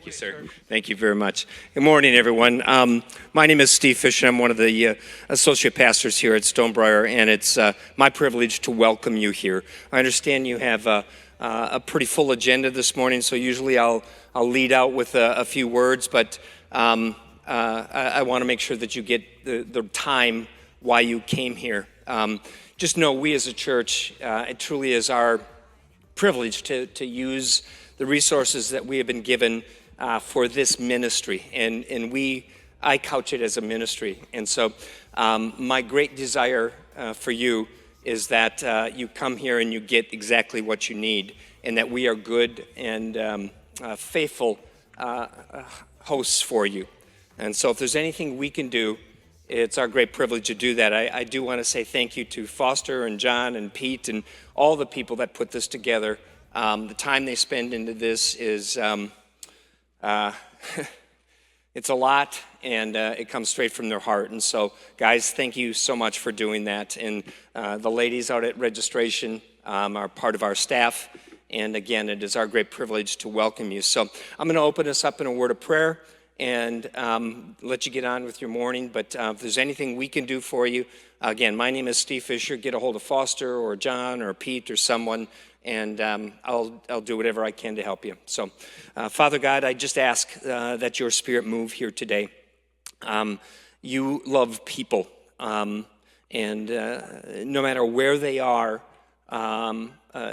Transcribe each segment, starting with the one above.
you, sir. Thank you very much. Good morning, everyone. My name is Steve Fisher. I'm one of the associate pastors here at Stonebriar, and it's my privilege to welcome you here. I understand you have a pretty full agenda this morning, so usually I'll lead out with a few words, but I want to make sure that you get the time why you came here. Just know we as a church, it truly is our privilege to use the resources that we have been given for this ministry, and I couch it as a ministry. And so my great desire for you is that you come here and you get exactly what you need, and that we are good and faithful hosts for you. And so if there's anything we can do, it's our great privilege to do that. I do want to say thank you to Foster and John and Pete and all the people that put this together. The time they spend into this is, it's a lot, and it comes straight from their heart. And so, guys, thank you so much for doing that. And the ladies out at registration are part of our staff. And again, it is our great privilege to welcome you. So I'm going to open us up in a word of prayer and let you get on with your morning. But if there's anything we can do for you, again, my name is Steve Fisher. Get a hold of Foster or John or Pete or someone, and I'll do whatever I can to help you. So, Father God, I just ask that your Spirit move here today. You love people, and no matter where they are,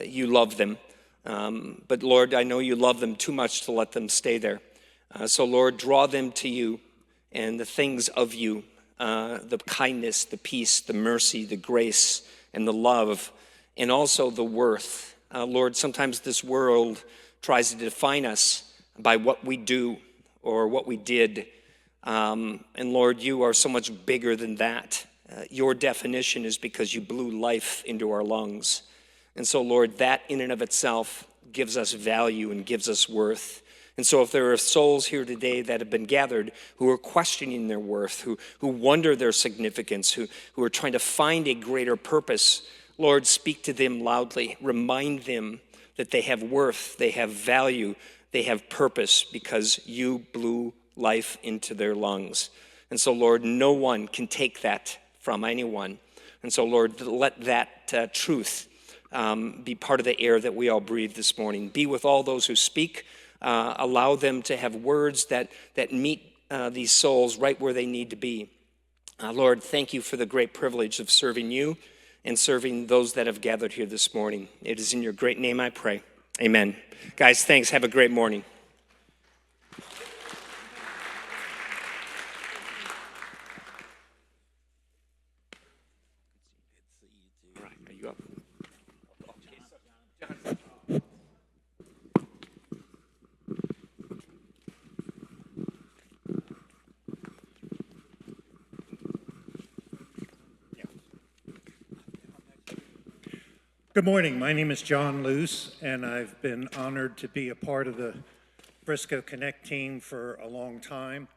you love them. But Lord, I know you love them too much to let them stay there. So Lord, draw them to you and the things of you, the kindness, the peace, the mercy, the grace, and the love, and also the worth. Lord, sometimes this world tries to define us by what we do or what we did. And Lord, you are so much bigger than that. Your definition is because you blew life into our lungs. And so, Lord, that in and of itself gives us value and gives us worth. And so if there are souls here today that have been gathered who are questioning their worth, who wonder their significance, who are trying to find a greater purpose, Lord, speak to them loudly. Remind them that they have worth, they have value, they have purpose because you blew life into their lungs. And so, Lord, no one can take that from anyone. And so, Lord, let that truth be part of the air that we all breathe this morning. Be with all those who speak. Allow them to have words that meet these souls right where they need to be. Lord, thank you for the great privilege of serving you and serving those that have gathered here this morning. It is in your great name I pray. Amen. Guys, thanks. Have a great morning. All right, are you up? Good morning. My name is John Luce, and I've been honored to be a part of the Frisco Connect team for a long time.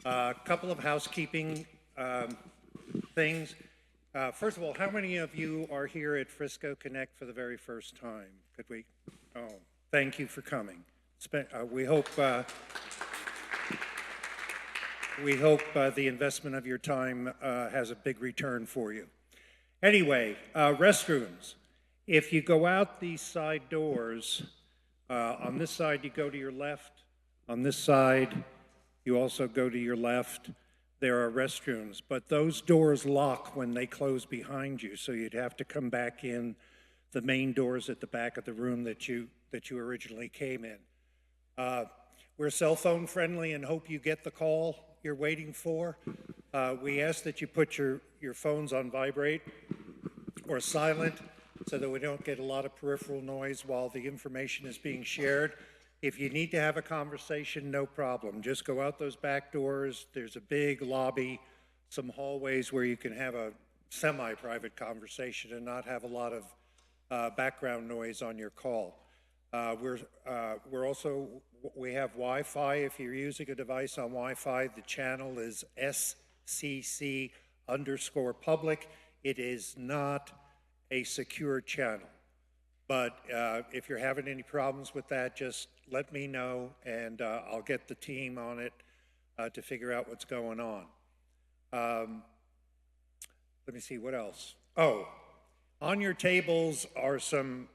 A couple of housekeeping things. First of all, how many of you are here at Frisco Connect for the very first time? Could we? Oh, thank you for coming. We hope the investment of your time has a big return for you. Anyway, restrooms. If you go out these side doors, on this side you go to your left, on this side you also go to your left. There are restrooms, but those doors lock when they close behind you, so you'd have to come back in the main doors at the back of the room that you originally came in. We're cell phone friendly and hope you get the call you're waiting for. We ask that you put your phones on vibrate or silent, so that we don't get a lot of peripheral noise while the information is being shared. If you need to have a conversation, no problem. Just go out those back doors. There's a big lobby, some hallways where you can have a semi-private conversation and not have a lot of background noise on your call. We have Wi-Fi. If you're using a device on Wi-Fi, the channel is SCC_public. It is not a secure channel. But if you're having any problems with that, just let me know, and I'll get the team on it to figure out what's going on. Let me see, what else? Oh, on your tables are some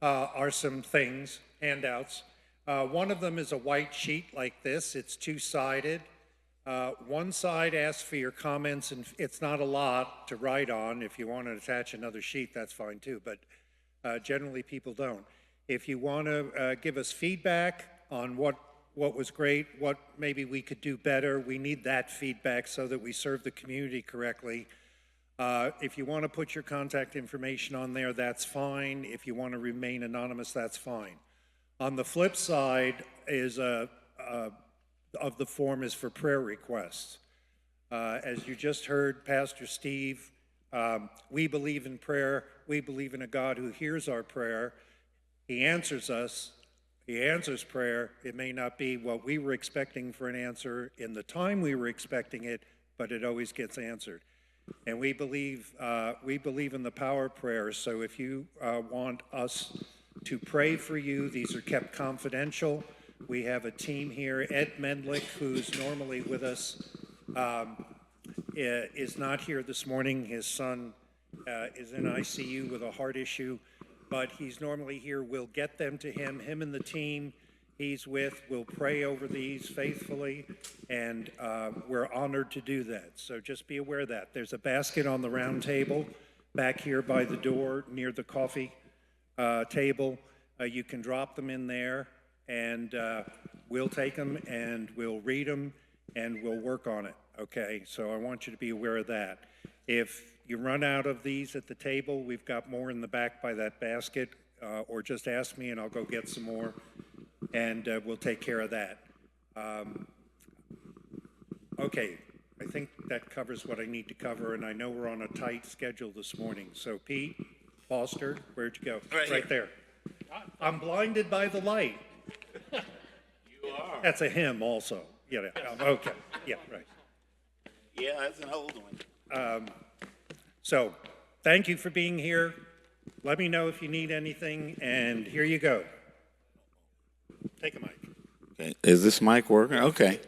are some things, handouts. One of them is a white sheet like this. It's two-sided. One side asks for your comments, and it's not a lot to write on. If you want to attach another sheet, that's fine too, but generally people don't. If you want to give us feedback on what was great, what maybe we could do better, we need that feedback so that we serve the community correctly. If you want to put your contact information on there, that's fine. If you want to remain anonymous, that's fine. On the flip side is of the form is for prayer requests. As you just heard Pastor Steve, we believe in prayer. We believe in a God who hears our prayer. He answers us. He answers prayer. It may not be what we were expecting for an answer in the time we were expecting it, but it always gets answered. And we believe in the power of prayer. So if you want us to pray for you, these are kept confidential. We have a team here. Ed Mendlick, who's normally with us, is not here this morning. His son is in ICU with a heart issue, but he's normally here. We'll get them to him. Him and the team he's with will pray over these faithfully, and we're honored to do that. So just be aware of that. There's a basket on the round table back here by the door near the coffee table. You can drop them in there, and we'll take them and we'll read them and we'll work on it, okay? So I want you to be aware of that. If you run out of these at the table, we've got more in the back by that basket, or just ask me and I'll go get some more, and we'll take care of that. Okay, I think that covers what I need to cover, and I know we're on a tight schedule this morning. So Pete, Foster, where'd you go? Right there. I'm blinded by the light. You are. That's a hymn also. Yeah, okay, yeah, right. Yeah, that's an old one. So, thank you for being here. Let me know if you need anything, and here you go. Take a mic. Okay. Is this mic working? Okay.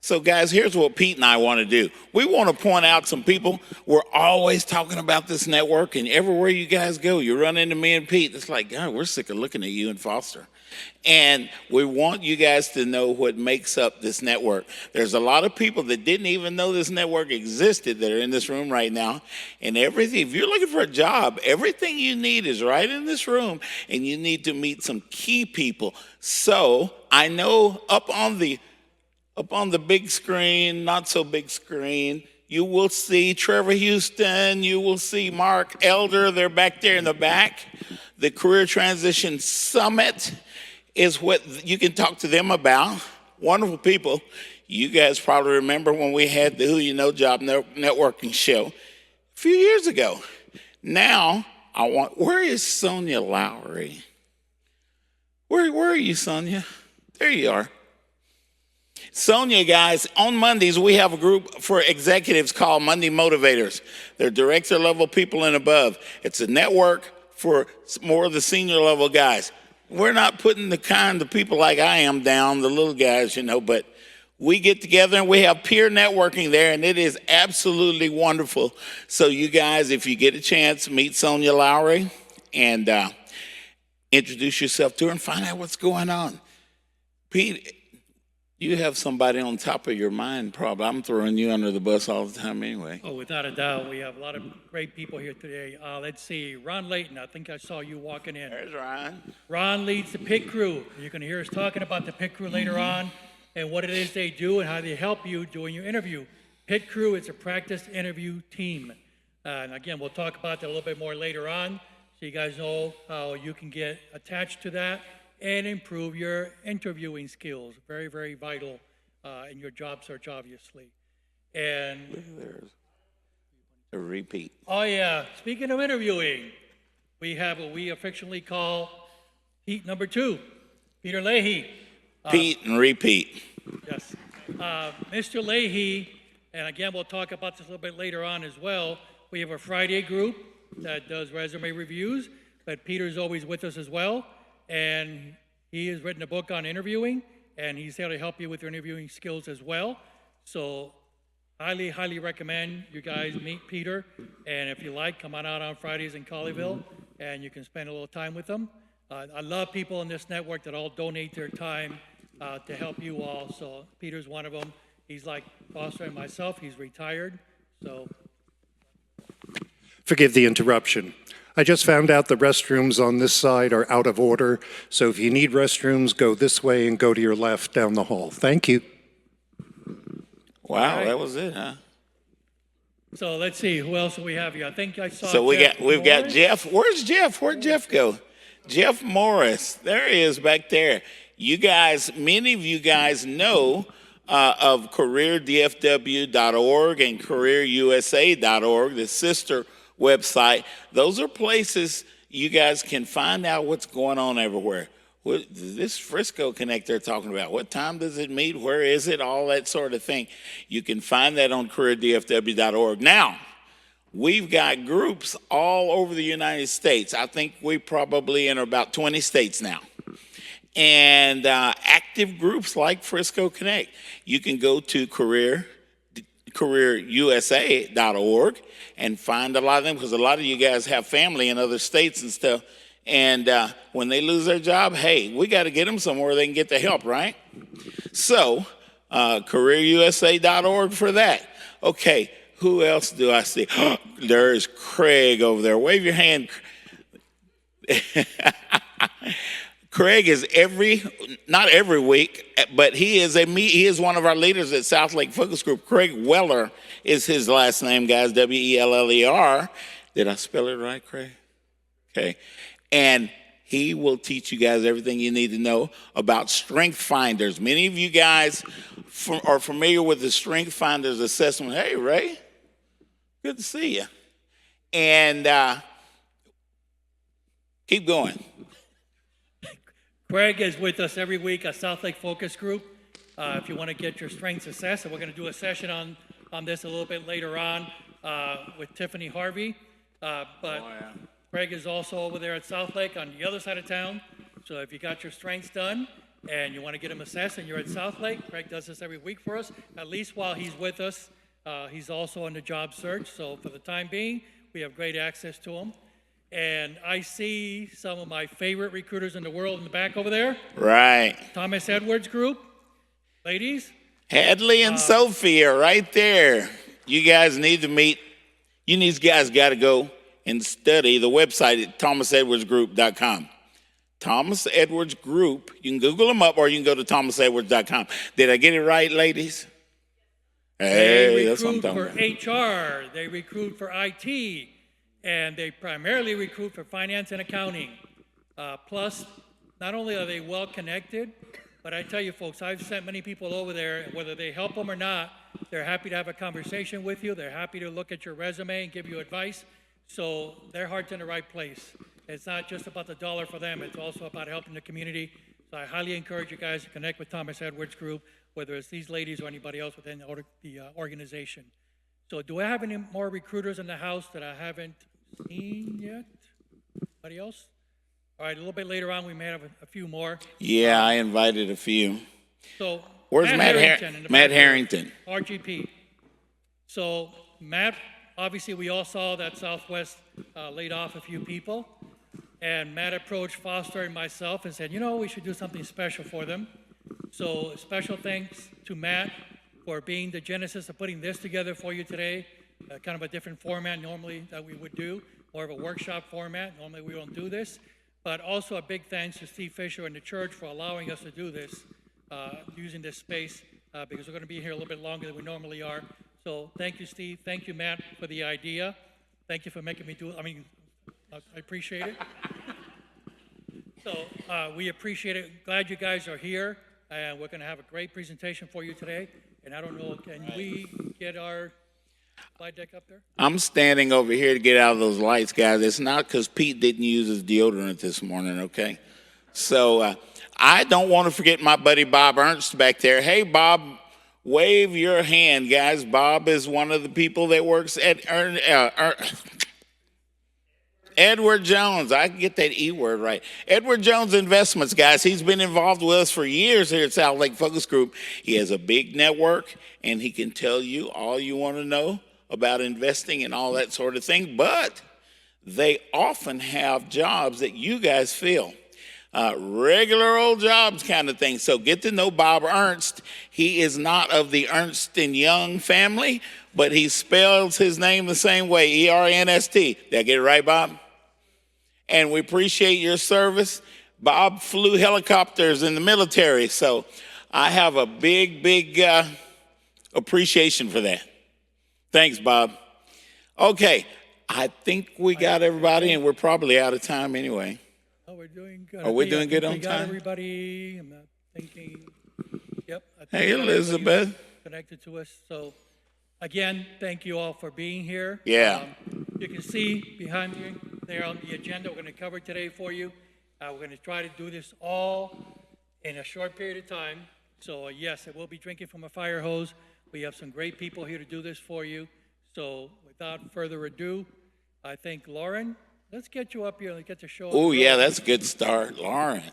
So, guys, here's what Pete and I want to do. We want to point out some people. We're always talking about this network, and everywhere you guys go, you run into me and Pete. It's like, God, we're sick of looking at you and Foster. And we want you guys to know what makes up this network. There's a lot of people that didn't even know this network existed that are in this room right now. And everything, if you're looking for a job, everything you need is right in this room, and you need to meet some key people. So I know up on the big screen, not so big screen, you will see Trevor Houston, you will see Mark Elder, they're back there in the back. The Career Transition Summit is what you can talk to them about. Wonderful people. You guys probably remember when we had the Who You Know Job Networking Show a few years ago. Now, where is Sonia Lowry? Where are you, Sonia? There you are. Sonia, guys, on Mondays, we have a group for executives called Monday Motivators. They're director level people and above. It's a network for more of the senior level guys. We're not putting the kind of people like I am down, the little guys, but we get together and we have peer networking there, and it is absolutely wonderful. So you guys, if you get a chance, meet Sonia Lowry and introduce yourself to her and find out what's going on. Pete, you have somebody on top of your mind, probably. I'm throwing you under the bus all the time anyway. Oh, without a doubt. We have a lot of great people here today. Let's see. Ron Layton, I think I saw you walking in. There's Ryan. Ron leads the pit crew. You're going to hear us talking about the pit crew later on and what it is they do and how they help you during your interview. Pit crew is a practice interview team. And again, we'll talk about that a little bit more later on so you guys know how you can get attached to that and improve your interviewing skills. Very, very vital in your job search, obviously. And There's a repeat. oh yeah, speaking of interviewing, we have what we affectionately call heat number 2, Peter Leahy. Pete and repeat. Yes. Mr. Leahy, and again, we'll talk about this a little bit later on as well, we have a Friday group that does resume reviews, but Peter's always with us as well. And he has written a book on interviewing, and he's here to help you with your interviewing skills as well. So highly, highly recommend you guys meet Peter. And if you like, come on out on Fridays in Colleyville, and you can spend a little time with them. I love people in this network that all donate their time to help you all. So Peter's one of them. He's like Foster and myself. He's retired. So Forgive the interruption. I just found out the restrooms on this side are out of order, so if you need restrooms, go this way and go to your left down the hall. Thank you. Wow, right. that was it, huh? So let's see, who else do we have here? I think I saw. So we've got Jeff. Where's Jeff? Where'd Jeff go? Jeff Morris. There he is back there. You guys, many of you guys know of careerdfw.org and careerusa.org, the sister website. Those are places you guys can find out what's going on everywhere. What, this Frisco Connect they're talking about, what time does it meet? Where is it? All that sort of thing. You can find that on careerdfw.org. Now, we've got groups all over the United States. I think we probably in about 20 states now. And active groups like Frisco Connect. You can go to careerusa.org and find a lot of them, because a lot of you guys have family in other states and stuff. And when they lose their job, hey, we got to get them somewhere they can get the help, right? So, careerusa.org for that. Okay, who else do I see? There's Craig over there. Wave your hand. Craig is not every week, but he is one of our leaders at South Lake Focus Group. Craig Weller is his last name, guys, Weller. Did I spell it right, Craig? Okay. And he will teach you guys everything you need to know about Strength Finders. Many of you guys are familiar with the Strength Finders assessment. Hey, Ray, good to see you. And keep going. Greg is with us every week at South Lake Focus Group. If you want to get your strengths assessed, and we're going to do a session on this a little bit later on with Tiffany Harvey. Greg is also over there at South Lake on the other side of town. So if you got your strengths done and you want to get them assessed and you're at South Lake, Greg does this every week for us, at least while he's with us. He's also on the job search. So for the time being, we have great access to him. And I see some of my favorite recruiters in the world in the back over there. Right. Thomas Edwards Group. Ladies. Hadley and Sophie are right there. You guys need to meet. You guys got to go and study the website at thomasedwardsgroup.com. Thomas Edwards Group. You can Google them up or you can go to thomasedwards.com. Did I get it right, ladies? Hey, that's what I'm talking about. They recruit for HR. They recruit for IT. And they primarily recruit for finance and accounting. Plus, not only are they well connected, but I tell you folks, I've sent many people over there, whether they help them or not, they're happy to have a conversation with you. They're happy to look at your resume and give you advice. So their heart's in the right place. It's not just about the dollar for them. It's also about helping the community. So I highly encourage you guys to connect with Thomas Edwards Group, whether it's these ladies or anybody else within the organization. So do I have any more recruiters in the house that I haven't seen yet? Anybody else? All right, a little bit later on, we may have a few more. Yeah, I invited a few. So where's Matt Harrington? Matt Harrington. RGP. So Matt, obviously we all saw that Southwest laid off a few people. And Matt approached Foster and myself and said, we should do something special for them. So special thanks to Matt for being the genesis of putting this together for you today. Kind of a different format normally that we would do, more of a workshop format. Normally we don't do this. But also a big thanks to Steve Fisher and the church for allowing us to do this, using this space, because we're going to be here a little bit longer than we normally are. So thank you, Steve. Thank you, Matt, for the idea. Thank you for making me do it. I appreciate it. So we appreciate it. Glad you guys are here. And we're going to have a great presentation for you today. And I don't know, can we get our slide deck up there? I'm standing over here to get out of those lights, guys. It's not because Pete didn't use his deodorant this morning, okay? So I don't want to forget my buddy Bob Ernst back there. Hey, Bob, wave your hand, guys. Bob is one of the people that works at Edward Jones. I can get that E word right. Edward Jones Investments, guys. He's been involved with us for years here at South Lake Focus Group. He has a big network, and he can tell you all you want to know about investing and all that sort of thing. But they often have jobs that you guys fill. Regular old jobs kind of thing. So get to know Bob Ernst. He is not of the Ernst and Young family, but he spells his name the same way, E-R-N-S-T. Did I get it right, Bob? And we appreciate your service. Bob flew helicopters in the military, so I have a big appreciation for that. Thanks, Bob. Okay, I think we got everybody, and we're probably out of time anyway. Oh, we're doing good. Are we doing good on We got time? everybody. I'm not thinking. Yep. I think Hey, we got everybody Elizabeth. connected to us. So, again, thank you all for being here. Yeah. You can see behind me there on the agenda we're going to cover today for you. We're going to try to do this all in a short period of time. So, yes, I will be drinking from a fire hose. We have some great people here to do this for you. So, without further ado, I think Lauren. Let's get you up here and get the show. Oh, yeah, that's a good start. Lauren.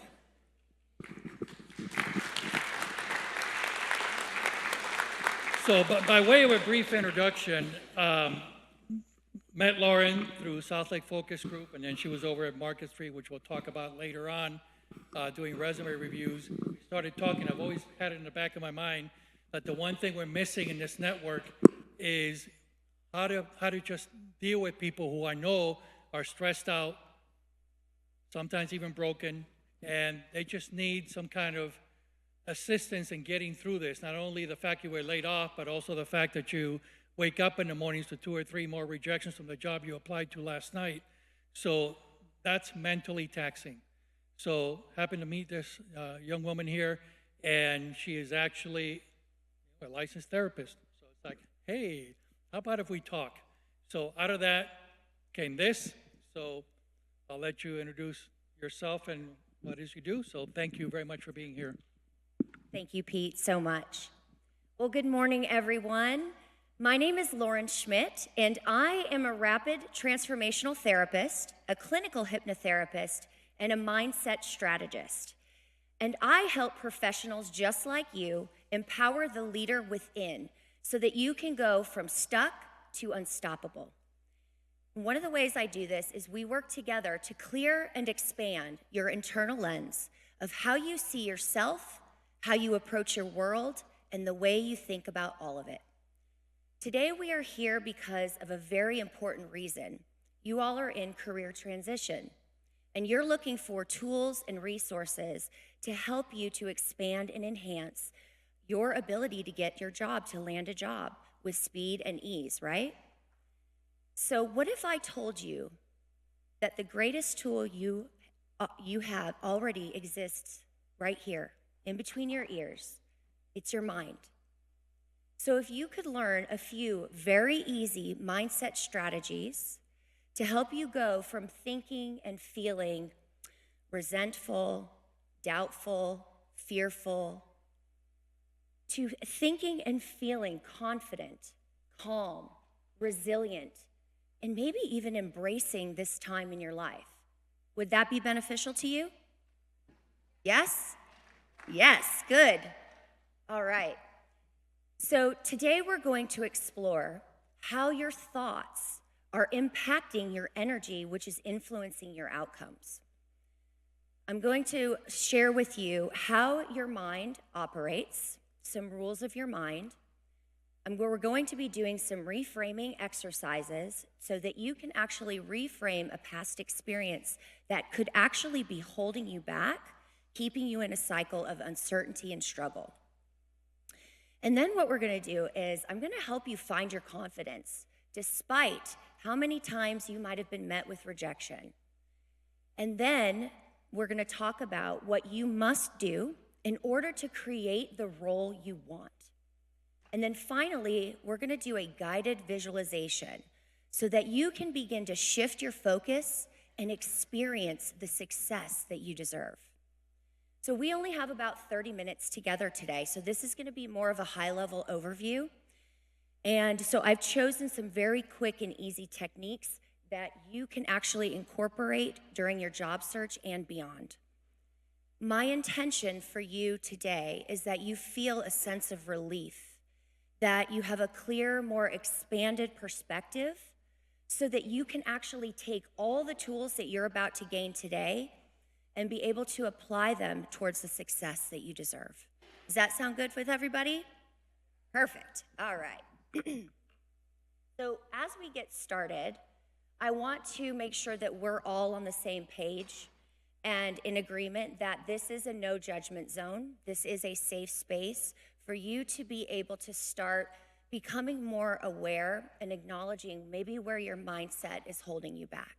So, by way of a brief introduction, met Lauren through South Lake Focus Group, and then she was over at Market Street, which we'll talk about later on, doing resume reviews. We started talking. I've always had it in the back of my mind that the one thing we're missing in this network is how to just deal with people who I know are stressed out, sometimes even broken, and they just need some kind of assistance in getting through this. Not only the fact you were laid off, but also the fact that you wake up in the mornings to 2 or 3 more rejections from the job you applied to last night. So that's mentally taxing. So happened to meet this young woman here, and she is actually a licensed therapist. So it's like, hey, how about if we talk? So out of that came this. So I'll let you introduce yourself and what it is you do. So thank you very much for being here. Thank you, Pete, so much. Well, good morning, everyone. My name is Lauren Schmidt, and I am a rapid transformational therapist, a clinical hypnotherapist, and a mindset strategist. And I help professionals just like you empower the leader within so that you can go from stuck to unstoppable. One of the ways I do this is we work together to clear and expand your internal lens of how you see yourself, how you approach your world, and the way you think about all of it. Today we are here because of a very important reason. You all are in career transition, and you're looking for tools and resources to help you to expand and enhance your ability to get your job, to land a job with speed and ease, right? So what if I told you that the greatest tool you have already exists right here, in between your ears? It's your mind. So if you could learn a few very easy mindset strategies to help you go from thinking and feeling resentful, doubtful, fearful, to thinking and feeling confident, calm, resilient, and maybe even embracing this time in your life. Would that be beneficial to you? Yes? Yes, good. All right. So today we're going to explore how your thoughts are impacting your energy, which is influencing your outcomes. I'm going to share with you how your mind operates, some rules of your mind. We're going to be doing some reframing exercises so that you can actually reframe a past experience that could actually be holding you back, keeping you in a cycle of uncertainty and struggle. And then what we're going to do is I'm going to help you find your confidence despite how many times you might have been met with rejection. And then we're going to talk about what you must do in order to create the role you want. And then finally, we're going to do a guided visualization so that you can begin to shift your focus and experience the success that you deserve. So we only have about 30 minutes together today, so this is going to be more of a high-level overview. And so I've chosen some very quick and easy techniques that you can actually incorporate during your job search and beyond. My intention for you today is that you feel a sense of relief, that you have a clear, more expanded perspective, so that you can actually take all the tools that you're about to gain today and be able to apply them towards the success that you deserve. Does that sound good with everybody? Perfect. All right. So as we get started, I want to make sure that we're all on the same page and in agreement that this is a no judgment zone. This is a safe space for you to be able to start becoming more aware and acknowledging maybe where your mindset is holding you back.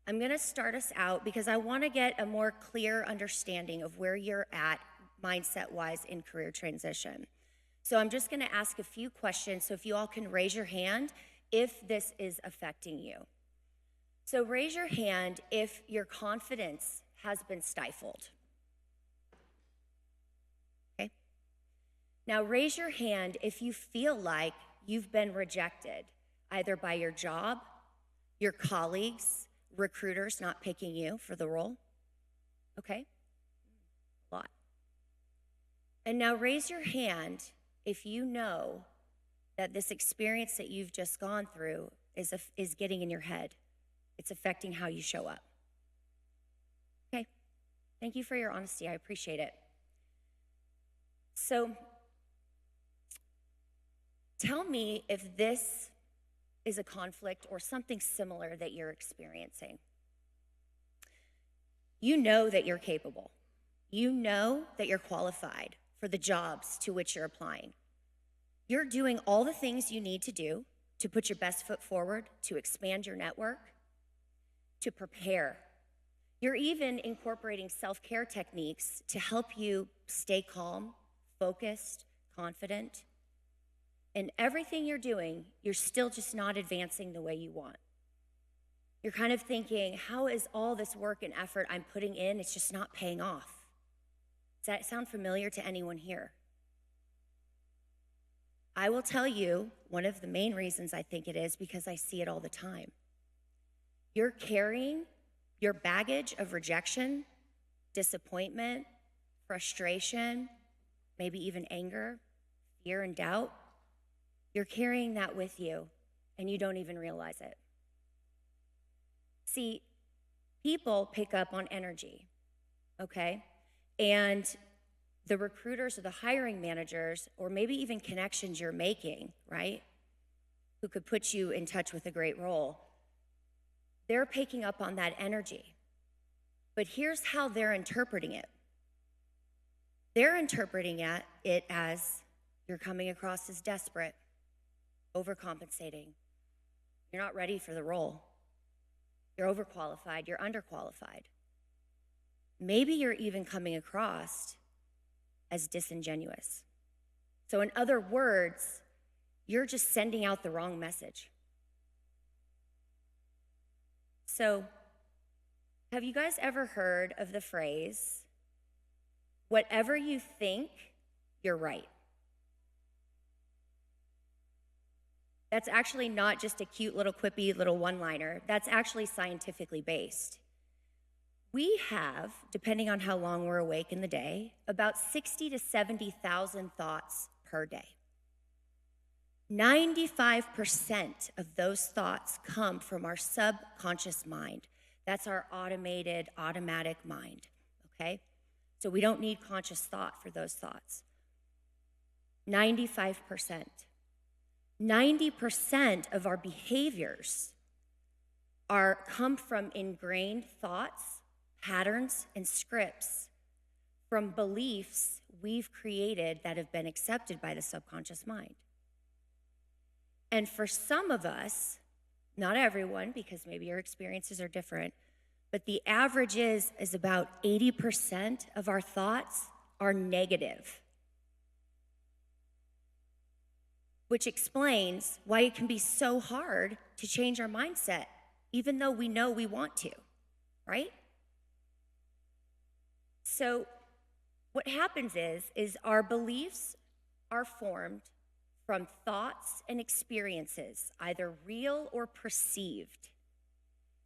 I'm going to start us out because I want to get a more clear understanding of where you're at mindset-wise in career transition. So I'm just going to ask a few questions, so if you all can raise your hand if this is affecting you. So raise your hand if your confidence has been stifled. Okay. Now raise your hand if you feel like you've been rejected, either by your job, your colleagues, recruiters not picking you for the role. Okay. A lot. And now raise your hand if you know that this experience that you've just gone through is getting in your head. It's affecting how you show up. Okay, thank you for your honesty. I appreciate it. So, tell me if this is a conflict or something similar that you're experiencing. You know that you're capable. You know that you're qualified for the jobs to which you're applying. You're doing all the things you need to do to put your best foot forward, to expand your network, to prepare. You're even incorporating self-care techniques to help you stay calm, focused, confident. And everything you're doing, you're still just not advancing the way you want. You're kind of thinking, how is all this work and effort I'm putting in, it's just not paying off? Does that sound familiar to anyone here? I will tell you, one of the main reasons I think it is because I see it all the time. You're carrying your baggage of rejection, disappointment, frustration, maybe even anger, fear, and doubt. You're carrying that with you, and you don't even realize it. See, people pick up on energy, okay? And the recruiters or the hiring managers, or maybe even connections you're making, right, who could put you in touch with a great role, they're picking up on that energy. But here's how they're interpreting it. They're interpreting it as you're coming across as desperate, overcompensating. You're not ready for the role. You're overqualified, you're underqualified. Maybe you're even coming across as disingenuous. So in other words, you're just sending out the wrong message. So, have you guys ever heard of the phrase, whatever you think, you're right? That's actually not just a cute little quippy little one-liner. That's actually scientifically based. We have, depending on how long we're awake in the day, about 60 to 70,000 thoughts per day. 95% of those thoughts come from our subconscious mind. That's our automatic mind, okay? So we don't need conscious thought for those thoughts. 95%. 90% of our behaviors come from ingrained thoughts, patterns, and scripts from beliefs we've created that have been accepted by the subconscious mind. And for some of us, not everyone, because maybe your experiences are different, but the average is about 80% of our thoughts are negative, which explains why it can be so hard to change our mindset, even though we know we want to, right? So What happens is our beliefs are formed from thoughts and experiences, either real or perceived,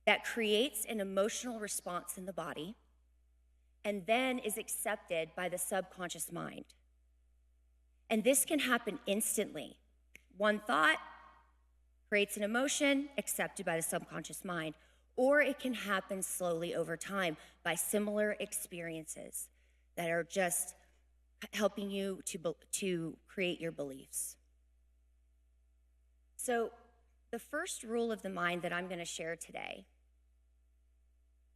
that creates an emotional response in the body and then is accepted by the subconscious mind. And this can happen instantly. One thought creates an emotion accepted by the subconscious mind, or it can happen slowly over time by similar experiences that are just helping you to create your beliefs. So the first rule of the mind that I'm going to share today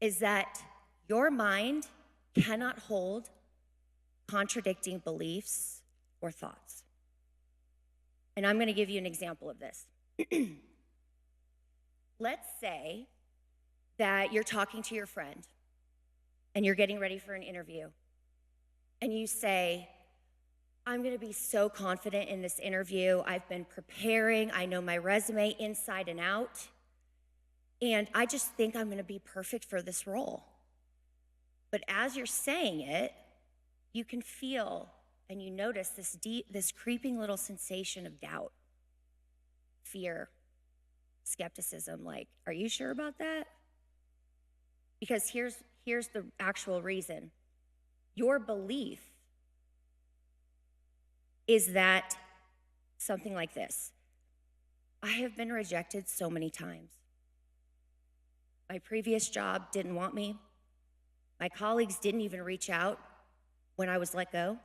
is that your mind cannot hold contradicting beliefs or thoughts. And I'm going to give you an example of this. Let's say that you're talking to your friend and you're getting ready for an interview, and you say, I'm going to be so confident in this interview. I've been preparing. I know my resume inside and out. And I just think I'm going to be perfect for this role. But as you're saying it, you can feel and you notice this creeping little sensation of doubt, fear, skepticism, like, are you sure about that? Because here's the actual reason. Your belief is that something like this: I have been rejected so many times. My previous job didn't want me. My colleagues didn't even reach out when I was let go.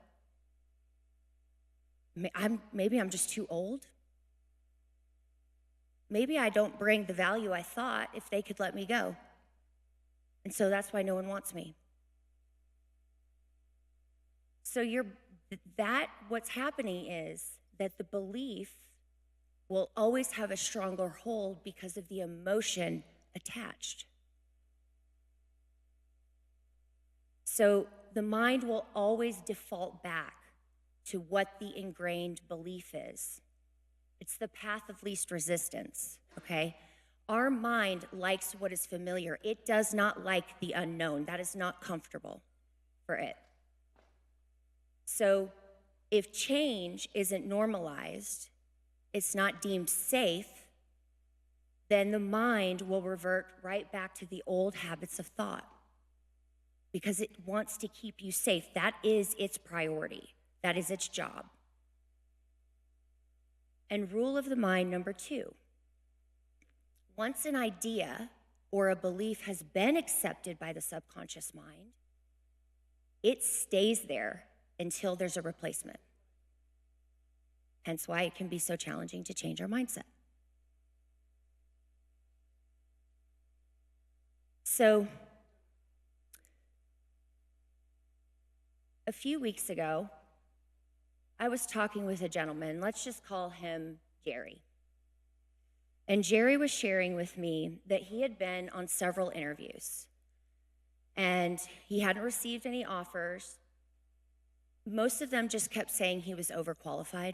Maybe I'm just too old. Maybe I don't bring the value I thought if they could let me go. And so that's why no one wants me. So what's happening is that the belief will always have a stronger hold because of the emotion attached. So the mind will always default back to what the ingrained belief is. It's the path of least resistance, okay? Our mind likes what is familiar. It does not like the unknown. That is not comfortable for it. So if change isn't normalized, it's not deemed safe, then the mind will revert right back to the old habits of thought because it wants to keep you safe. That is its priority. That is its job. And rule of the mind number 2. Once an idea or a belief has been accepted by the subconscious mind, it stays there until there's a replacement. Hence why it can be so challenging to change our mindset. So, a few weeks ago, I was talking with a gentleman. Let's just call him Jerry. And Jerry was sharing with me that he had been on several interviews and he hadn't received any offers. Most of them just kept saying he was overqualified.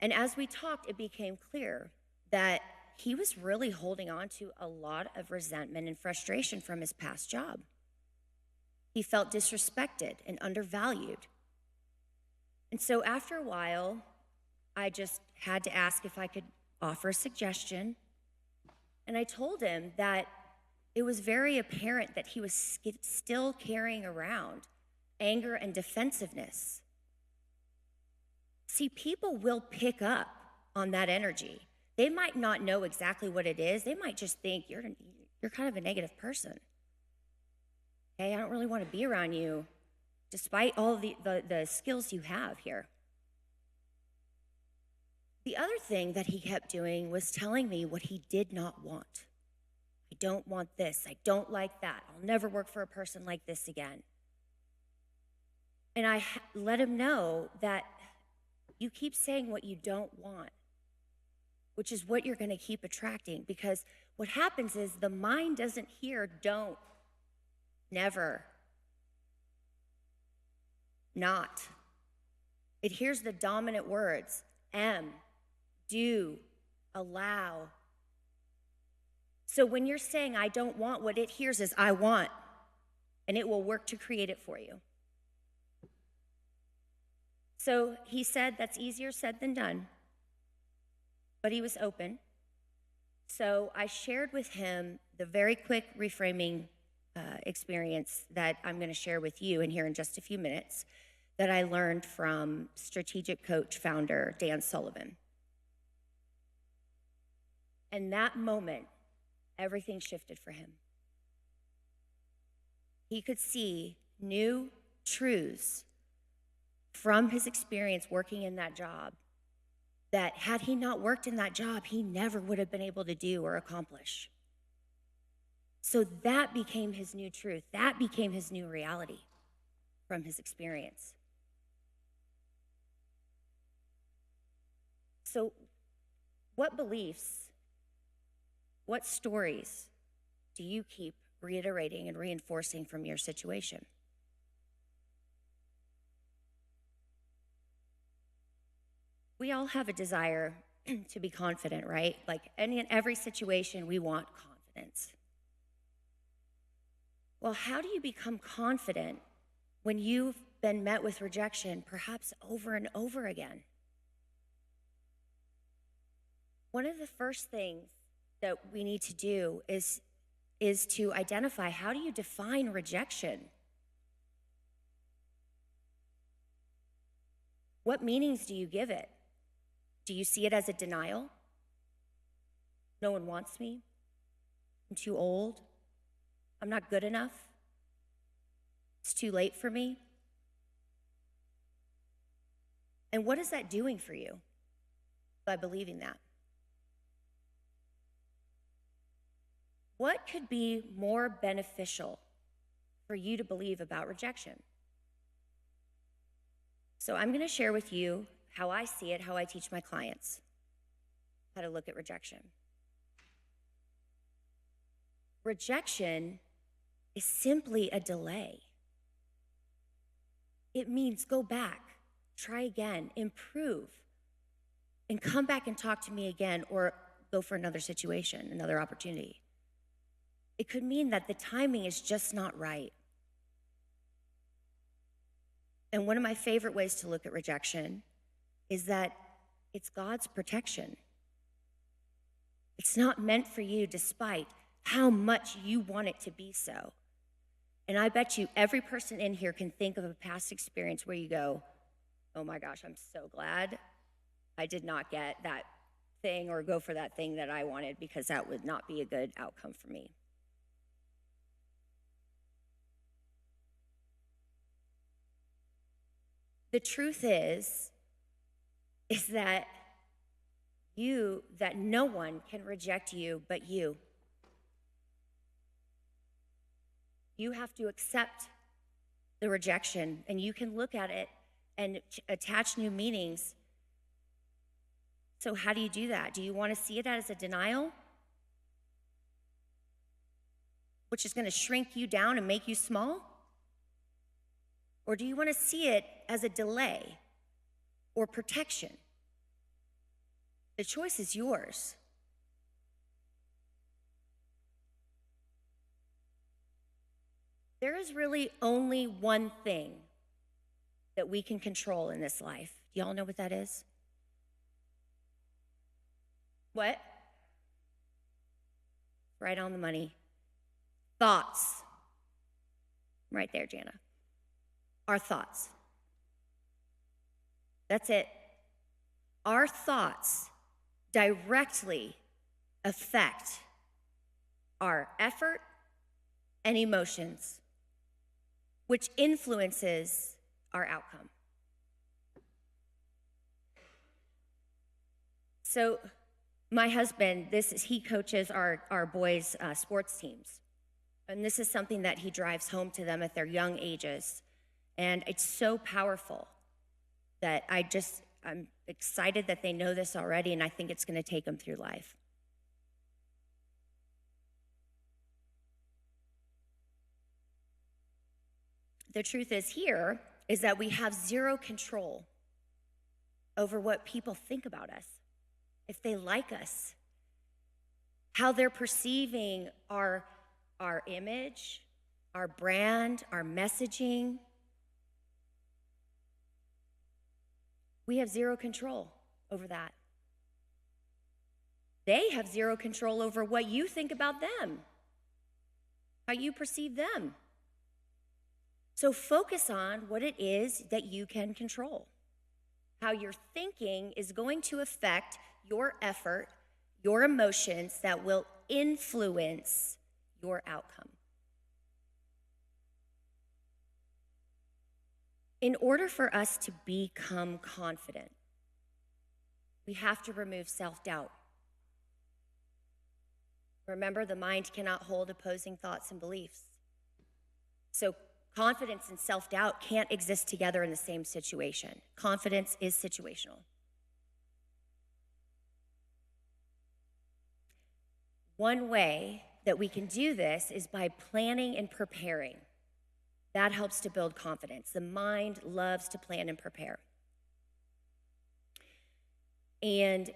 And as we talked, it became clear that he was really holding on to a lot of resentment and frustration from his past job. He felt disrespected and undervalued. And so after a while, I just had to ask if I could offer a suggestion. And I told him that it was very apparent that he was still carrying around anger and defensiveness. See, people will pick up on that energy. They might not know exactly what it is. They might just think you're kind of a negative person. Okay, I don't really want to be around you, despite all the skills you have here. The other thing that he kept doing was telling me what he did not want. I don't want this. I don't like that. I'll never work for a person like this again. And I let him know that you keep saying what you don't want, which is what you're going to keep attracting, because what happens is the mind doesn't hear don't, never, not. It hears the dominant words, am, do, allow. So when you're saying I don't want, what it hears is I want, and it will work to create it for you. So he said that's easier said than done, but he was open. So I shared with him the very quick reframing experience that I'm going to share with you in here in just a few minutes that I learned from strategic coach founder Dan Sullivan. And that moment, everything shifted for him. He could see new truths from his experience working in that job that had he not worked in that job, he never would have been able to do or accomplish. So that became his new truth. That became his new reality from his experience. So what beliefs, what stories do you keep reiterating and reinforcing from your situation? We all have a desire to be confident, right? Like in every situation, we want confidence. Well, how do you become confident when you've been met with rejection, perhaps over and over again? One of the first things that we need to do is to identify, how do you define rejection? What meanings do you give it? Do you see it as a denial? No one wants me. I'm too old. I'm not good enough. It's too late for me. And what is that doing for you by believing that? What could be more beneficial for you to believe about rejection? So I'm going to share with you how I see it, how I teach my clients how to look at rejection. Rejection is simply a delay. It means go back, try again, improve, and come back and talk to me again, or go for another situation, another opportunity. It could mean that the timing is just not right. And one of my favorite ways to look at rejection is that it's God's protection. It's not meant for you despite how much you want it to be so. And I bet you every person in here can think of a past experience where you go, oh my gosh, I'm so glad I did not get that thing or go for that thing that I wanted, because that would not be a good outcome for me. The truth is that no one can reject you but you. You have to accept the rejection, and you can look at it and attach new meanings. So how do you do that? Do you want to see it as a denial, which is going to shrink you down and make you small? Or do you want to see it as a delay or protection? The choice is yours. There is really only one thing that we can control in this life. Do y'all know what that is? What? Right on the money. Thoughts. Right there, Jana. Our thoughts. That's it. Our thoughts directly affect our effort and emotions, which influences our outcome. So my husband, he coaches our boys' sports teams. And this is something that he drives home to them at their young ages. And it's so powerful that I'm excited that they know this already, and I think it's going to take them through life. The truth is that we have zero control over what people think about us, if they like us, how they're perceiving our image, our brand, our messaging. We have zero control over that. They have zero control over what you think about them, how you perceive them. So focus on what it is that you can control. How your thinking is going to affect your effort, your emotions that will influence your outcome. In order for us to become confident, we have to remove self-doubt. Remember, the mind cannot hold opposing thoughts and beliefs. So confidence and self-doubt can't exist together in the same situation. Confidence is situational. One way that we can do this is by planning and preparing. That helps to build confidence. The mind loves to plan and prepare. And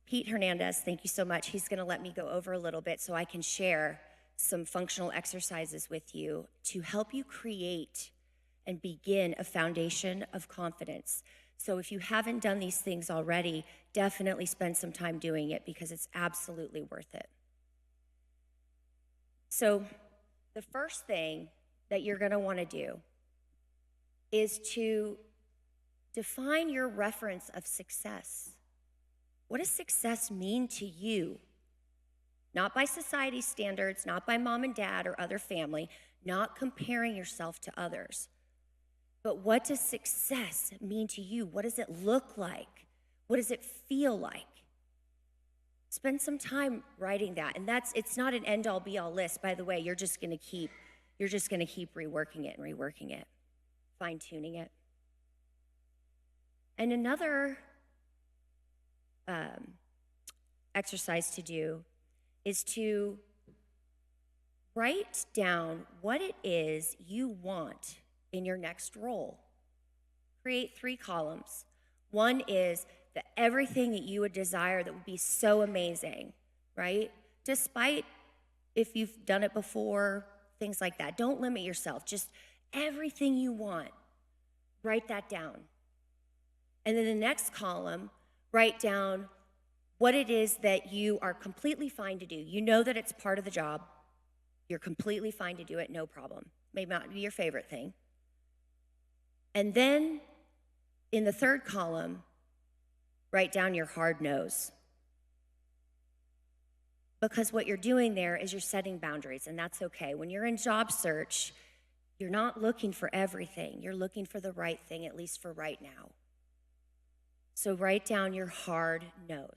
Pete Hernandez, thank you so much. He's going to let me go over a little bit so I can share some functional exercises with you to help you create and begin a foundation of confidence. So if you haven't done these things already, definitely spend some time doing it because it's absolutely worth it. So the first thing that you're going to want to do is to define your reference of success. What does success mean to you? Not by society standards, not by mom and dad or other family, not comparing yourself to others. But what does success mean to you? What does it look like? What does it feel like? Spend some time writing that. And it's not an end-all be-all list. By the way, you're just gonna keep reworking it and reworking it, fine-tuning it. And another exercise to do is to write down what it is you want in your next role. Create 3 columns. One is everything that you would desire that would be so amazing, right? Despite if you've done it before, things like that. Don't limit yourself. Just everything you want. Write that down. And then the next column, write down what it is that you are completely fine to do. You know that it's part of the job. You're completely fine to do it, no problem. May not be your favorite thing. And then in the third column, write down your hard no's. Because what you're doing there is you're setting boundaries, and that's okay. When you're in job search, you're not looking for everything. You're looking for the right thing, at least for right now. So write down your hard no's.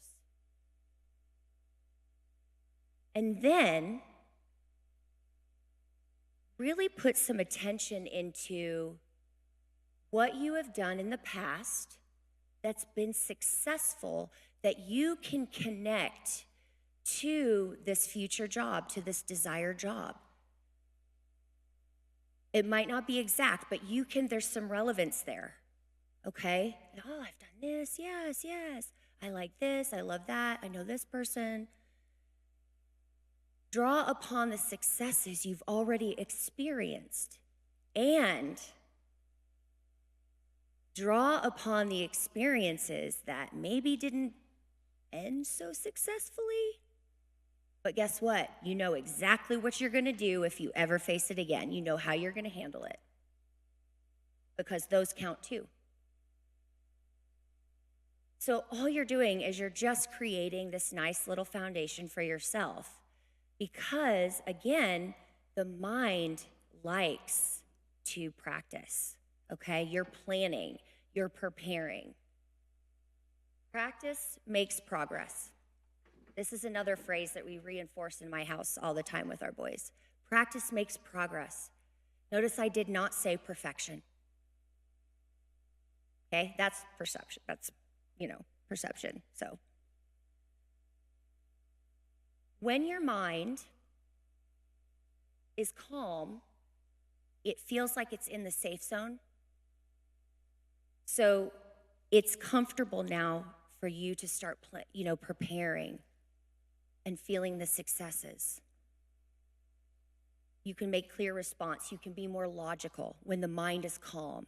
And then really put some attention into what you have done in the past that's been successful that you can connect to this future job, to this desired job. It might not be exact, but there's some relevance there, okay? Oh, I've done this, yes. I like this, I love that, I know this person. Draw upon the successes you've already experienced and draw upon the experiences that maybe didn't end so successfully. But guess what? You know exactly what you're going to do if you ever face it again. You know how you're going to handle it because those count too. So all you're doing is you're just creating this nice little foundation for yourself because, again, the mind likes to practice, okay? You're planning, you're preparing. Practice makes progress. This is another phrase that we reinforce in my house all the time with our boys. Practice makes progress. Notice I did not say perfection. Okay, that's perception. That's, perception. So when your mind is calm, it feels like it's in the safe zone. So it's comfortable now for you to start preparing and feeling the successes. You can make clear response. You can be more logical when the mind is calm.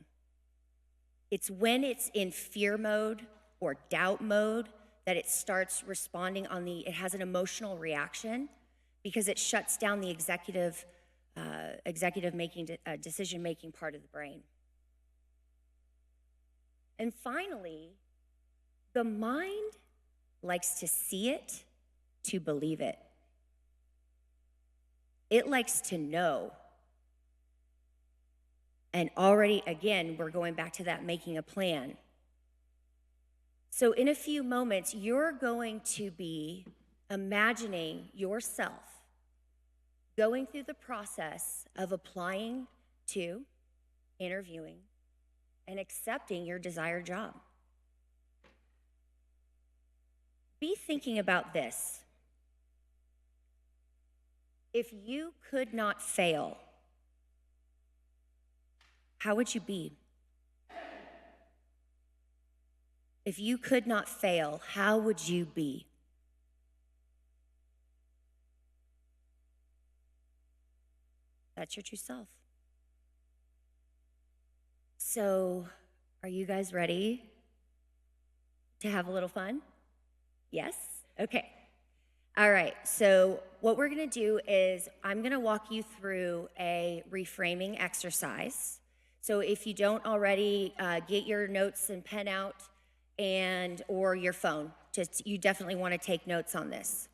It's when it's in fear mode or doubt mode that it starts responding it has an emotional reaction because it shuts down the decision-making part of the brain. And finally, the mind likes to see it to believe it. It likes to know. And already, again, we're going back to that making a plan. So in a few moments, you're going to be imagining yourself going through the process of applying to, interviewing, and accepting your desired job. Be thinking about this. If you could not fail, how would you be? If you could not fail, how would you be? That's your true self. So, are you guys ready to have a little fun? Yes? Okay. All right. So, what we're going to do is I'm going to walk you through a reframing exercise. So, if you don't already, get your notes and pen out or your phone. You definitely want to take notes on this.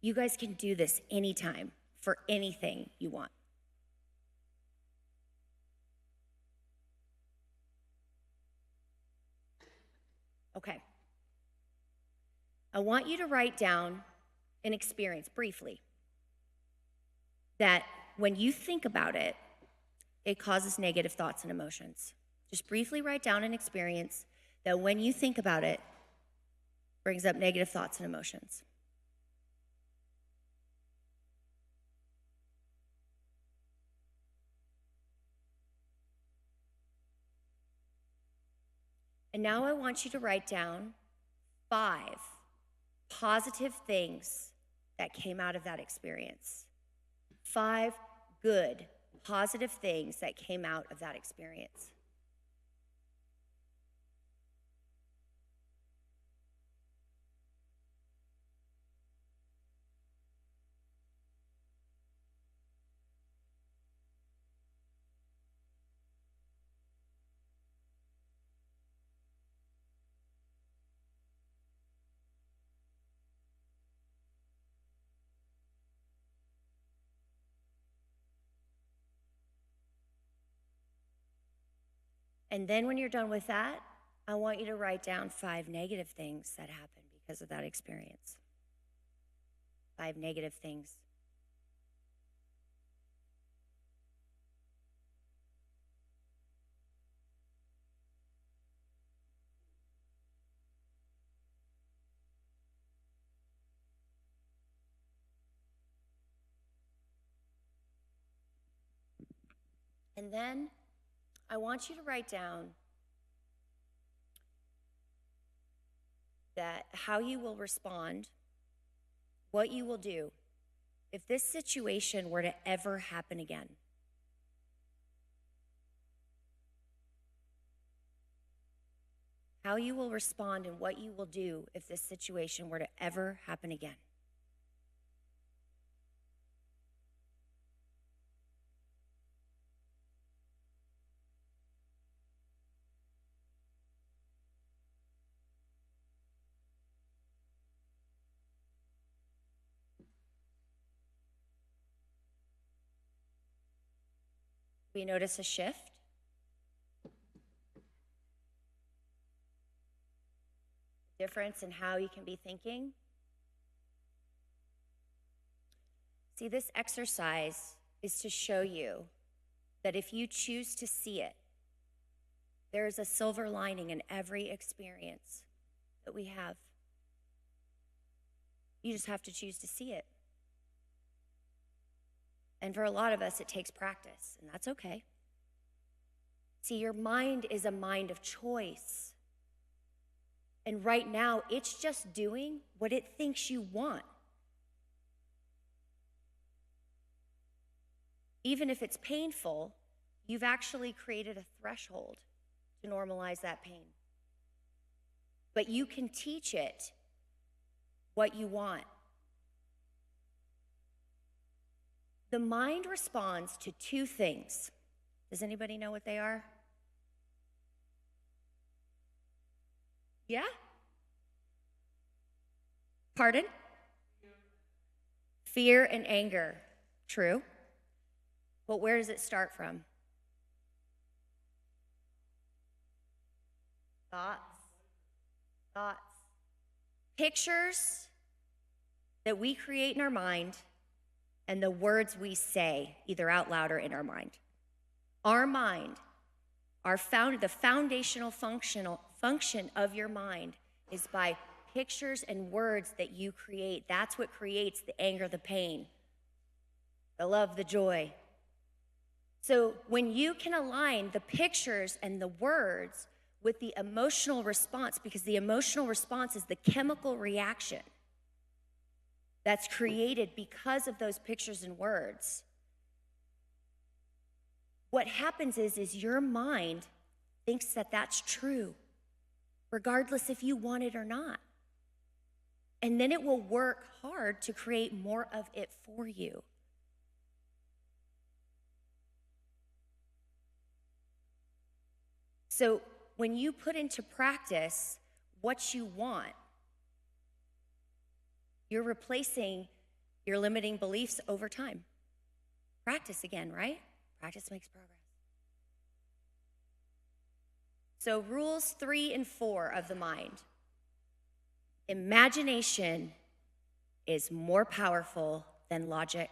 You guys can do this anytime for anything you want. Okay. I want you to write down an experience briefly that when you think about it, it causes negative thoughts and emotions. Just briefly write down an experience that when you think about it, brings up negative thoughts and emotions. And now I want you to write down 5 positive things that came out of that experience. 5 good, positive things that came out of that experience. And then when you're done with that, I want you to write down 5 negative things that happened because of that experience. 5 negative things. And then I want you to write down that how you will respond, what you will do if this situation were to ever happen again. How you will respond and what you will do if this situation were to ever happen again. We notice a shift. Difference in how you can be thinking. See, this exercise is to show you that if you choose to see it, there is a silver lining in every experience that we have. You just have to choose to see it. And for a lot of us, it takes practice, and that's okay. See, your mind is a mind of choice. And right now, it's just doing what it thinks you want. Even if it's painful, you've actually created a threshold to normalize that pain. But you can teach it what you want. The mind responds to two things. Does anybody know what they are? Yeah? Pardon? Fear and anger. True. But where does it start from? Thoughts. Thoughts. Pictures that we create in our mind and the words we say, either out loud or in our mind. Our mind, the foundational function of your mind is by pictures and words that you create. That's what creates the anger, the pain, the love, the joy. So when you can align the pictures and the words with the emotional response, because the emotional response is the chemical reaction that's created because of those pictures and words, what happens is your mind thinks that that's true, regardless if you want it or not. And then it will work hard to create more of it for you. So when you put into practice what you want, you're replacing your limiting beliefs over time. Practice again, right? Practice makes progress. So rules 3 and 4 of the mind. Imagination is more powerful than logic.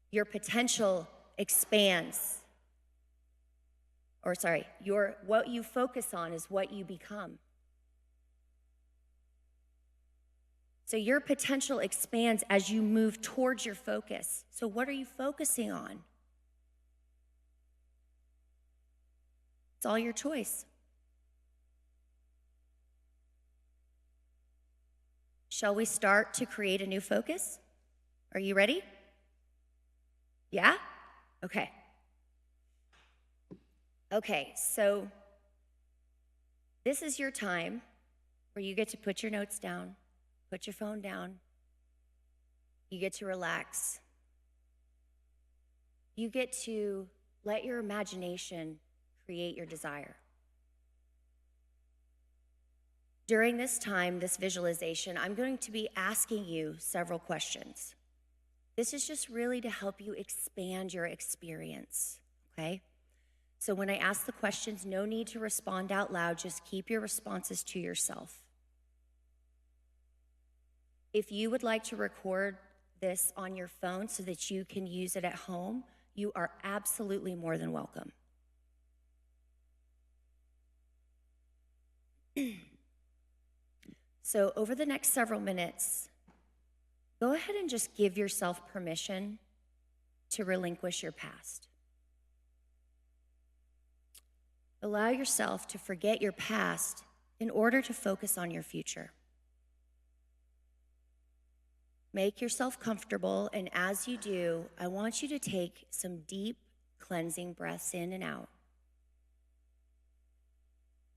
Your potential expands. What you focus on is what you become. So your potential expands as you move towards your focus. So what are you focusing on? It's all your choice. Shall we start to create a new focus? Are you ready? Yeah? Okay. Okay, so this is your time where you get to put your notes down, put your phone down. You get to relax. You get to let your imagination create your desire. During this time, this visualization, I'm going to be asking you several questions. This is just really to help you expand your experience, okay? So when I ask the questions, no need to respond out loud, just keep your responses to yourself. If you would like to record this on your phone so that you can use it at home, you are absolutely more than welcome. So over the next several minutes, go ahead and just give yourself permission to relinquish your past. Allow yourself to forget your past in order to focus on your future. Make yourself comfortable, and as you do, I want you to take some deep cleansing breaths in and out.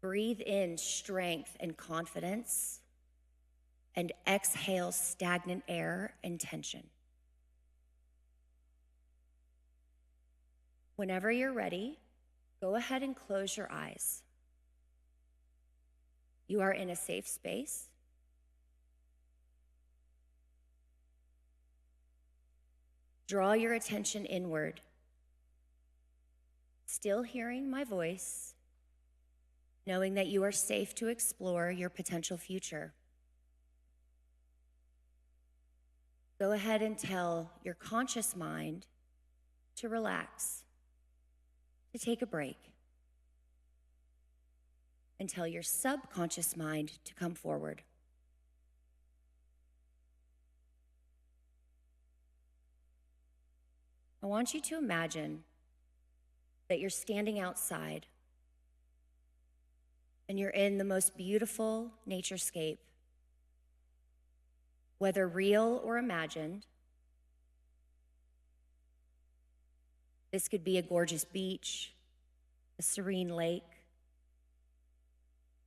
Breathe in strength and confidence, and exhale stagnant air and tension. Whenever you're ready, go ahead and close your eyes. You are in a safe space. Draw your attention inward. Still hearing my voice, knowing that you are safe to explore your potential future. Go ahead and tell your conscious mind to relax, to take a break, and tell your subconscious mind to come forward. I want you to imagine that you're standing outside and you're in the most beautiful naturescape, whether real or imagined. This could be a gorgeous beach, a serene lake,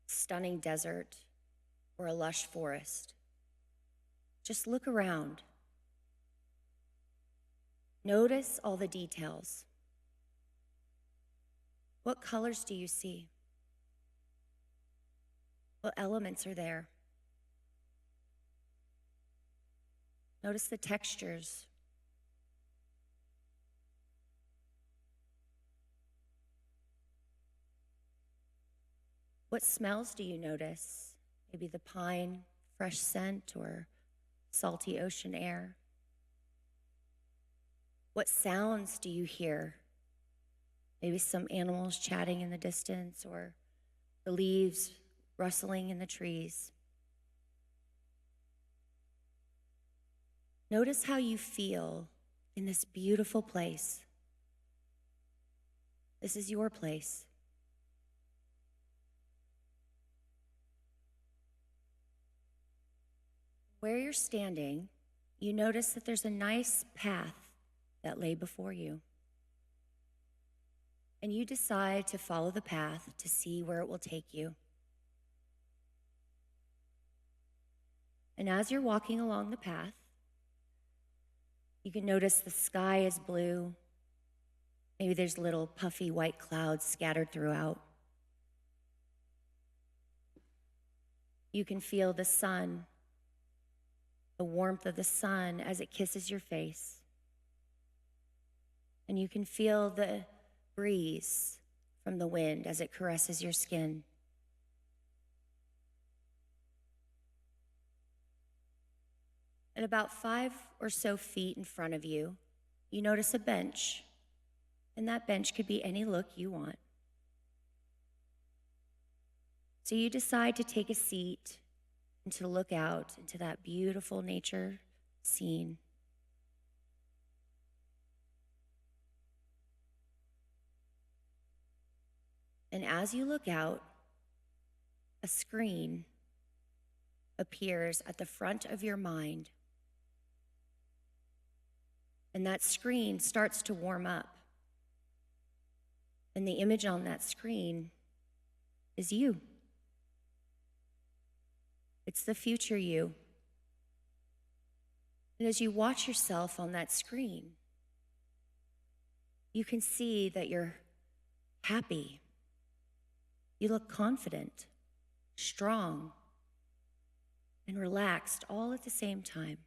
stunning desert, or a lush forest. Just look around. Notice all the details. What colors do you see? What elements are there? Notice the textures. What smells do you notice? Maybe the pine, fresh scent, or salty ocean air. What sounds do you hear? Maybe some animals chatting in the distance, or the leaves rustling in the trees. Notice how you feel in this beautiful place. This is your place. Where you're standing, you notice that there's a nice path that lay before you. And you decide to follow the path to see where it will take you. And as you're walking along the path, you can notice the sky is blue. Maybe there's little puffy white clouds scattered throughout. You can feel the sun, the warmth of the sun as it kisses your face. And you can feel the breeze from the wind as it caresses your skin. And about 5 or so feet in front of you, you notice a bench. And that bench could be any look you want. So you decide to take a seat and to look out into that beautiful nature scene. And as you look out, a screen appears at the front of your mind. And that screen starts to warm up. And the image on that screen is you. It's the future you. And as you watch yourself on that screen, you can see that you're happy. You look confident, strong, and relaxed all at the same time.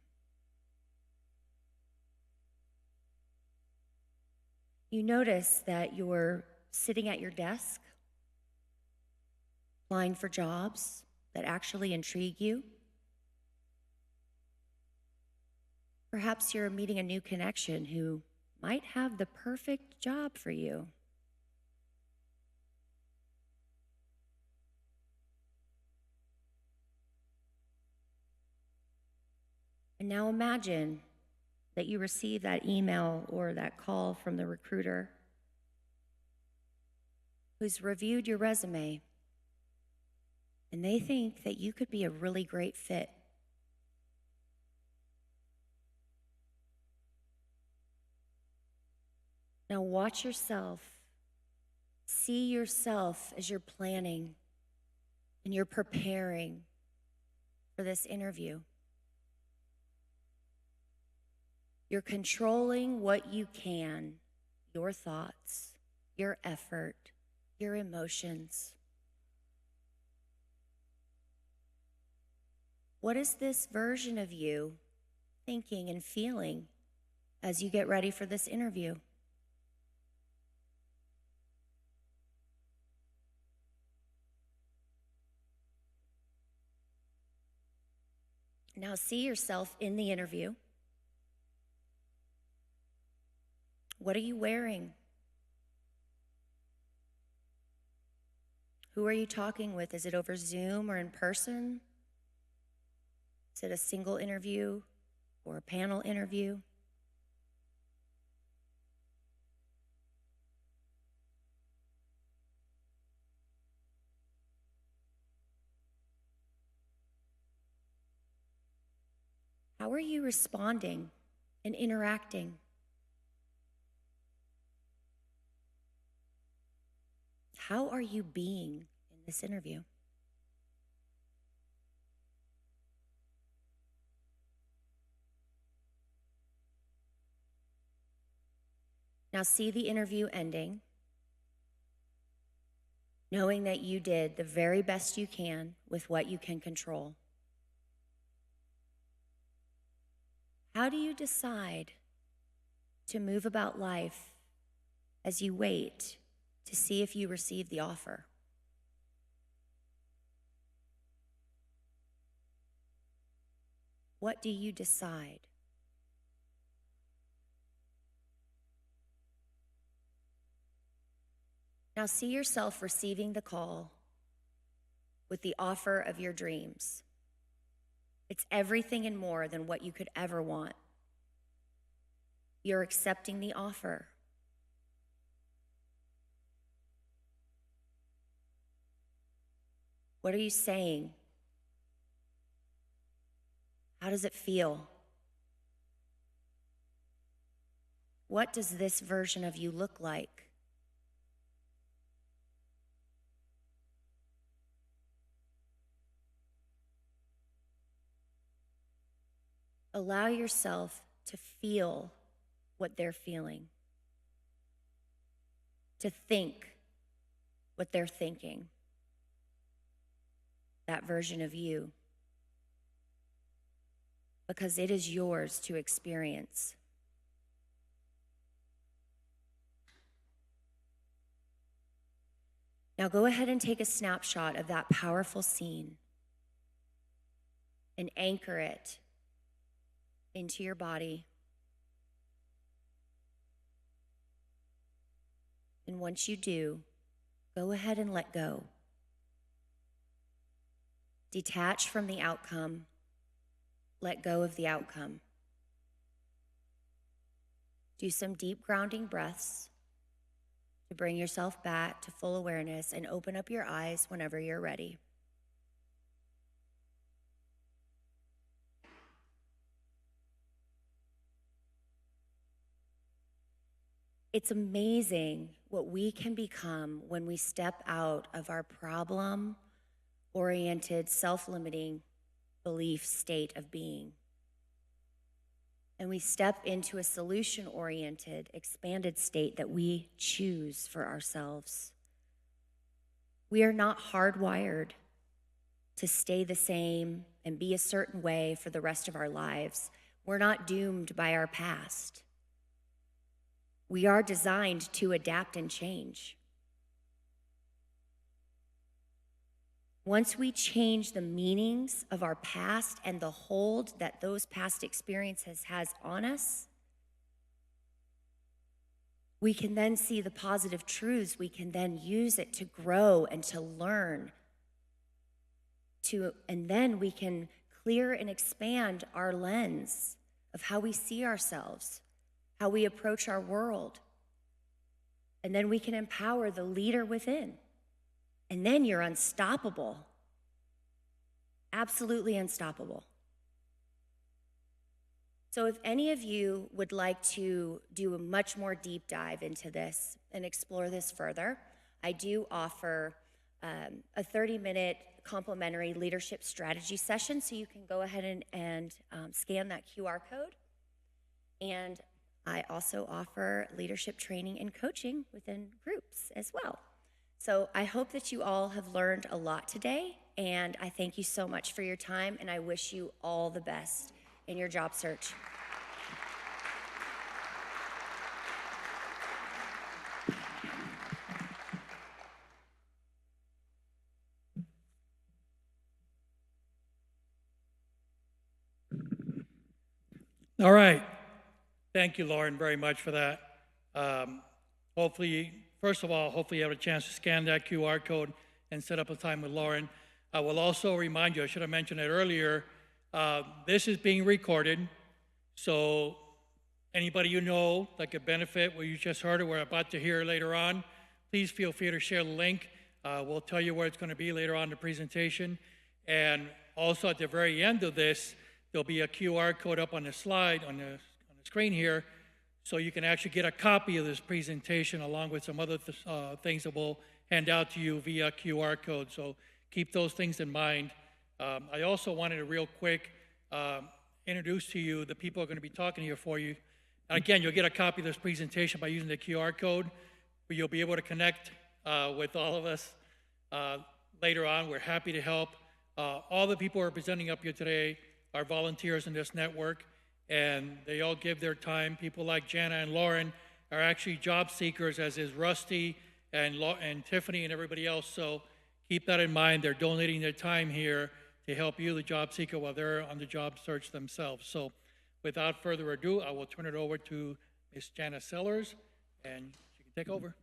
You notice that you're sitting at your desk, applying for jobs that actually intrigue you. Perhaps you're meeting a new connection who might have the perfect job for you. And now imagine that you receive that email or that call from the recruiter who's reviewed your resume, and they think that you could be a really great fit. Now watch yourself. See yourself as you're planning and you're preparing for this interview. You're controlling what you can, your thoughts, your effort, your emotions. What is this version of you thinking and feeling as you get ready for this interview? Now see yourself in the interview. What are you wearing? Who are you talking with? Is it over Zoom or in person? Is it a single interview or a panel interview? How are you responding and interacting? how are you being in this interview? Now see the interview ending, knowing that you did the very best you can with what you can control. How do you decide to move about life as you wait to see if you receive the offer? What do you decide? Now see yourself receiving the call with the offer of your dreams. It's everything and more than what you could ever want. You're accepting the offer. What are you saying? How does it feel? What does this version of you look like? Allow yourself to feel what they're feeling, to think what they're thinking, that version of you, because it is yours to experience. Now go ahead and take a snapshot of that powerful scene and anchor it into your body. And once you do, go ahead and let go. Detach from the outcome. Let go of the outcome. Do some deep grounding breaths to bring yourself back to full awareness, and open up your eyes whenever you're ready. It's amazing what we can become when we step out of our problem-oriented, self-limiting belief state of being. And we step into a solution-oriented, expanded state that we choose for ourselves. We are not hardwired to stay the same and be a certain way for the rest of our lives. We're not doomed by our past. We are designed to adapt and change. Once we change the meanings of our past and the hold that those past experiences has on us, we can then see the positive truths. We can then use it to grow and to learn. And then we can clear and expand our lens of how we see ourselves, how we approach our world. And then we can empower the leader within. And then you're unstoppable. Absolutely unstoppable. So if any of you would like to do a much more deep dive into this and explore this further, I do offer a 30-minute complimentary leadership strategy session, so you can go ahead and scan that QR code. And I also offer leadership training and coaching within groups as well. So I hope that you all have learned a lot today, and I thank you so much for your time, and I wish you all the best in your job search. All right. Thank you, Lauren, very much for that. Hopefully you have a chance to scan that QR code and set up a time with Lauren. I will also remind you, I should have mentioned it earlier, this is being recorded, so anybody you know that could benefit what you just heard or we're about to hear later on, please feel free to share the link. We'll tell you where it's going to be later on in the presentation. And also at the very end of this, there'll be a QR code up on the slide, on the screen here, so you can actually get a copy of this presentation along with some other things that we'll hand out to you via QR code. So keep those things in mind. I also wanted to real quick introduce to you the people who are going to be talking here for you. And again, you'll get a copy of this presentation by using the QR code, but you'll be able to connect with all of us later on. We're happy to help. All the people who are presenting up here today are volunteers in this network, and they all give their time. People like Jana and Lauren are actually job seekers, as is Rusty and Tiffany and everybody else. So keep that in mind. They're donating their time here to help you, the job seeker, while they're on the job search themselves. So without further ado, I will turn it over to Ms. Jana Sellers, and she can take over.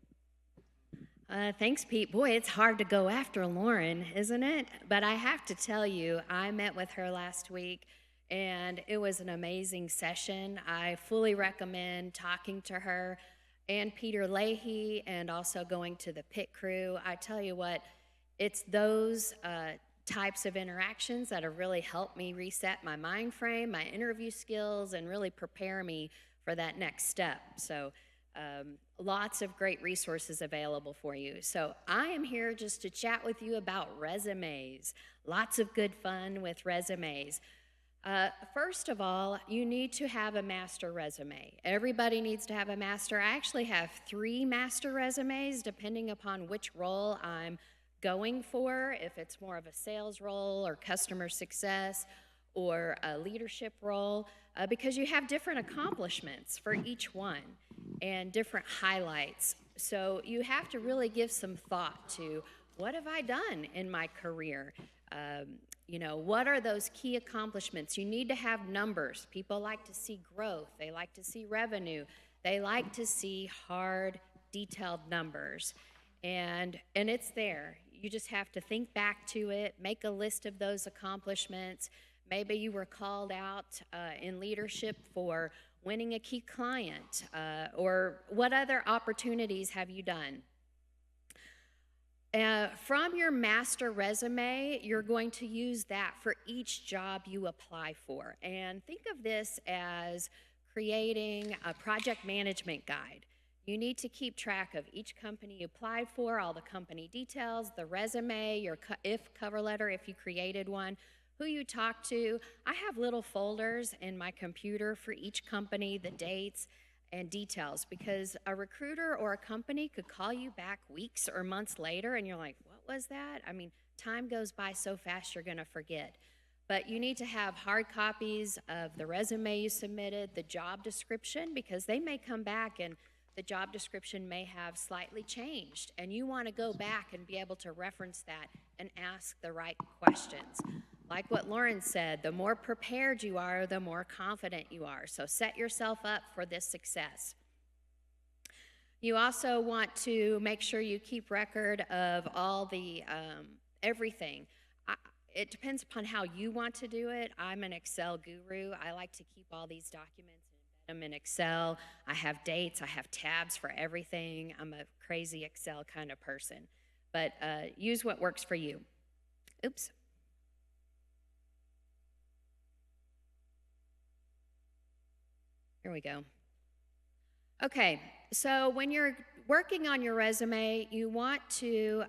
Thanks, Pete. Boy, it's hard to go after Lauren, isn't it? But I have to tell you, I met with her last week, and it was an amazing session. I fully recommend talking to her and Peter Leahy, and also going to the pit crew. I tell you what, it's those types of interactions that have really helped me reset my mind frame, my interview skills, and really prepare me for that next step. So lots of great resources available for you. So I am here just to chat with you about resumes. Lots of good fun with resumes. First of all, you need to have a master resume. Everybody needs to have a master. I actually have 3 master resumes depending upon which role I'm going for, if it's more of a sales role or customer success or a leadership role, because you have different accomplishments for each one and different highlights. So you have to really give some thought to, what have I done in my career? What are those key accomplishments? You need to have numbers. People like to see growth. They like to see revenue. They like to see hard, detailed numbers. And it's there. You just have to think back to it, make a list of those accomplishments. Maybe you were called out in leadership for winning a key client, or what other opportunities have you done? From your master resume, you're going to use that for each job you apply for. And think of this as creating a project management guide. You need to keep track of each company you applied for, all the company details, the resume, your cover letter if you created one, who you talked to. I have little folders in my computer for each company, the dates and details, because a recruiter or a company could call you back weeks or months later and you're like, what was that? I mean, time goes by so fast you're gonna forget. But you need to have hard copies of the resume you submitted, the job description, because they may come back and the job description may have slightly changed, and you want to go back and be able to reference that and ask the right questions. Like what Lauren said, the more prepared you are, the more confident you are. So set yourself up for this success. You also want to make sure you keep record of all the everything. It depends upon how you want to do it. I'm an Excel guru. I like to keep all these documents and embed them in Excel. I have dates. I have tabs for everything. I'm a crazy Excel kind of person. But use what works for you. Oops. Here we go. Okay, so when you're working on your resume, you want to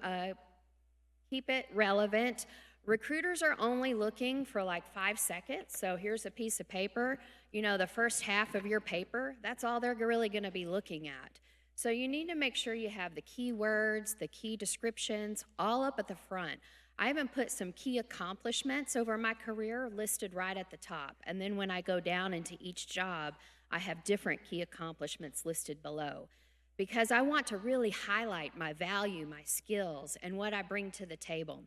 keep it relevant. Recruiters are only looking for like 5 seconds. So here's a piece of paper. You know, the first half of your paper, that's all they're really going to be looking at. So you need to make sure you have the keywords, the key descriptions, all up at the front. I even put some key accomplishments over my career listed right at the top. And then when I go down into each job, I have different key accomplishments listed below, because I want to really highlight my value, my skills, and what I bring to the table.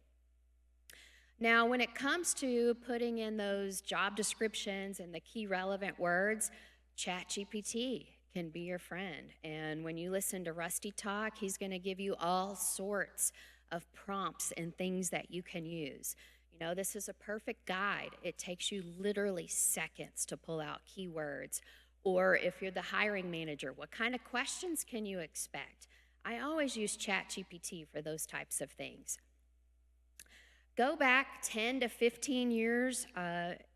Now, when it comes to putting in those job descriptions and the key relevant words, ChatGPT can be your friend. And when you listen to Rusty talk, he's going to give you all sorts of prompts and things that you can use. You know, this is a perfect guide. It takes you literally seconds to pull out keywords. Or if you're the hiring manager, what kind of questions can you expect? I always use ChatGPT for those types of things. Go back 10 to 15 years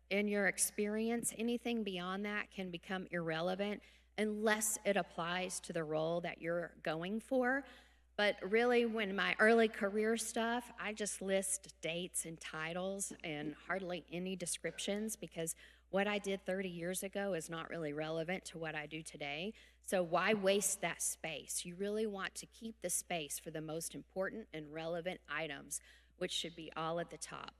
in your experience. Anything beyond that can become irrelevant unless it applies to the role that you're going for. But really, when my early career stuff, I just list dates and titles and hardly any descriptions because what I did 30 years ago is not really relevant to what I do today. So why waste that space? You really want to keep the space for the most important and relevant items, which should be all at the top.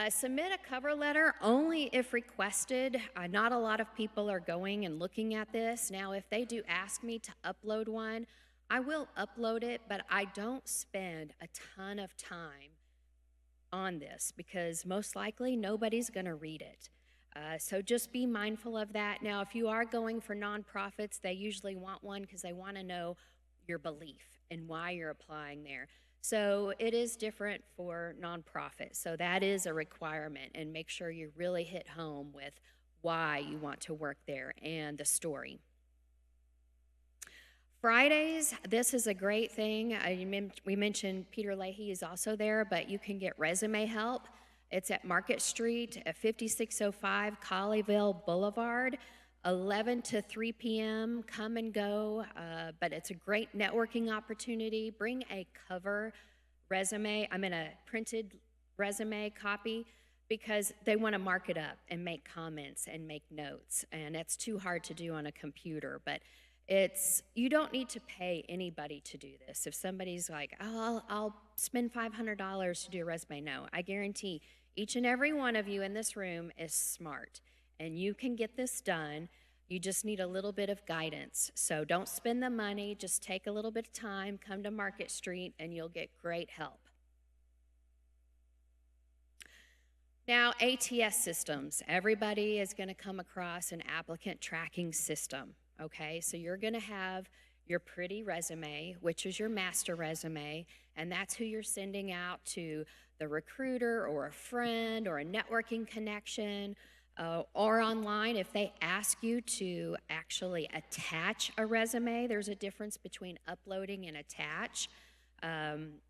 Submit a cover letter only if requested. Not a lot of people are going and looking at this. Now, if they do ask me to upload one, I will upload it, but I don't spend a ton of time on this because most likely nobody's going to read it. So just be mindful of that. Now, if you are going for nonprofits, they usually want one because they want to know your belief and why you're applying there. So it is different for nonprofits. So that is a requirement, and make sure you really hit home with why you want to work there and the story. Fridays, this is a great thing. We mentioned Peter Leahy is also there, but you can get resume help. It's at Market Street at 5605 Colleyville Boulevard, 11 to 3 p.m. Come and go, but it's a great networking opportunity. Bring a cover resume, a printed resume copy, because they want to mark it up and make comments and make notes, and it's too hard to do on a computer, but you don't need to pay anybody to do this. If somebody's like, oh, I'll spend $500 to do a resume, no, I guarantee each and every one of you in this room is smart, and you can get this done. You just need a little bit of guidance. So don't spend the money, just take a little bit of time, come to Market Street, and you'll get great help. Now, ATS systems. Everybody is going to come across an applicant tracking system. Okay, so you're going to have your pretty resume, which is your master resume, and that's who you're sending out to the recruiter or a friend or a networking connection or online. If they ask you to actually attach a resume, there's a difference between uploading and attach.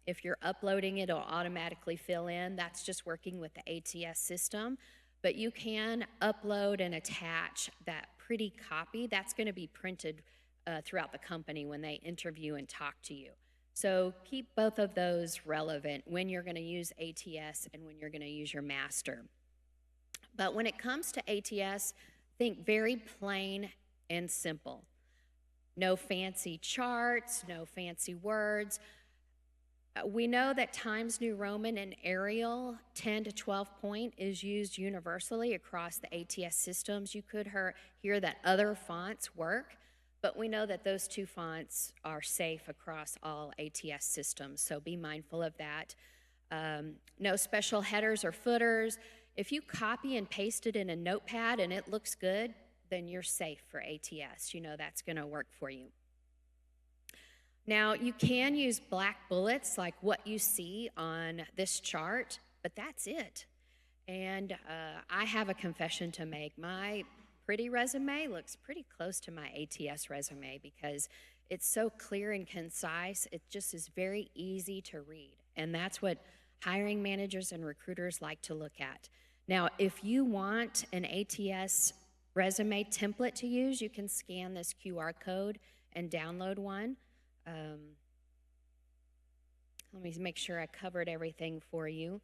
If you're uploading it, it'll automatically fill in. That's just working with the ATS system. But you can upload and attach that pretty copy. That's going to be printed throughout the company when they interview and talk to you. So keep both of those relevant when you're going to use ATS and when you're going to use your master. But when it comes to ATS, think very plain and simple. No fancy charts, no fancy words. We know that Times New Roman and Arial 10 to 12 point is used universally across the ATS systems. You could hear that other fonts work, but we know that those two fonts are safe across all ATS systems, so be mindful of that. No special headers or footers. If you copy and paste it in a notepad and it looks good, then you're safe for ATS. You know that's going to work for you. Now, you can use black bullets like what you see on this chart, but that's it. And I have a confession to make. My pretty resume looks pretty close to my ATS resume because it's so clear and concise. It just is very easy to read. And that's what hiring managers and recruiters like to look at. Now, if you want an ATS resume template to use, you can scan this QR code and download one. Let me make sure I covered everything for you.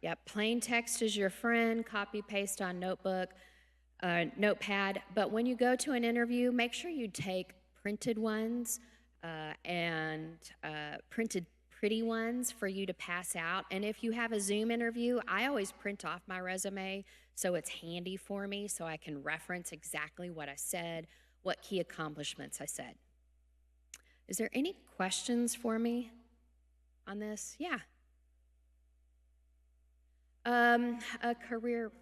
Yep, plain text is your friend, copy paste on notepad. But when you go to an interview, make sure you take printed ones and printed pretty ones for you to pass out. And if you have a Zoom interview, I always print off my resume so it's handy for me so I can reference exactly what I said, what key accomplishments I said. Is there any questions for me on this? Yeah. A career.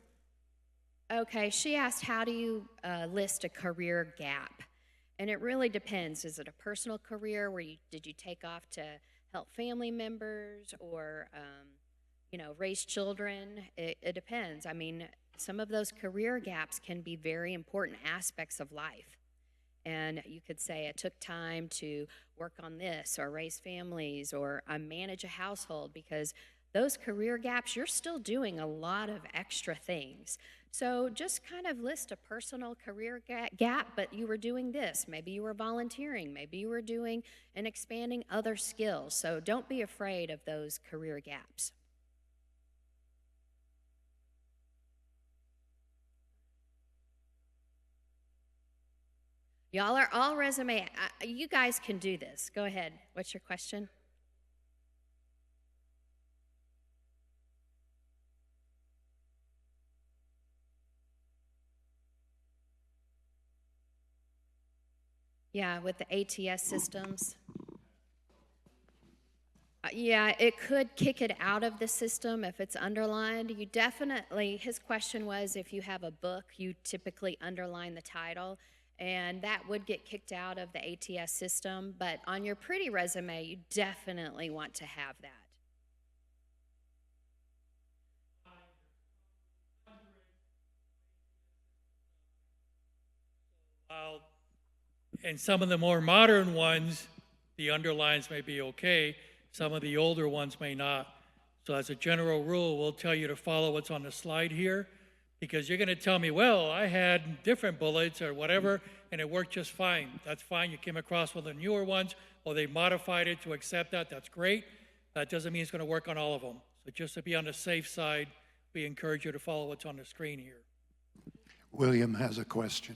Okay, she asked, how do you list a career gap? And it really depends. Is it a personal career where did you take off to help family members or, raise children? It depends. I mean, some of those career gaps can be very important aspects of life. And you could say, I took time to work on this or raise families or manage a household, because those career gaps, you're still doing a lot of extra things. So just kind of list a personal career gap, but you were doing this. Maybe you were volunteering. Maybe you were doing and expanding other skills. So don't be afraid of those career gaps. Y'all are all resume. You guys can do this. Go ahead. What's your question? Yeah, with the ATS systems. Yeah, it could kick it out of the system if it's underlined. You definitely, his question was if you have a book, you typically underline the title, and that would get kicked out of the ATS system. But on your pretty resume, you definitely want to have that. And some of the more modern ones, the underlines may be okay. Some of the older ones may not. So as a general rule, we'll tell you to follow what's on the slide here, because you're going to tell me, well, I had different bullets or whatever, and it worked just fine. That's fine. You came across one of the newer ones, or they modified it to accept that. That's great. That doesn't mean it's going to work on all of them. So just to be on the safe side, we encourage you to follow what's on the screen here. William has a question.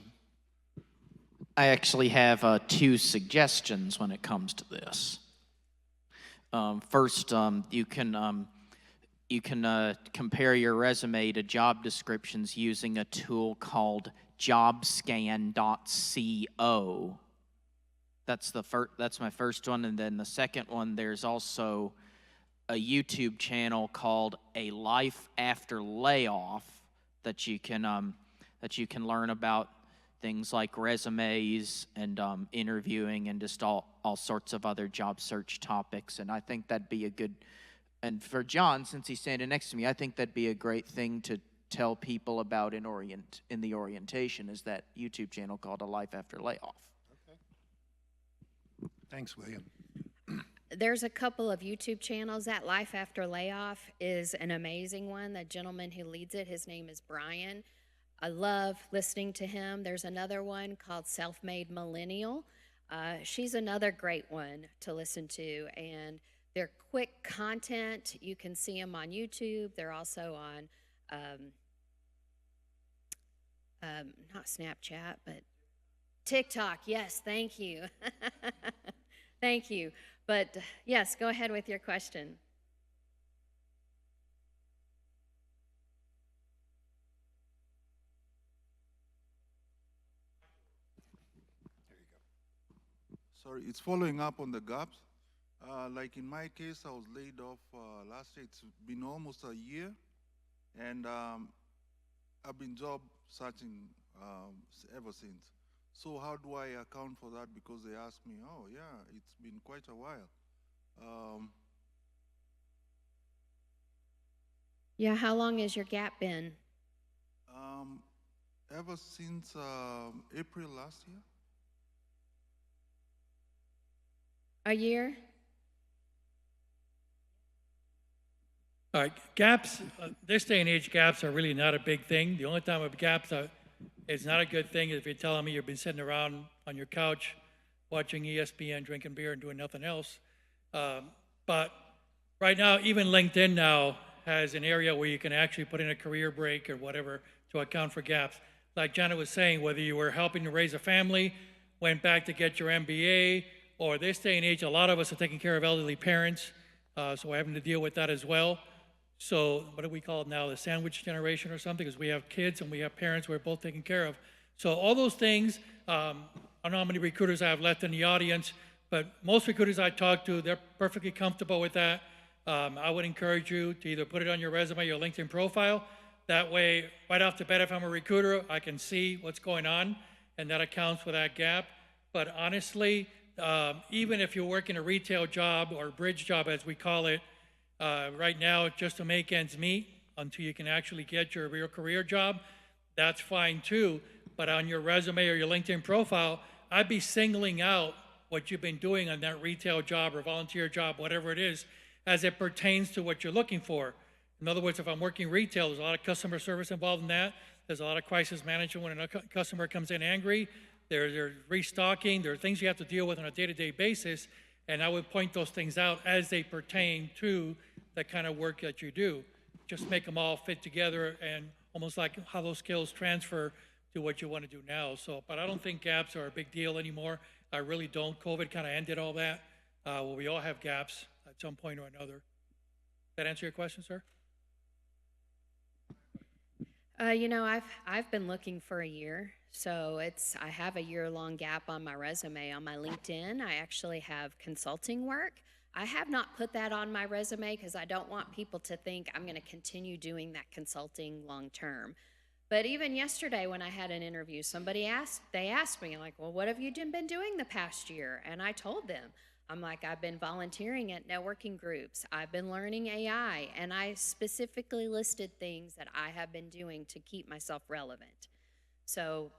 I actually have two suggestions when it comes to this. First, you can compare your resume to job descriptions using a tool called jobscan.co. That's my first one, and then the second one, there's also a YouTube channel called A Life After Layoff that you can learn about things like resumes and interviewing and just all sorts of other job search topics. And I think that'd be a good, and for John, since he's standing next to me, I think that'd be a great thing to tell people about in the orientation, is that YouTube channel called A Life After Layoff. Okay. Thanks, William. There's a couple of YouTube channels. That Life After Layoff is an amazing one. The gentleman who leads it, his name is Brian. I love listening to him. There's another one called Self-Made Millennial. She's another great one to listen to, and they're quick content. You can see them on YouTube. They're also on, not Snapchat, but TikTok. Yes, thank you. Thank you. But yes, go ahead with your question. Sorry, it's following up on the gaps. Like in my case, I was laid off last year. It's been almost a year, and I've been job searching ever since. So how do I account for that? Because they asked me, oh yeah, it's been quite a while. Yeah, how long has your gap been? Ever since April last year. A year? All right, gaps, this day and age, gaps are really not a big thing. The only time of gaps it's not a good thing is if you're telling me you've been sitting around on your couch watching ESPN, drinking beer, and doing nothing else. But right now, even LinkedIn now has an area where you can actually put in a career break or whatever to account for gaps. Like Janet was saying, whether you were helping to raise a family, went back to get your MBA, or this day and age, a lot of us are taking care of elderly parents, so we're having to deal with that as well. So what do we call it now, the sandwich generation or something? Because we have kids and we have parents we're both taking care of. So all those things, I don't know how many recruiters I have left in the audience, but most recruiters I talk to, they're perfectly comfortable with that. I would encourage you to either put it on your resume or LinkedIn profile. That way, right off the bat, if I'm a recruiter, I can see what's going on, and that accounts for that gap. But honestly, even if you're working a retail job or a bridge job, as we call it, right now, just to make ends meet until you can actually get your real career job, that's fine too. But on your resume or your LinkedIn profile, I'd be singling out what you've been doing on that retail job or volunteer job, whatever it is, as it pertains to what you're looking for. In other words, if I'm working retail, there's a lot of customer service involved in that. There's a lot of crisis management when a customer comes in angry. There's restocking. There are things you have to deal with on a day-to-day basis, and I would point those things out as they pertain to the kind of work that you do. Just make them all fit together and almost like how those skills transfer to what you want to do now. So, but I don't think gaps are a big deal anymore. I really don't. COVID kind of ended all that. Well, we all have gaps at some point or another. That answer your question, sir? I've been looking for a year, so I have a year-long gap on my resume. On my LinkedIn, I actually have consulting work. I have not put that on my resume because I don't want people to think I'm going to continue doing that consulting long-term. But even yesterday when I had an interview, they asked me, like, well, what have you been doing the past year? And I told them, I'm like, I've been volunteering at networking groups. I've been learning AI, and I specifically listed things that I have been doing to keep myself relevant. So,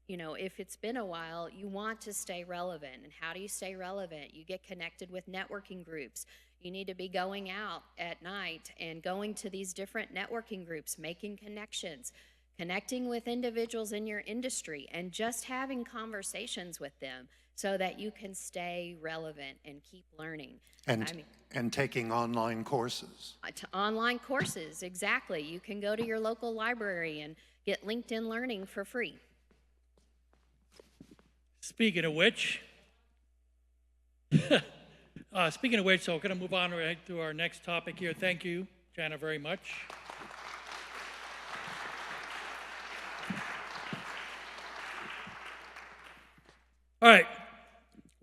if it's been a while, you want to stay relevant. And how do you stay relevant? You get connected with networking groups. You need to be going out at night and going to these different networking groups, making connections, connecting with individuals in your industry, and just having conversations with them so that you can stay relevant and keep learning. And taking online courses. Online courses, exactly. You can go to your local library and get LinkedIn Learning for free. Speaking of which, so we're going to move on right to our next topic here. Thank you, Jana, very much. All right,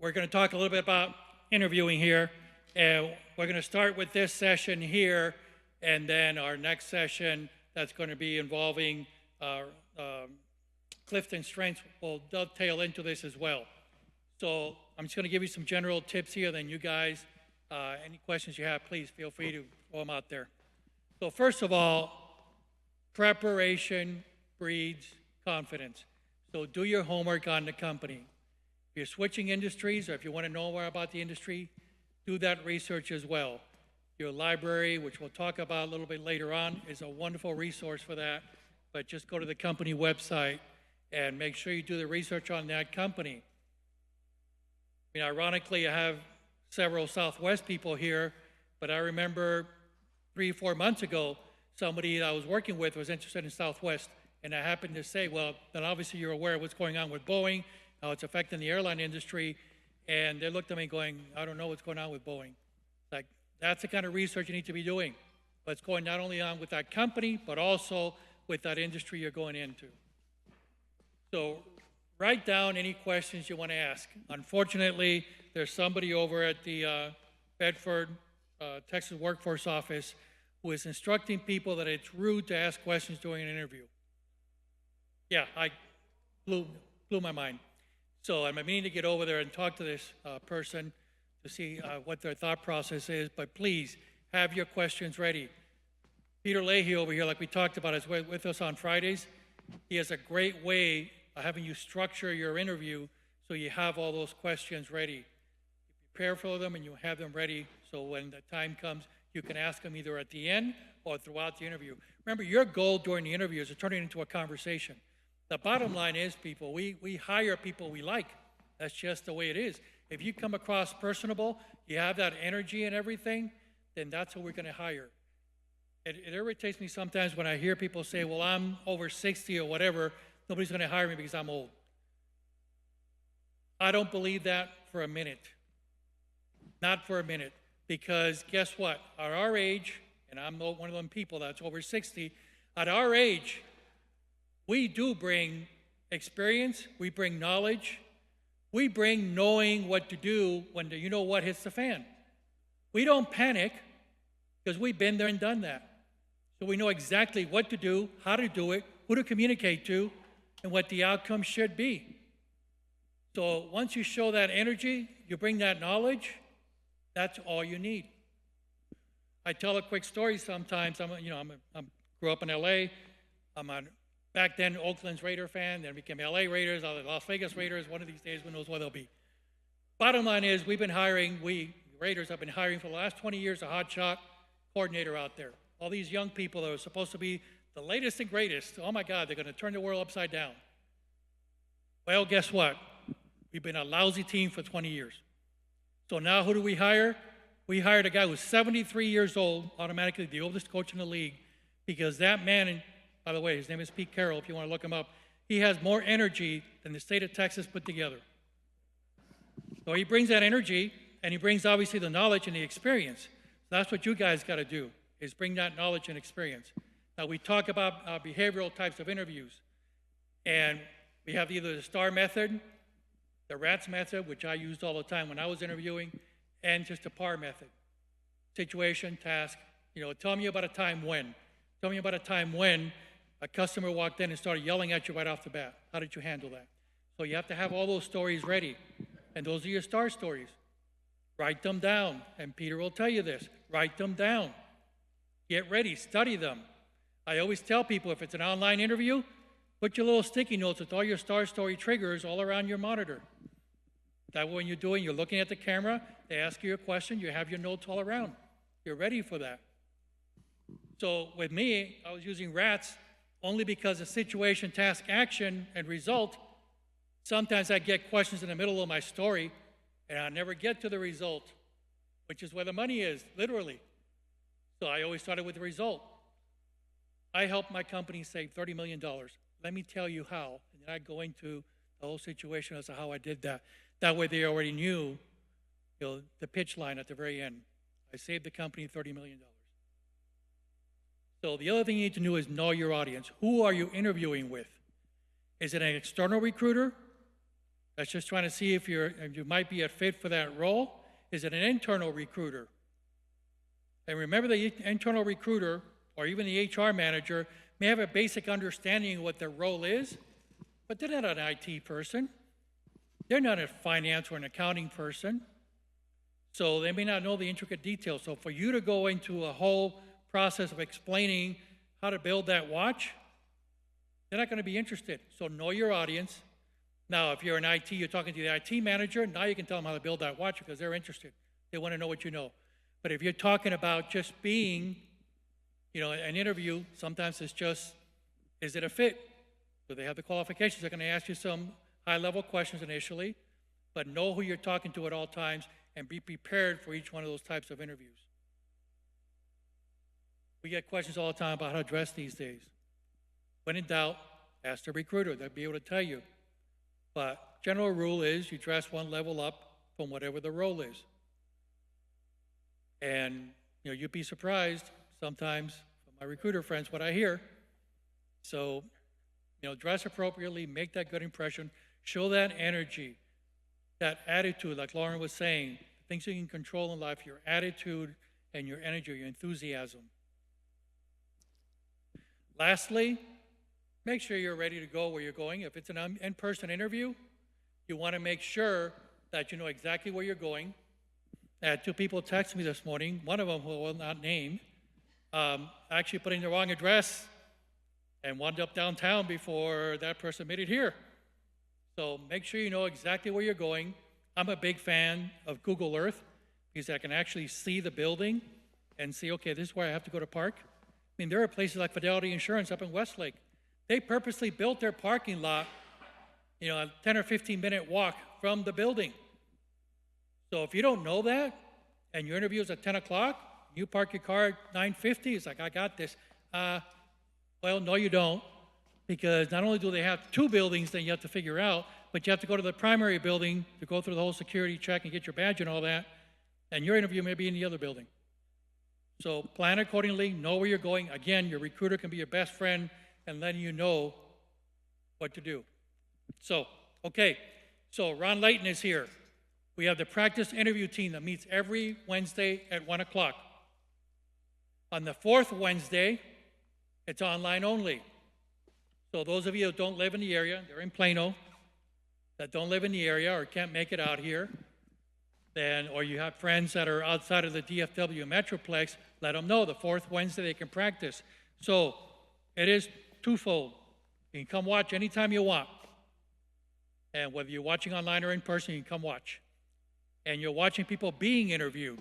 we're going to talk a little bit about interviewing here, and we're going to start with this session here, and then our next session that's going to be involving Clifton Strengths will dovetail into this as well. So I'm just going to give you some general tips here, then you guys, any questions you have, please feel free to throw them out there. So first of all, preparation breeds confidence. So do your homework on the company. If you're switching industries or if you want to know more about the industry, do that research as well. Your library, which we'll talk about a little bit later on, is a wonderful resource for that. But just go to the company website and make sure you do the research on that company. I mean, ironically, I have several Southwest people here, but I remember 3 or 4 months ago, somebody that I was working with was interested in Southwest, and I happened to say, well, then obviously you're aware of what's going on with Boeing, how it's affecting the airline industry, and they looked at me going, I don't know what's going on with Boeing. Like, that's the kind of research you need to be doing. What's going not only on with that company, but also with that industry you're going into. So write down any questions you want to ask. Unfortunately, there's somebody over at the Bedford, Texas Workforce Office who is instructing people that it's rude to ask questions during an interview. Yeah, I blew my mind. So I'm meaning to get over there and talk to this person to see what their thought process is, but please have your questions ready. Peter Leahy over here, like we talked about, is with us on Fridays. He has a great way of having you structure your interview so you have all those questions ready. You prepare for them and you have them ready so when the time comes, you can ask them either at the end or throughout the interview. Remember, your goal during the interview is to turn it into a conversation. The bottom line is, people, we hire people we like. That's just the way it is. If you come across personable, you have that energy and everything, then that's who we're going to hire. It irritates me sometimes when I hear people say, well, I'm over 60 or whatever, nobody's going to hire me because I'm old. I don't believe that for a minute. Not for a minute. Because guess what? At our age, and I'm one of them people that's over 60, at our age, we do bring experience, we bring knowledge, we bring knowing what to do when the you-know-what hits the fan. We don't panic because we've been there and done that. So we know exactly what to do, how to do it, who to communicate to, and what the outcome should be. So once you show that energy, you bring that knowledge, that's all you need. I tell a quick story sometimes. I grew up in LA. I'm a back then Oakland's Raider fan, then became LA Raiders, Las Vegas Raiders. One of these days, who knows what they'll be. Bottom line is, we Raiders have been hiring for the last 20 years a hotshot coordinator out there. All these young people that are supposed to be the latest and greatest. Oh my God, they're going to turn the world upside down. Well, guess what? We've been a lousy team for 20 years. So now who do we hire? We hired a guy who's 73 years old, automatically the oldest coach in the league, because that man, and by the way, his name is Pete Carroll, if you want to look him up, he has more energy than the state of Texas put together. So he brings that energy, and he brings obviously the knowledge and the experience. So that's what you guys got to do, is bring that knowledge and experience. Now we talk about behavioral types of interviews, and we have either the STAR method, the RATS method, which I used all the time when I was interviewing, and just the PAR method. Situation, task, tell me about a time when. Tell me about a time when a customer walked in and started yelling at you right off the bat. How did you handle that? So you have to have all those stories ready. And those are your STAR stories. Write them down. And Peter will tell you this. Write them down. Get ready. Study them. I always tell people, if it's an online interview, put your little sticky notes with all your STAR story triggers all around your monitor. That way when you're doing, you're looking at the camera, they ask you a question, you have your notes all around. You're ready for that. So with me, I was using RATS only because of situation, task, action, and result. Sometimes I get questions in the middle of my story, and I never get to the result, which is where the money is, literally. So I always started with the result. I helped my company save $30 million. Let me tell you how. And then I go into the whole situation as to how I did that. That way they already knew, the pitch line at the very end. I saved the company $30 million. So the other thing you need to do is know your audience. Who are you interviewing with? Is it an external recruiter that's just trying to see if you might be a fit for that role? Is it an internal recruiter? And remember, the internal recruiter or even the HR manager may have a basic understanding of what their role is, but they're not an IT person. They're not a finance or an accounting person. So they may not know the intricate details. So for you to go into a whole process of explaining how to build that watch, they're not going to be interested. So know your audience. Now, if you're in IT, you're talking to the IT manager, now you can tell them how to build that watch because they're interested. They want to know what you know. But if you're talking about just being, an interview, sometimes it's just, is it a fit? Do they have the qualifications? They're going to ask you some high-level questions initially, but know who you're talking to at all times and be prepared for each one of those types of interviews. We get questions all the time about how to dress these days. When in doubt, ask the recruiter. They'll be able to tell you. But general rule is you dress one level up from whatever the role is. And you'd be surprised sometimes from my recruiter friends what I hear. So, dress appropriately, make that good impression, show that energy, that attitude, like Lauren was saying, things you can control in life, your attitude and your energy, your enthusiasm. Lastly, make sure you're ready to go where you're going. If it's an in-person interview, you want to make sure that you know exactly where you're going. I had two people text me this morning, one of them who will not name, actually putting the wrong address and wound up downtown before that person made it here. So make sure you know exactly where you're going. I'm a big fan of Google Earth because I can actually see the building and see, okay, this is where I have to go to park. I mean, there are places like Fidelity Insurance up in Westlake. They purposely built their parking lot, a 10 or 15-minute walk from the building. So if you don't know that, and your interview is at 10 o'clock, you park your car at 9:50, it's like, I got this. Well, no, you don't, because not only do they have two buildings that you have to figure out, but you have to go to the primary building to go through the whole security check and get your badge and all that, and your interview may be in the other building. So plan accordingly, know where you're going. Again, your recruiter can be your best friend and letting you know what to do. So, okay, so Ron Layton is here. We have the practice interview team that meets every Wednesday at 1 o'clock. On the fourth Wednesday, it's online only. So those of you who don't live in the area, they're in Plano, that don't live in the area or can't make it out here, or you have friends that are outside of the DFW Metroplex, let them know the fourth Wednesday they can practice. So it is twofold. You can come watch anytime you want. And whether you're watching online or in person, you can come watch. And you're watching people being interviewed.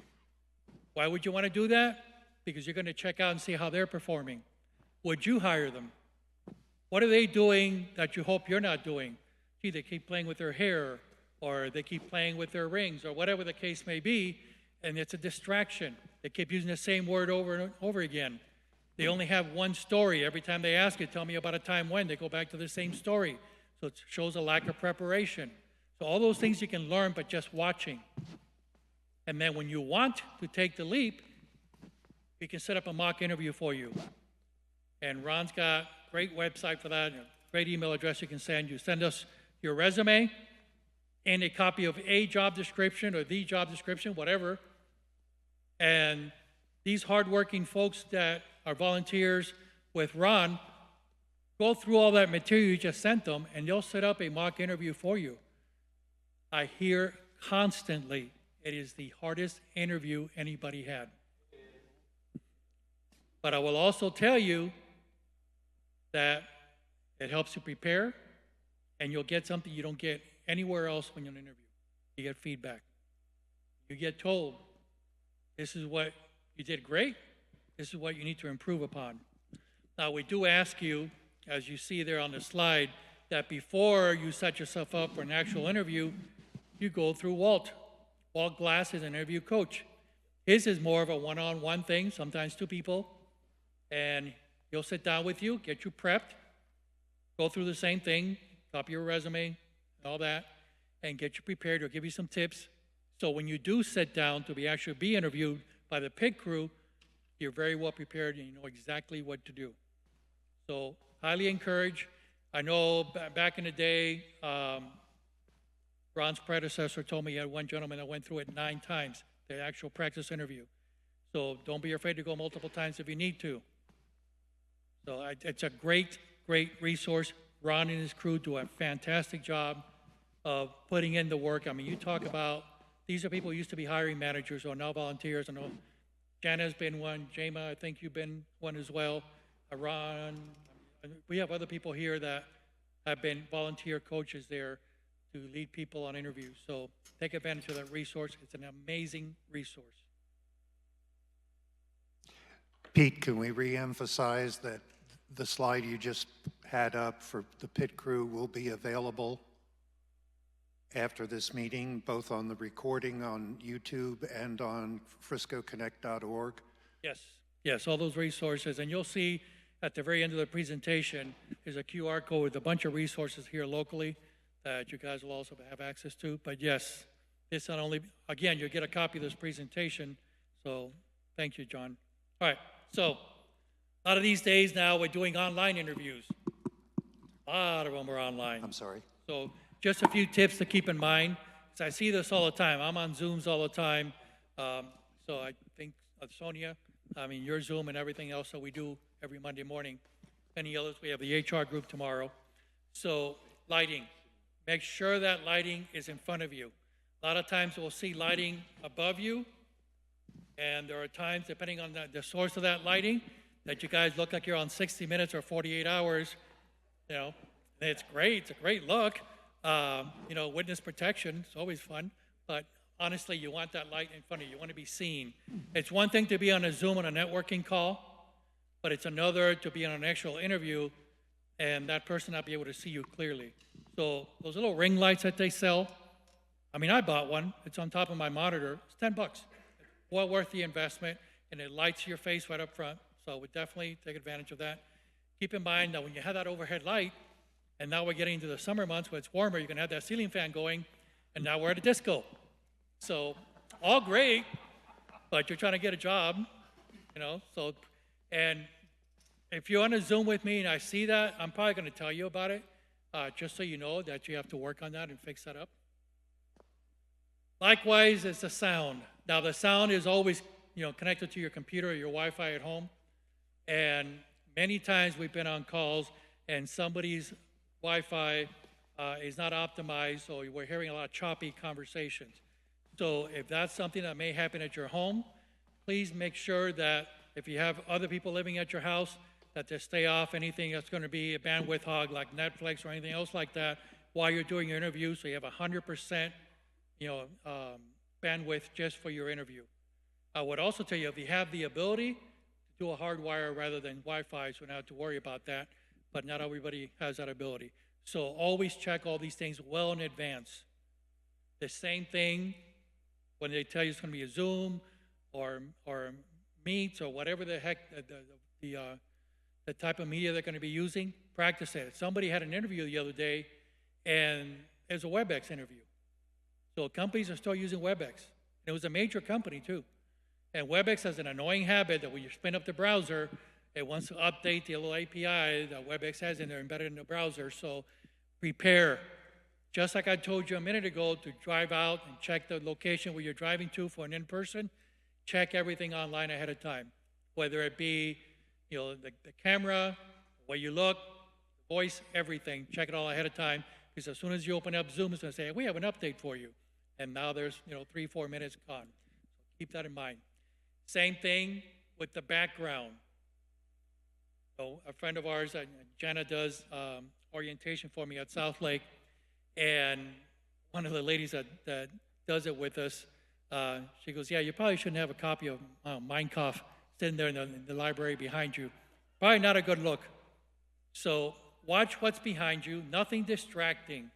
Why would you want to do that? Because you're going to check out and see how they're performing. would you hire them? What are they doing that you hope you're not doing? Gee, they keep playing with their hair, or they keep playing with their rings, or whatever the case may be, and it's a distraction. They keep using the same word over and over again. They only have one story. Every time they ask it, tell me about a time when, they go back to the same story. So it shows a lack of preparation. So all those things you can learn by just watching. And then when you want to take the leap, we can set up a mock interview for you. And Ron's got a great website for that, a great email address you can send. You send us your resume and a copy of a job description or the job description, whatever. And these hardworking folks that are volunteers with Ron go through all that material you just sent them, and they'll set up a mock interview for you. I hear constantly it is the hardest interview anybody had. But I will also tell you that it helps you prepare, and you'll get something you don't get anywhere else when you're in an interview. You get feedback. You get told, this is what you did great, this is what you need to improve upon. Now, we do ask you, as you see there on the slide, that before you set yourself up for an actual interview, you go through Walt. Walt Glass is an interview coach. His is more of a one-on-one thing, sometimes two people, and he'll sit down with you, get you prepped, go through the same thing, copy your resume, all that, and get you prepared. He'll give you some tips. So when you do sit down to actually be interviewed by the pit crew, you're very well prepared and you know exactly what to do. So highly encourage. I know back in the day, Ron's predecessor told me he had one gentleman that went through it 9 times, the actual practice interview. So don't be afraid to go multiple times if you need to. So it's a great, great resource. Ron and his crew do a fantastic job of putting in the work. I mean, you talk about, these are people who used to be hiring managers or now volunteers. I know Jana's been one. Jama, I think you've been one as well. Ron, we have other people here that have been volunteer coaches there to lead people on interviews. So take advantage of that resource. It's an amazing resource. Pete, can we re-emphasize that the slide you just had up for the pit crew will be available after this meeting, both on the recording on YouTube and on friscoconnect.org? Yes, all those resources. And you'll see at the very end of the presentation is a QR code with a bunch of resources here locally that you guys will also have access to. But yes, it's not only, again, you'll get a copy of this presentation. So thank you, John. All right, so a lot of these days now we're doing online interviews. A lot of them are online. I'm sorry. So just a few tips to keep in mind, because I see this all the time. I'm on Zooms all the time. So I think Sonia, your Zoom and everything else that we do every Monday morning. Many others, we have the HR group tomorrow. So lighting, make sure that lighting is in front of you. A lot of times we'll see lighting above you, and there are times, depending on the source of that lighting, that you guys look like you're on 60 Minutes or 48 Hours. You know, and it's great. It's a great look. Witness protection, it's always fun. But honestly, you want that light in front of you. You want to be seen. It's one thing to be on a Zoom on a networking call, but it's another to be on an actual interview and that person not be able to see you clearly. So those little ring lights that they sell, I bought one. It's on top of my monitor. It's $10. Well worth the investment, and it lights your face right up front. So I would definitely take advantage of that. Keep in mind that when you have that overhead light, and now we're getting into the summer months where it's warmer, you can have that ceiling fan going, and now we're at a disco. So all great, but you're trying to get a job, and if you're on a Zoom with me and I see that, I'm probably going to tell you about it, just so you know that you have to work on that and fix that up. Likewise, it's the sound. Now, the sound is always, connected to your computer or your Wi-Fi at home, and many times we've been on calls and somebody's Wi-Fi is not optimized, so we're hearing a lot of choppy conversations. So if that's something that may happen at your home, please make sure that if you have other people living at your house, that they stay off anything that's going to be a bandwidth hog like Netflix or anything else like that while you're doing your interview, so you have 100% bandwidth just for your interview. I would also tell you, if you have the ability to do a hard wire rather than Wi-Fi, so we don't have to worry about that, but not everybody has that ability. So always check all these things well in advance. The same thing when they tell you it's going to be a Zoom or Meets or whatever the heck the type of media they're going to be using, practice it. Somebody had an interview the other day, and it was a WebEx interview. So companies are still using WebEx. It was a major company too. And WebEx has an annoying habit that when you spin up the browser, it wants to update the little API that WebEx has in there embedded in the browser. So prepare. Just like I told you a minute ago to drive out and check the location where you're driving to for an in-person, check everything online ahead of time. Whether it be, the camera, the way you look, voice, everything. Check it all ahead of time, because as soon as you open up Zoom, it's going to say, we have an update for you. And now there's 3-4 minutes gone. So keep that in mind. Same thing with the background. So a friend of ours, Jenna, does orientation for me at South Lake, and one of the ladies that does it with us, she goes, yeah, you probably shouldn't have a copy of Mein Kampf sitting there in the library behind you. Probably not a good look. So watch what's behind you, nothing distracting.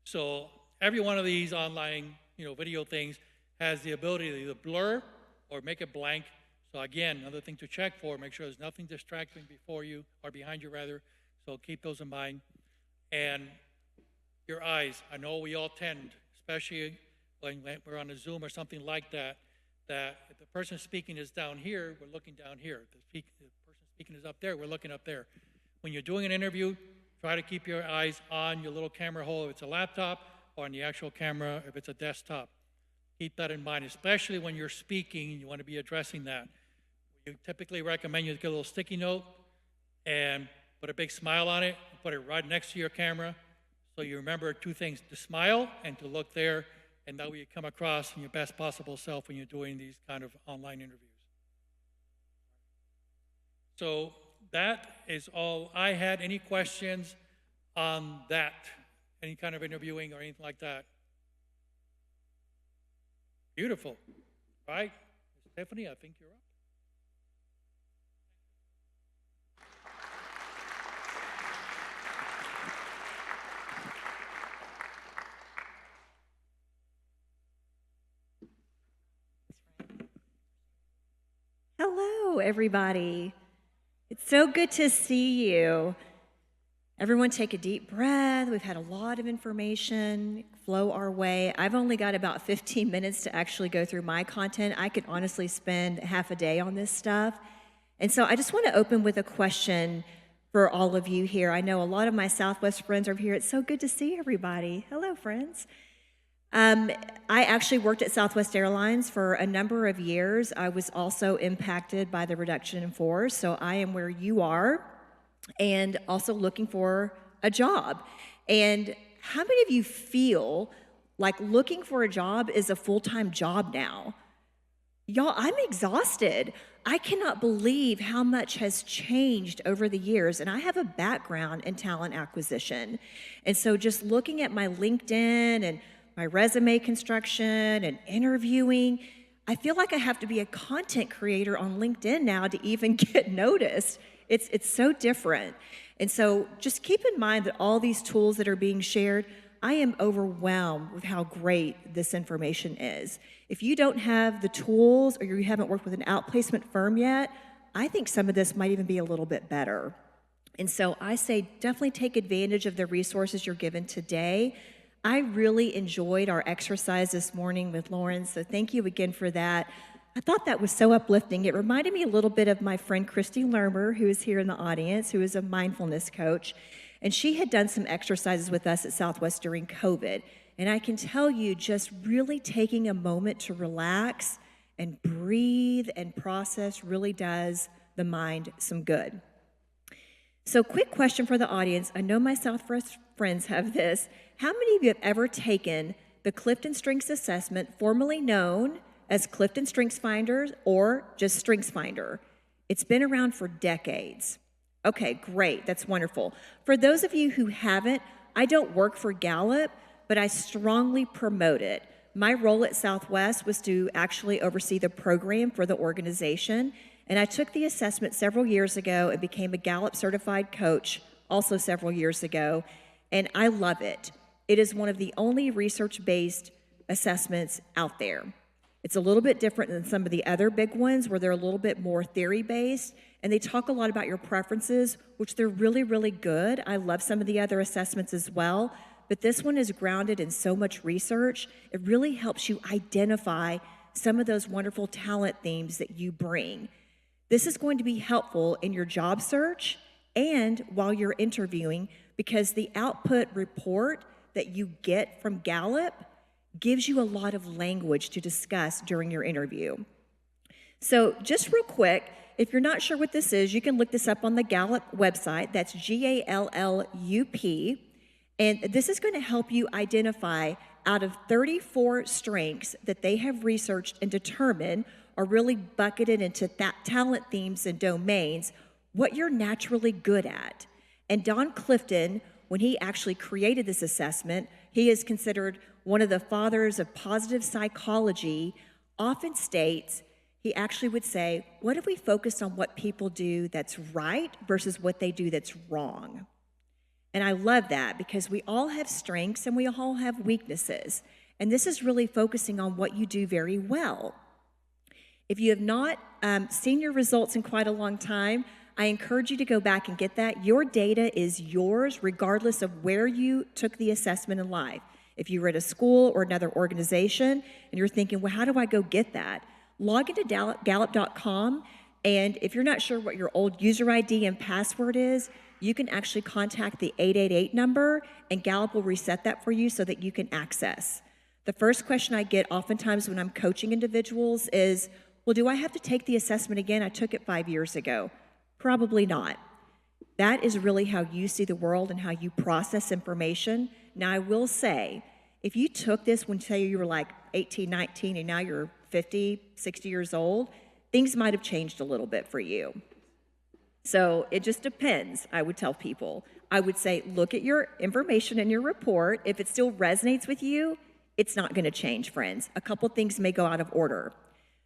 So every one of these online, video things has the ability to either blur or make it blank. So again, another thing to check for, make sure there's nothing distracting before you, or behind you rather. So keep those in mind. And your eyes, I know we all tend, especially when we're on a Zoom or something like that, that if the person speaking is down here, we're looking down here. If the person speaking is up there, we're looking up there. When you're doing an interview, try to keep your eyes on your little camera hole if it's a laptop, or on the actual camera if it's a desktop. Keep that in mind, especially when you're speaking and you want to be addressing that. We typically recommend you get a little sticky note and put a big smile on it, and put it right next to your camera, so you remember two things, to smile and to look there, and that way you come across in your best possible self when you're doing these kind of online interviews. So that is all I had. Any questions on that? Any kind of interviewing or anything like that? Beautiful, right? Stephanie, I think you're up. Hello, everybody. It's so good to see you. Everyone take a deep breath. We've had a lot of information flow our way. I've only got about 15 minutes to actually go through my content. I could honestly spend half a day on this stuff. And so I just want to open with a question for all of you here. I know a lot of my Southwest friends are here. It's so good to see everybody. Hello, friends. I actually worked at Southwest Airlines for a number of years. I was also impacted by the reduction in force, so I am where you are, and also looking for a job. And how many of you feel like looking for a job is a full-time job now? Y'all, I'm exhausted. I cannot believe how much has changed over the years, and I have a background in talent acquisition. And so just looking at my LinkedIn and my resume construction and interviewing, I feel like I have to be a content creator on LinkedIn now to even get noticed. It's so different. And so just keep in mind that all these tools that are being shared, I am overwhelmed with how great this information is. If you don't have the tools or you haven't worked with an outplacement firm yet, I think some of this might even be a little bit better. And so I say definitely take advantage of the resources you're given today. I really enjoyed our exercise this morning with Lauren, so thank you again for that. I thought that was so uplifting. It reminded me a little bit of my friend Christy Lermer, who is here in the audience, who is a mindfulness coach, and she had done some exercises with us at Southwest during COVID. And I can tell you, just really taking a moment to relax and breathe and process really does the mind some good. So quick question for the audience. I know my Southwest friends have this. How many of you have ever taken the Clifton Strengths Assessment, formerly known as Clifton Strengths Finder or just Strengths Finder? It's been around for decades. Okay, great. That's wonderful. For those of you who haven't, I don't work for Gallup, but I strongly promote it. My role at Southwest was to actually oversee the program for the organization, And I took the assessment several years ago and became a Gallup certified coach also several years ago, and I love it. It is one of the only research-based assessments out there. It's a little bit different than some of the other big ones where they're a little bit more theory-based, and they talk a lot about your preferences, which they're really, really good. I love some of the other assessments as well, but this one is grounded in so much research. It really helps you identify some of those wonderful talent themes that you bring. This is going to be helpful in your job search and while you're interviewing, because the output report that you get from Gallup gives you a lot of language to discuss during your interview. So just real quick, if you're not sure what this is, you can look this up on the Gallup website. That's GALLUP. And this is going to help you identify out of 34 strengths that they have researched and determined are really bucketed into talent themes and domains, what you're naturally good at. And Don Clifton, when he actually created this assessment, he is considered one of the fathers of positive psychology, often states, he actually would say, what if we focus on what people do that's right versus what they do that's wrong? And I love that because we all have strengths and we all have weaknesses. And this is really focusing on what you do very well. If you have not seen your results in quite a long time, I encourage you to go back and get that. Your data is yours regardless of where you took the assessment in life. If you were at a school or another organization and you're thinking, well, how do I go get that? Log into Gallup.com, and if you're not sure what your old user ID and password is, you can actually contact the 888 number, and Gallup will reset that for you so that you can access. The first question I get oftentimes when I'm coaching individuals is, well, do I have to take the assessment again? I took it 5 years ago. Probably not. That is really how you see the world and how you process information. Now, I will say, if you took this when, say, you were like 18, 19, and now you're 50, 60 years old, things might have changed a little bit for you. So it just depends, I would tell people. I would say, look at your information in your report. If it still resonates with you, it's not going to change, friends. A couple things may go out of order.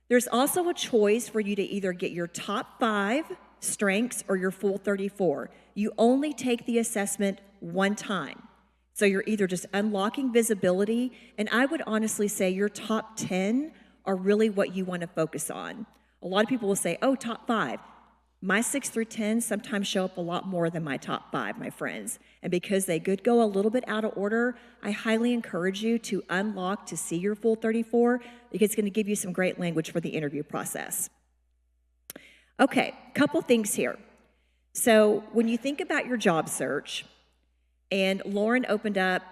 There's also a choice for you to either get your top 5 strengths or your full 34. You only take the assessment one time. So you're either just unlocking visibility, and I would honestly say your top 10 are really what you want to focus on. A lot of people will say, oh, top 5. My 6 through 10 sometimes show up a lot more than my top 5, my friends. And because they could go a little bit out of order, I highly encourage you to unlock to see your full 34, because it's going to give you some great language for the interview process. Okay, couple things here. So when you think about your job search, and Lauren opened up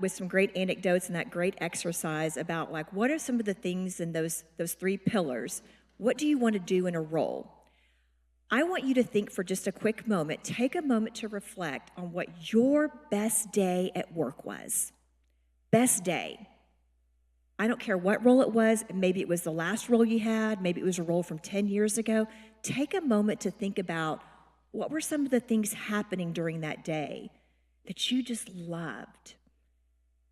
with some great anecdotes and that great exercise about like, what are some of the things in those 3 pillars? What do you want to do in a role? I want you to think for just a quick moment, take a moment to reflect on what your best day at work was. Best day. I don't care what role it was. Maybe it was the last role you had. Maybe it was a role from 10 years ago. Take a moment to think about what were some of the things happening during that day that you just loved,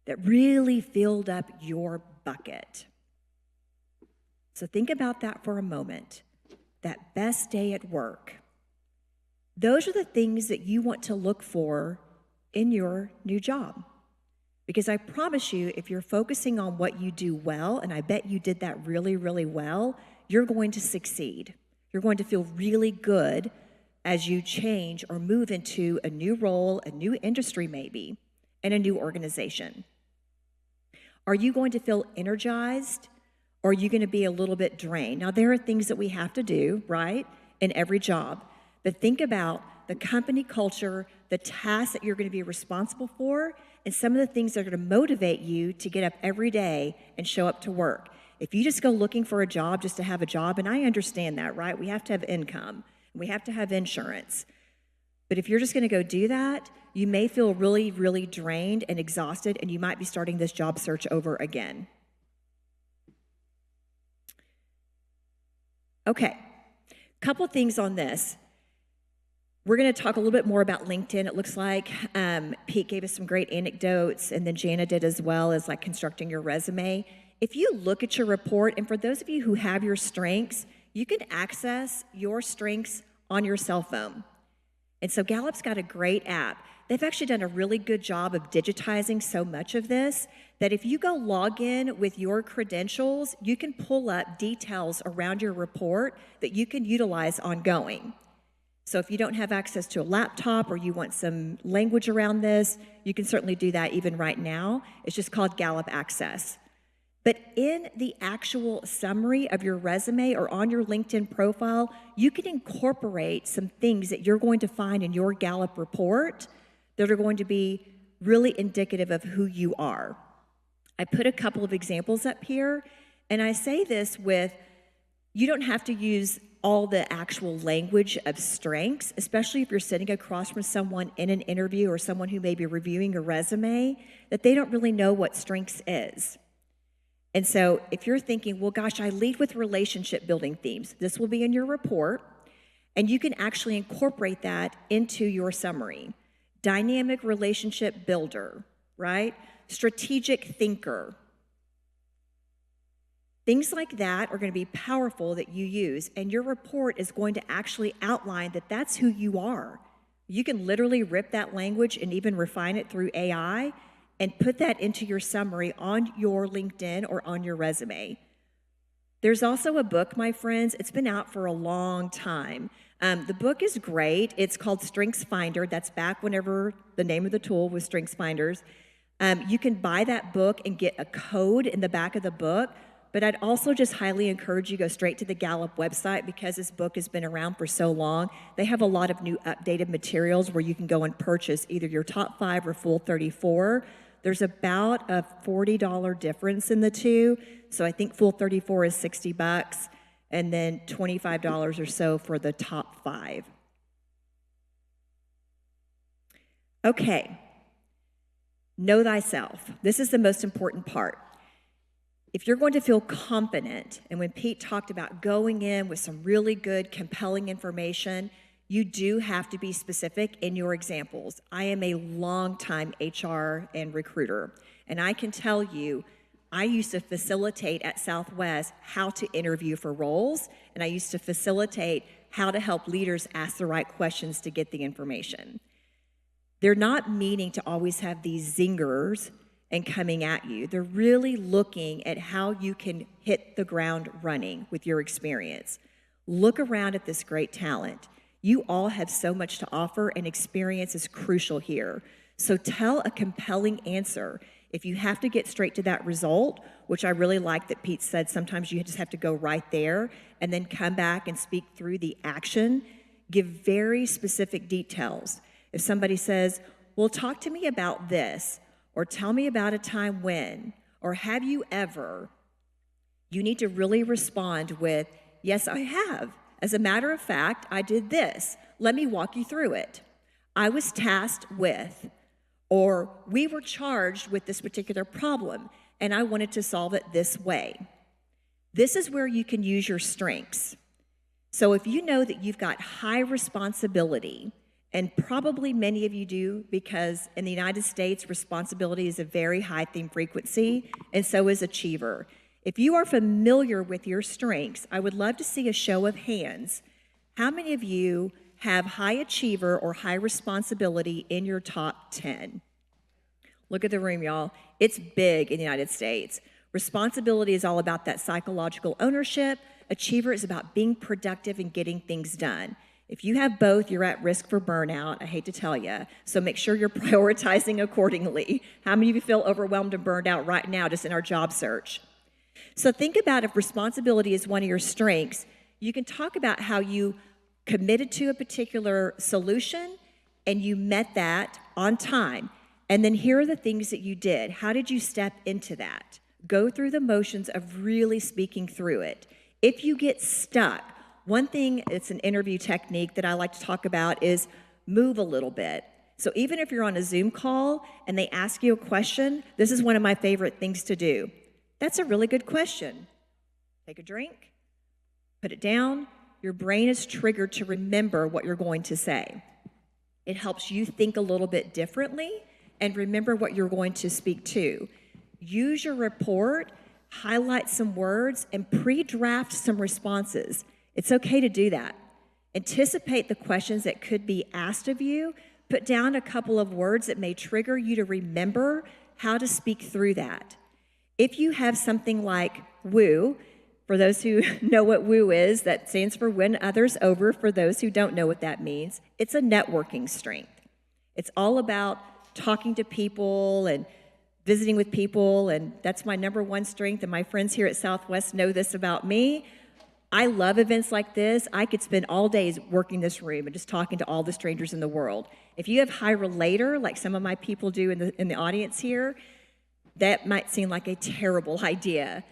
that really filled up your bucket. So think about that for a moment. That best day at work. Those are the things that you want to look for in your new job. Because I promise you, if you're focusing on what you do well, and I bet you did that really, really well, you're going to succeed. You're going to feel really good as you change or move into a new role, a new industry maybe, and a new organization. Are you going to feel energized? Or are you going to be a little bit drained? Now, there are things that we have to do, right, in every job. But think about the company culture, the tasks that you're going to be responsible for, and some of the things that are going to motivate you to get up every day and show up to work. If you just go looking for a job just to have a job, and I understand that, right? We have to have income, and we have to have insurance. But if you're just going to go do that, you may feel really, really drained and exhausted, and you might be starting this job search over again. Okay, couple things on this. We're going to talk a little bit more about LinkedIn. It looks like Pete gave us some great anecdotes, and then Jana did as well, as like constructing your resume. If you look at your report, and for those of you who have your strengths, you can access your strengths on your cell phone. And so Gallup's got a great app. They've actually done a really good job of digitizing so much of this that if you go log in with your credentials, you can pull up details around your report that you can utilize ongoing. So if you don't have access to a laptop or you want some language around this, you can certainly do that even right now. It's just called Gallup Access. But in the actual summary of your resume or on your LinkedIn profile, you can incorporate some things that you're going to find in your Gallup report that are going to be really indicative of who you are. I put a couple of examples up here, and I say this with, you don't have to use all the actual language of strengths, especially if you're sitting across from someone in an interview or someone who may be reviewing a resume, that they don't really know what strengths is. And so if you're thinking, well, gosh, I lead with relationship building themes, this will be in your report, and you can actually incorporate that into your summary. Dynamic relationship builder, right? Strategic thinker. Things like that are going to be powerful that you use, and your report is going to actually outline that that's who you are. You can literally rip that language and even refine it through AI and put that into your summary on your LinkedIn or on your resume. There's also a book, my friends. It's been out for a long time. The book is great. It's called Strengths Finder. That's back whenever the name of the tool was Strengths Finders. You can buy that book and get a code in the back of the book. But I'd also just highly encourage you to go straight to the Gallup website because this book has been around for so long. They have a lot of new updated materials where you can go and purchase either your top 5 or full 34. There's about a $40 difference in the two. So I think full 34 is $60 and then $25 or so for the top 5. Okay. Know thyself. This is the most important part. If you're going to feel confident, and when Pete talked about going in with some really good, compelling information, you do have to be specific in your examples. I am a longtime HR and recruiter, and I can tell you, I used to facilitate at Southwest how to interview for roles, and I used to facilitate how to help leaders ask the right questions to get the information. They're not meaning to always have these zingers and coming at you. They're really looking at how you can hit the ground running with your experience. Look around at this great talent. You all have so much to offer, and experience is crucial here. So tell a compelling answer. If you have to get straight to that result, which I really like that Pete said, sometimes you just have to go right there and then come back and speak through the action, give very specific details. If somebody says, well, talk to me about this, or tell me about a time when, or have you ever, you need to really respond with, yes, I have. As a matter of fact, I did this. Let me walk you through it. I was tasked with, or we were charged with this particular problem, and I wanted to solve it this way. This is where you can use your strengths. So if you know that you've got high responsibility, and probably many of you do, because in the United States, responsibility is a very high theme frequency, and so is achiever. If you are familiar with your strengths, I would love to see a show of hands. How many of you have high achiever or high responsibility in your top 10? Look at the room, y'all. It's big in the United States. Responsibility is all about that psychological ownership. Achiever is about being productive and getting things done. If you have both, you're at risk for burnout, I hate to tell you. So make sure you're prioritizing accordingly. How many of you feel overwhelmed and burned out right now just in our job search? So think about if responsibility is one of your strengths, you can talk about how you committed to a particular solution and you met that on time. And then here are the things that you did. How did you step into that? Go through the motions of really speaking through it. If you get stuck, one thing, it's an interview technique that I like to talk about, is move a little bit. So even if you're on a Zoom call and they ask you a question, this is one of my favorite things to do. That's a really good question. Take a drink, put it down. Your brain is triggered to remember what you're going to say. It helps you think a little bit differently and remember what you're going to speak to. Use your report, highlight some words, and pre-draft some responses. It's okay to do that. Anticipate the questions that could be asked of you. Put down a couple of words that may trigger you to remember how to speak through that. If you have something like woo, for those who know what woo is, that stands for win others over. For those who don't know what that means, it's a networking strength. It's all about talking to people and visiting with people, and that's my number one strength, and my friends here at Southwest know this about me. I love events like this. I could spend all days working this room and just talking to all the strangers in the world. If you have high relator, like some of my people do in the audience here, that might seem like a terrible idea.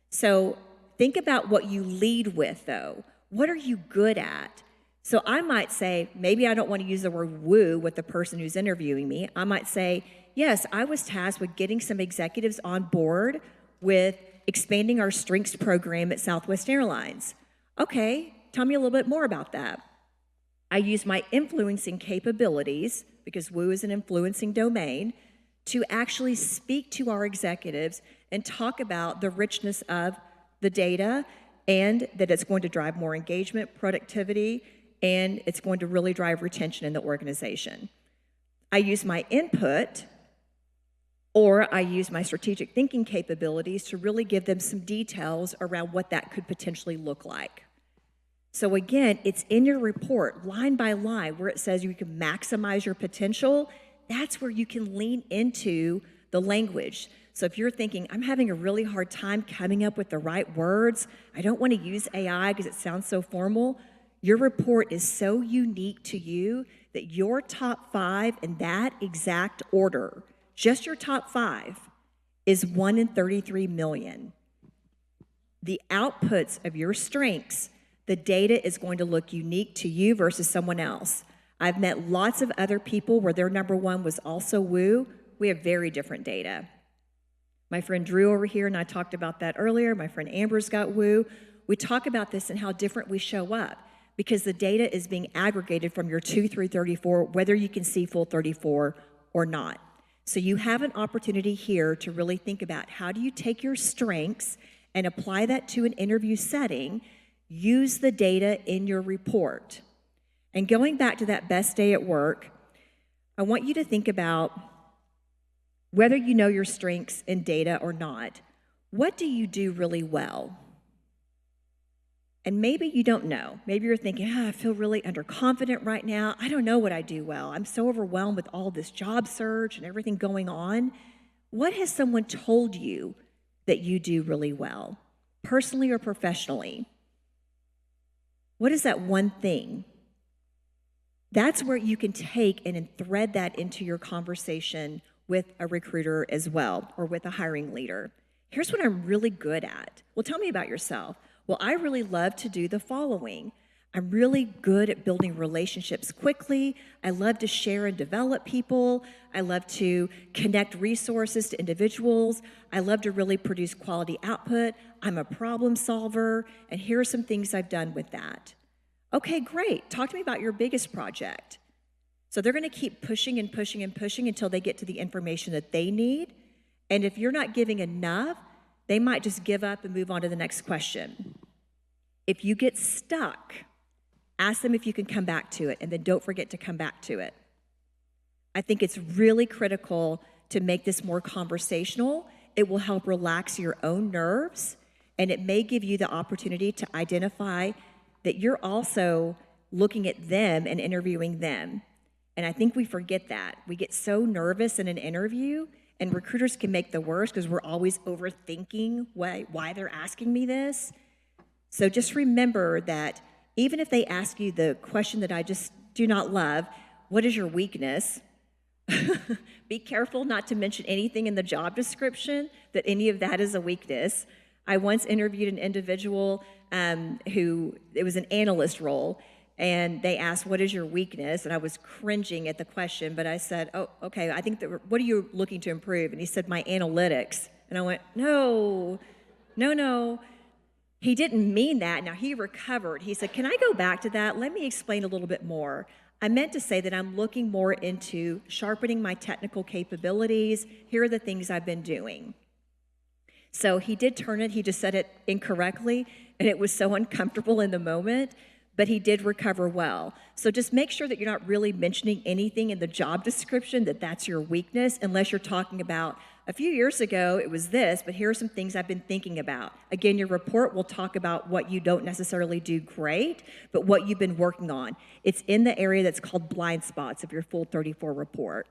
So think about what you lead with, though. What are you good at? So I might say, maybe I don't want to use the word woo with the person who's interviewing me. I might say, yes, I was tasked with getting some executives on board with expanding our strengths program at Southwest Airlines. Okay, tell me a little bit more about that. I use my influencing capabilities, because woo is an influencing domain, to actually speak to our executives and talk about the richness of the data and that it's going to drive more engagement, productivity, and it's going to really drive retention in the organization. I use my input, or I use my strategic thinking capabilities to really give them some details around what that could potentially look like. So again, it's in your report, line by line, where it says you can maximize your potential. That's where you can lean into the language. So if you're thinking, I'm having a really hard time coming up with the right words, I don't want to use AI because it sounds so formal, your report is so unique to you that your top 5 in that exact order, just your top 5, is 1 in 33 million. The outputs of your strengths, the data is going to look unique to you versus someone else. I've met lots of other people where their number 1 was also woo. We have very different data. My friend Drew over here, and I talked about that earlier. My friend Amber's got woo. We talk about this and how different we show up because the data is being aggregated from your 2 through 34, whether you can see full 34 or not. So you have an opportunity here to really think about how do you take your strengths and apply that to an interview setting, use the data in your report. And going back to that best day at work, I want you to think about whether you know your strengths in data or not. What do you do really well? And maybe you don't know. Maybe you're thinking, I feel really underconfident right now. I don't know what I do well. I'm so overwhelmed with all this job search and everything going on. What has someone told you that you do really well, personally or professionally? What is that one thing? That's where you can take and thread that into your conversation with a recruiter as well, or with a hiring leader. Here's what I'm really good at. Well, tell me about yourself. Well, I really love to do the following. I'm really good at building relationships quickly. I love to share and develop people. I love to connect resources to individuals. I love to really produce quality output. I'm a problem solver, and here are some things I've done with that. Okay, great. Talk to me about your biggest project. So they're going to keep pushing and pushing and pushing until they get to the information that they need. And if you're not giving enough, they might just give up and move on to the next question. If you get stuck, ask them if you can come back to it, and then don't forget to come back to it. I think it's really critical to make this more conversational. It will help relax your own nerves, and it may give you the opportunity to identify that you're also looking at them and interviewing them. And I think we forget that. We get so nervous in an interview, and recruiters can make the worst because we're always overthinking why they're asking me this. So just remember that even if they ask you the question that I just do not love, what is your weakness? Be careful not to mention anything in the job description that any of that is a weakness. I once interviewed an individual who, it was an analyst role, and they asked, what is your weakness? And I was cringing at the question, but I said, oh, okay, I think that, what are you looking to improve? And he said, my analytics. And I went, no. He didn't mean that. Now, he recovered. He said, can I go back to that? Let me explain a little bit more. I meant to say that I'm looking more into sharpening my technical capabilities. Here are the things I've been doing. So he did turn it, he just said it incorrectly, and it was so uncomfortable in the moment, but he did recover well. So just make sure that you're not really mentioning anything in the job description that's your weakness, unless you're talking about, a few years ago it was this, but here are some things I've been thinking about. Again, your report will talk about what you don't necessarily do great, but what you've been working on. It's in the area that's called blind spots of your full 34 report.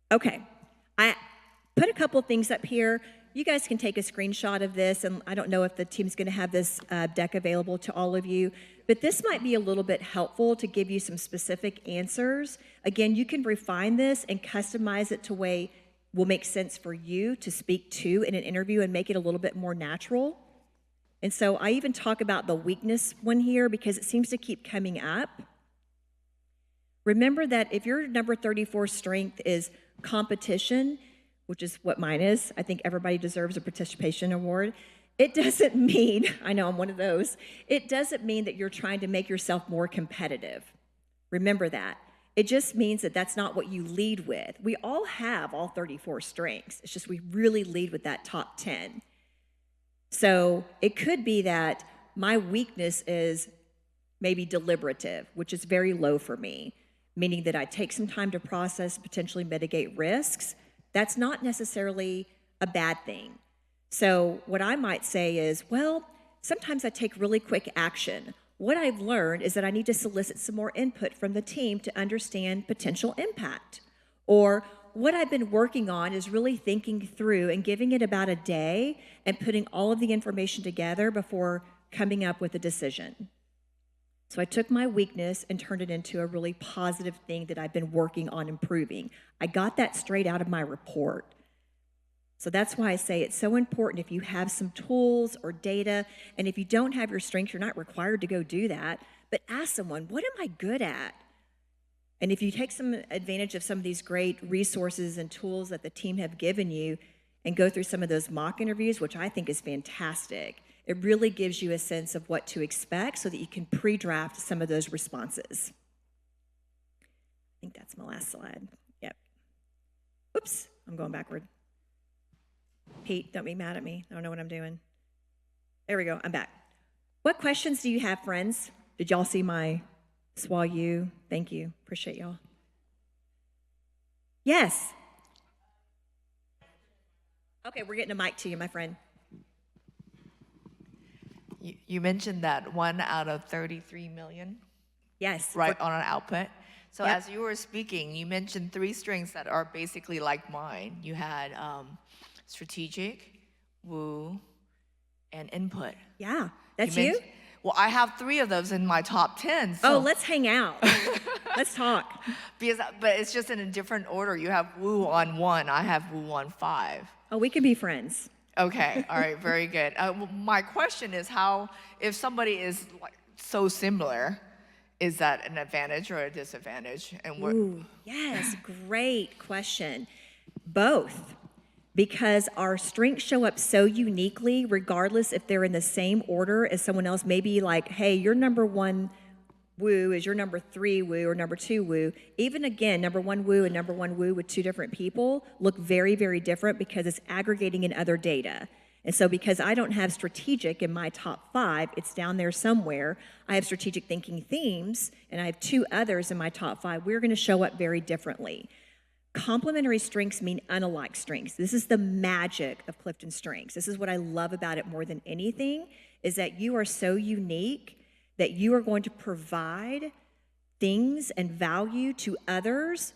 Okay, I put a couple things up here. You guys can take a screenshot of this, and I don't know if the team's going to have this deck available to all of you, but this might be a little bit helpful to give you some specific answers. Again, you can refine this and customize it to way will make sense for you to speak to in an interview and make it a little bit more natural. And so I even talk about the weakness one here because it seems to keep coming up. Remember that if your number 34 strength is competition, which is what mine is, I think everybody deserves a participation award. It doesn't mean, I know I'm one of those, it doesn't mean that you're trying to make yourself more competitive. Remember that. It just means that that's not what you lead with. We all have all 34 strengths. It's just we really lead with that top 10. So it could be that my weakness is maybe deliberative, which is very low for me, meaning that I take some time to process, potentially mitigate risks. That's not necessarily a bad thing. So what I might say is, well, sometimes I take really quick action. What I've learned is that I need to solicit some more input from the team to understand potential impact. Or what I've been working on is really thinking through and giving it about a day and putting all of the information together before coming up with a decision. So I took my weakness and turned it into a really positive thing that I've been working on improving. I got that straight out of my report. So that's why I say it's so important if you have some tools or data, and if you don't have your strengths, you're not required to go do that, but ask someone, what am I good at? And if you take some advantage of some of these great resources and tools that the team have given you and go through some of those mock interviews, which I think is fantastic, it really gives you a sense of what to expect so that you can pre-draft some of those responses. I think that's my last slide. Yep. Oops, I'm going backward. Pete, don't be mad at me. I don't know what I'm doing. There we go, I'm back. What questions do you have, friends? Did y'all see my SWAU? Thank you, appreciate y'all. Yes. Okay, we're getting a mic to you, my friend. You mentioned that 1 out of 33 million? Yes. Right, on an output. So Yep. as you were speaking, you mentioned 3 strengths that are basically like mine. You had strategic, woo, and input. Yeah, that's you? Well, I have 3 of those in my top 10. So. Oh, let's hang out. Let's talk. But it's just in a different order. You have woo on 1, I have woo on 5. Oh, we can be friends. Okay, all right, very good. Well, my question is how, if somebody is like so similar, is that an advantage or a disadvantage? And what? Ooh, yes, great question. Both, because our strengths show up so uniquely, regardless if they're in the same order as someone else. Maybe like, hey, your number 1 woo is your number 3 woo or number 2 woo. Even again, number 1 woo and number 1 woo with 2 different people look very, very different because it's aggregating in other data. And so because I don't have strategic in my top 5, it's down there somewhere. I have strategic thinking themes, and I have 2 others in my top 5. We're going to show up very differently. Complementary strengths mean unalike strengths. This is the magic of Clifton Strengths. This is what I love about it more than anything, is that you are so unique that you are going to provide things and value to others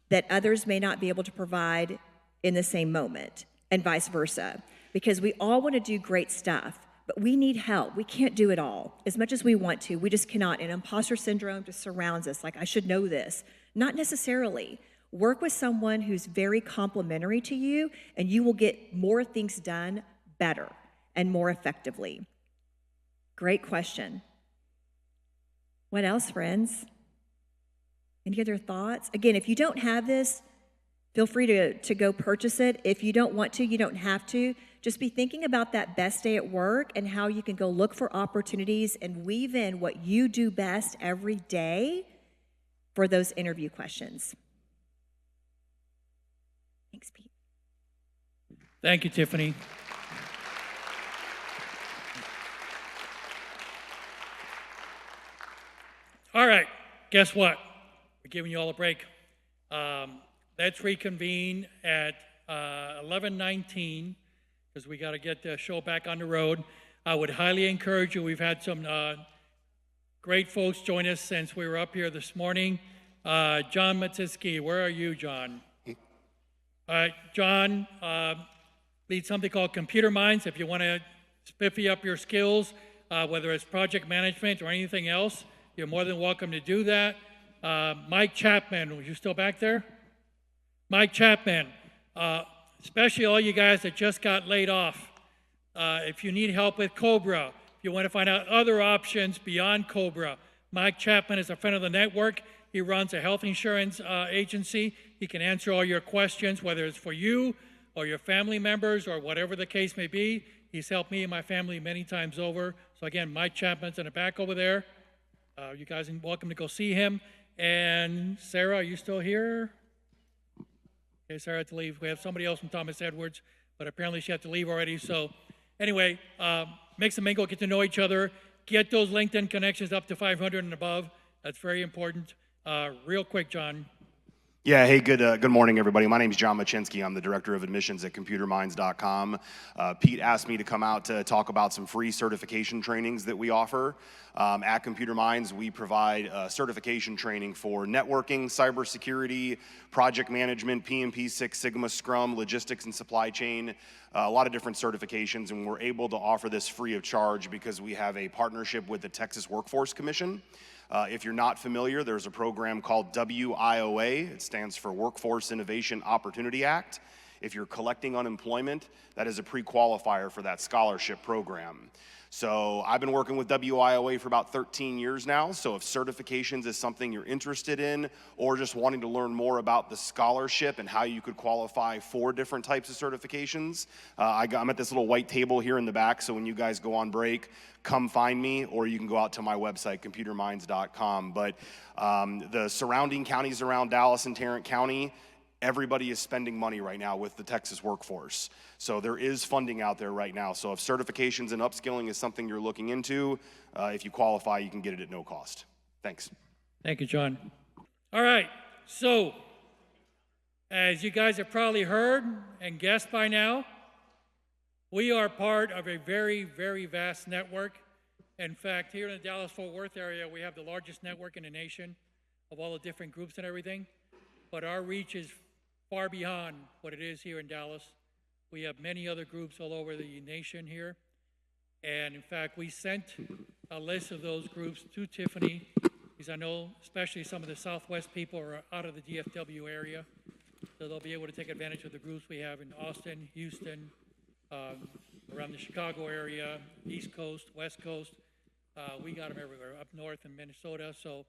that others may not be able to provide in the same moment, and vice versa. Because we all want to do great stuff, but we need help. We can't do it all. As much as we want to, we just cannot. And imposter syndrome just surrounds us, like, I should know this. Not necessarily. Work with someone who's very complimentary to you, and you will get more things done better and more effectively. Great question. What else, friends? Any other thoughts? Again, if you don't have this, feel free to go purchase it. If you don't want to, you don't have to. Just be thinking about that best day at work and how you can go look for opportunities and weave in what you do best every day for those interview questions. Thanks, Pete. Thank you, Tiffany. All right, guess what? We're giving you all a break. Let's reconvene at 11:19 because we got to get the show back on the road. I would highly encourage you. We've had some great folks join us since we were up here this morning. John Matsitsky, where are you, John? All right, John leads something called Computer Minds. If you want to spiffy up your skills, whether it's project management or anything else, you're more than welcome to do that. Mike Chapman, was you still back there? Mike Chapman, especially all you guys that just got laid off. If you need help with COBRA, if you want to find out other options beyond COBRA, Mike Chapman is a friend of the network. He runs a health insurance agency. He can answer all your questions, whether it's for you or your family members or whatever the case may be. He's helped me and my family many times over. So again, Mike Chapman's in the back over there. You guys are welcome to go see him. And Sarah, are you still here? Okay, Sarah had to leave. We have somebody else from Thomas Edwards, but apparently she had to leave already. So anyway, mix and mingle, get to know each other. Get those LinkedIn connections up to 500 and above. That's very important. Real quick, John. Yeah, hey, good morning, everybody. My name is John Machinsky. I'm the Director of Admissions at ComputerMinds.com. Pete asked me to come out to talk about some free certification trainings that we offer. At Computer Minds, we provide certification training for networking, cybersecurity, project management, PMP, Six Sigma, Scrum, logistics and supply chain, a lot of different certifications, and we're able to offer this free of charge because we have a partnership with the Texas Workforce Commission. If you're not familiar, there's a program called WIOA. It stands for Workforce Innovation Opportunity Act. If you're collecting unemployment, that is a pre-qualifier for that scholarship program. So I've been working with WIOA for about 13 years now, so if certifications is something you're interested in or just wanting to learn more about the scholarship and how you could qualify for different types of certifications, I'm at this little white table here in the back, so when you guys go on break, come find me, or you can go out to my website, computerminds.com. But the surrounding counties around Dallas and Tarrant County, everybody is spending money right now with the Texas workforce. So there is funding out there right now. So if certifications and upskilling is something you're looking into, if you qualify, you can get it at no cost. Thanks. Thank you, John. All right, so as you guys have probably heard and guessed by now, we are part of a very, very vast network. In fact, here in the Dallas-Fort Worth area, we have the largest network in the nation of all the different groups and everything, but our reach is far beyond what it is here in Dallas. We have many other groups all over the nation here. And in fact, we sent a list of those groups to Tiffany, because I know especially some of the Southwest people are out of the DFW area. So they'll be able to take advantage of the groups we have in Austin, Houston, around the Chicago area, East Coast, West Coast. We got them everywhere, up north in Minnesota. So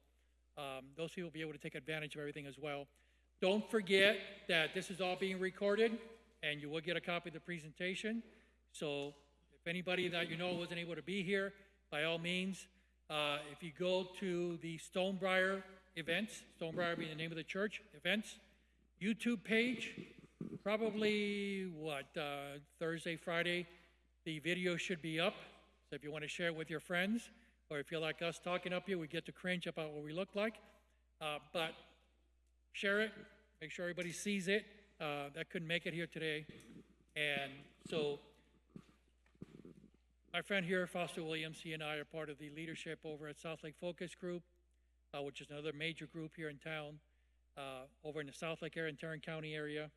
those people will be able to take advantage of everything as well. Don't forget that this is all being recorded, and you will get a copy of the presentation. So if anybody that you know wasn't able to be here, by all means, if you go to the Stonebriar events, Stonebriar being the name of the church, events, YouTube page, probably, Thursday, Friday, the video should be up. So if you want to share it with your friends, or if you like us talking up here, we get to cringe about what we look like. But share it, make sure everybody sees it. That couldn't make it here today. And so my friend here, Foster Williams, he and I are part of the leadership over at South Lake Focus Group, which is another major group here in town, over in the South Lake area and Tarrant County area.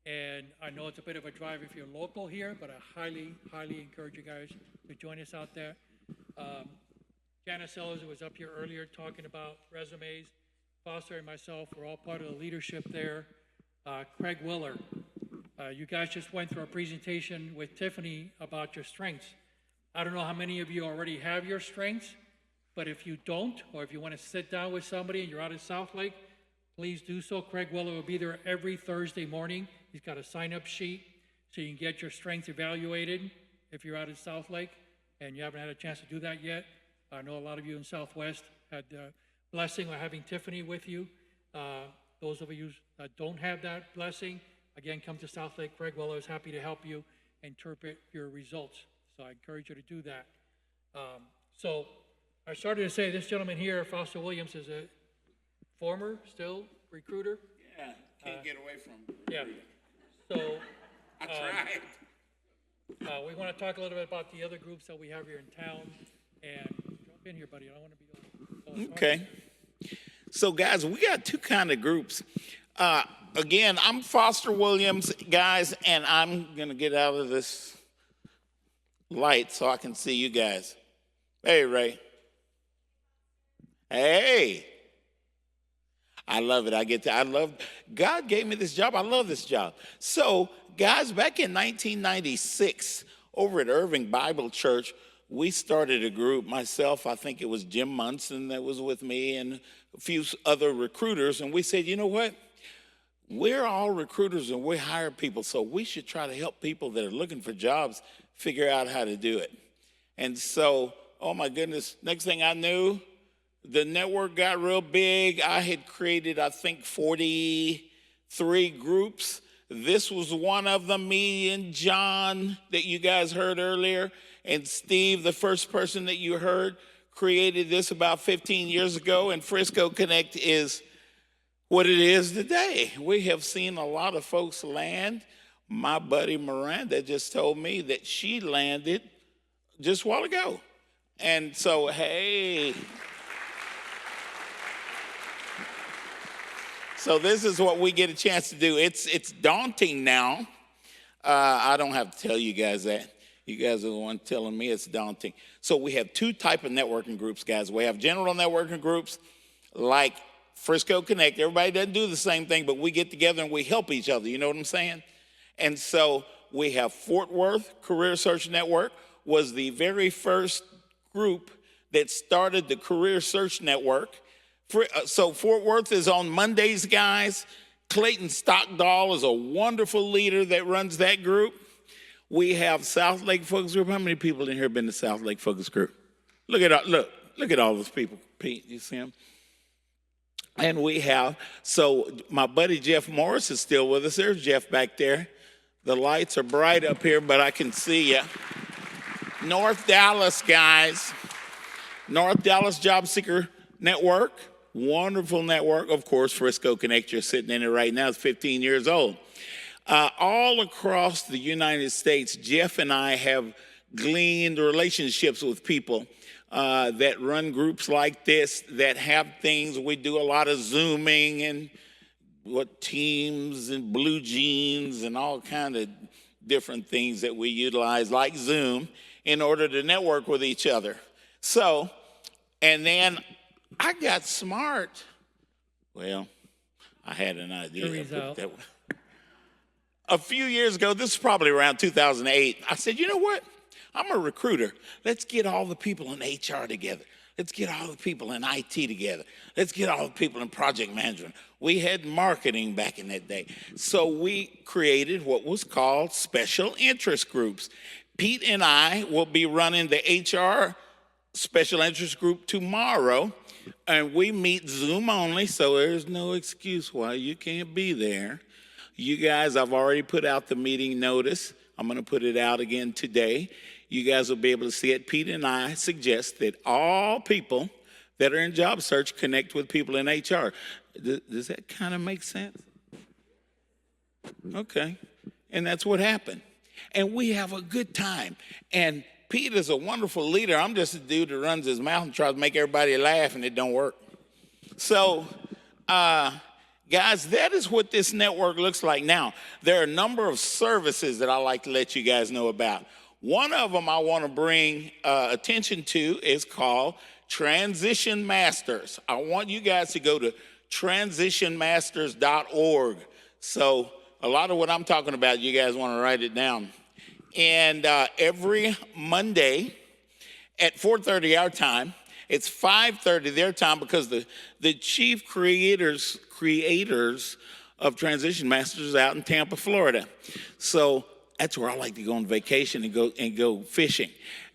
And I know it's a bit of a drive if you're local here, but I highly, highly encourage you guys to join us out there. Janice Sellers was up here earlier talking about resumes. Foster and myself were all part of the leadership there. Craig Willer, you guys just went through a presentation with Tiffany about your strengths. I don't know how many of you already have your strengths, but if you don't, or if you want to sit down with somebody and you're out in South Lake, please do so. Craig Willer will be there every Thursday morning. He's got a sign-up sheet so you can get your strengths evaluated if you're out in South Lake and you haven't had a chance to do that yet. I know a lot of you in Southwest had blessing of having Tiffany with you. Those of you that don't have that blessing, again, come to South Lake. Craig Weller is happy to help you interpret your results. So I encourage you to do that. So I started to say this gentleman here, Fausto Williams, is a former, still, recruiter. Yeah, can't get away from it. Yeah. So I tried. we want to talk a little bit about the other groups that we have here in town. And jump in here, buddy. I don't want to be Okay. So, guys, we got two kind of groups. Again, I'm Foster Williams, guys, and I'm going to get out of this light so I can see you guys. Hey, Ray. Hey. I love it. God gave me this job. I love this job. So, guys, back in 1996, over at Irving Bible Church, we started a group. Myself, I think it was Jim Munson that was with me and a few other recruiters. And we said, you know what? We're all recruiters and we hire people. So we should try to help people that are looking for jobs figure out how to do it. And so, oh my goodness, next thing I knew, the network got real big. I had created, I think, 43 groups. This was one of them, me and John that you guys heard earlier, and Steve, the first person that you heard, created this about 15 years ago, and Frisco Connect is what it is today. We have seen a lot of folks land. My buddy Miranda just told me that she landed just a while ago. And so, hey. So this is what we get a chance to do. It's daunting now. I don't have to tell you guys that. You guys are the one telling me it's daunting. So we have two type of networking groups, guys. We have general networking groups like Frisco Connect. Everybody doesn't do the same thing, but we get together and we help each other. You know what I'm saying? And so we have Fort Worth Career Search Network was the very first group that started the Career Search Network. So Fort Worth is on Mondays, guys. Clayton Stockdale is a wonderful leader that runs that group. We have South Lake Focus Group. How many people in here have been to South Lake Focus Group? Look at all those people, Pete. You see them? And we have, so my buddy Jeff Morris is still with us. There's Jeff back there. The lights are bright up here, but I can see you. North Dallas, guys. North Dallas Job Seeker Network. Wonderful network. Of course, Frisco Connect, you're sitting in it right now. It's 15 years old. All across the United States, Jeff and I have gleaned relationships with people that run groups like this, that have things. We do a lot of Zooming and Teams and Blue Jeans and all kind of different things that we utilize, like Zoom, in order to network with each other. So, and then I got smart. Well, I had an idea. A few years ago, this is probably around 2008, I said, you know what? I'm a recruiter. Let's get all the people in HR together. Let's get all the people in IT together. Let's get all the people in project management. We had marketing back in that day. So we created what was called special interest groups. Pete and I will be running the HR special interest group tomorrow, and we meet Zoom only, so there's no excuse why you can't be there. You guys, I've already put out the meeting notice. I'm going to put it out again today. You guys will be able to see it. Pete and I suggest that all people that are in job search connect with people in HR. Does that kind of make sense? Okay. And that's what happened. And we have a good time. And Pete is a wonderful leader. I'm just a dude that runs his mouth and tries to make everybody laugh, and it don't work. So, guys, that is what this network looks like now. There are a number of services that I like to let you guys know about. One of them I want to bring attention to is called Transition Masters. I want you guys to go to transitionmasters.org. So a lot of what I'm talking about, you guys want to write it down. And every Monday at 4:30 our time, it's 5:30 their time, because the chief creators of Transition Masters out in Tampa, Florida. So that's where I like to go on vacation and go fishing.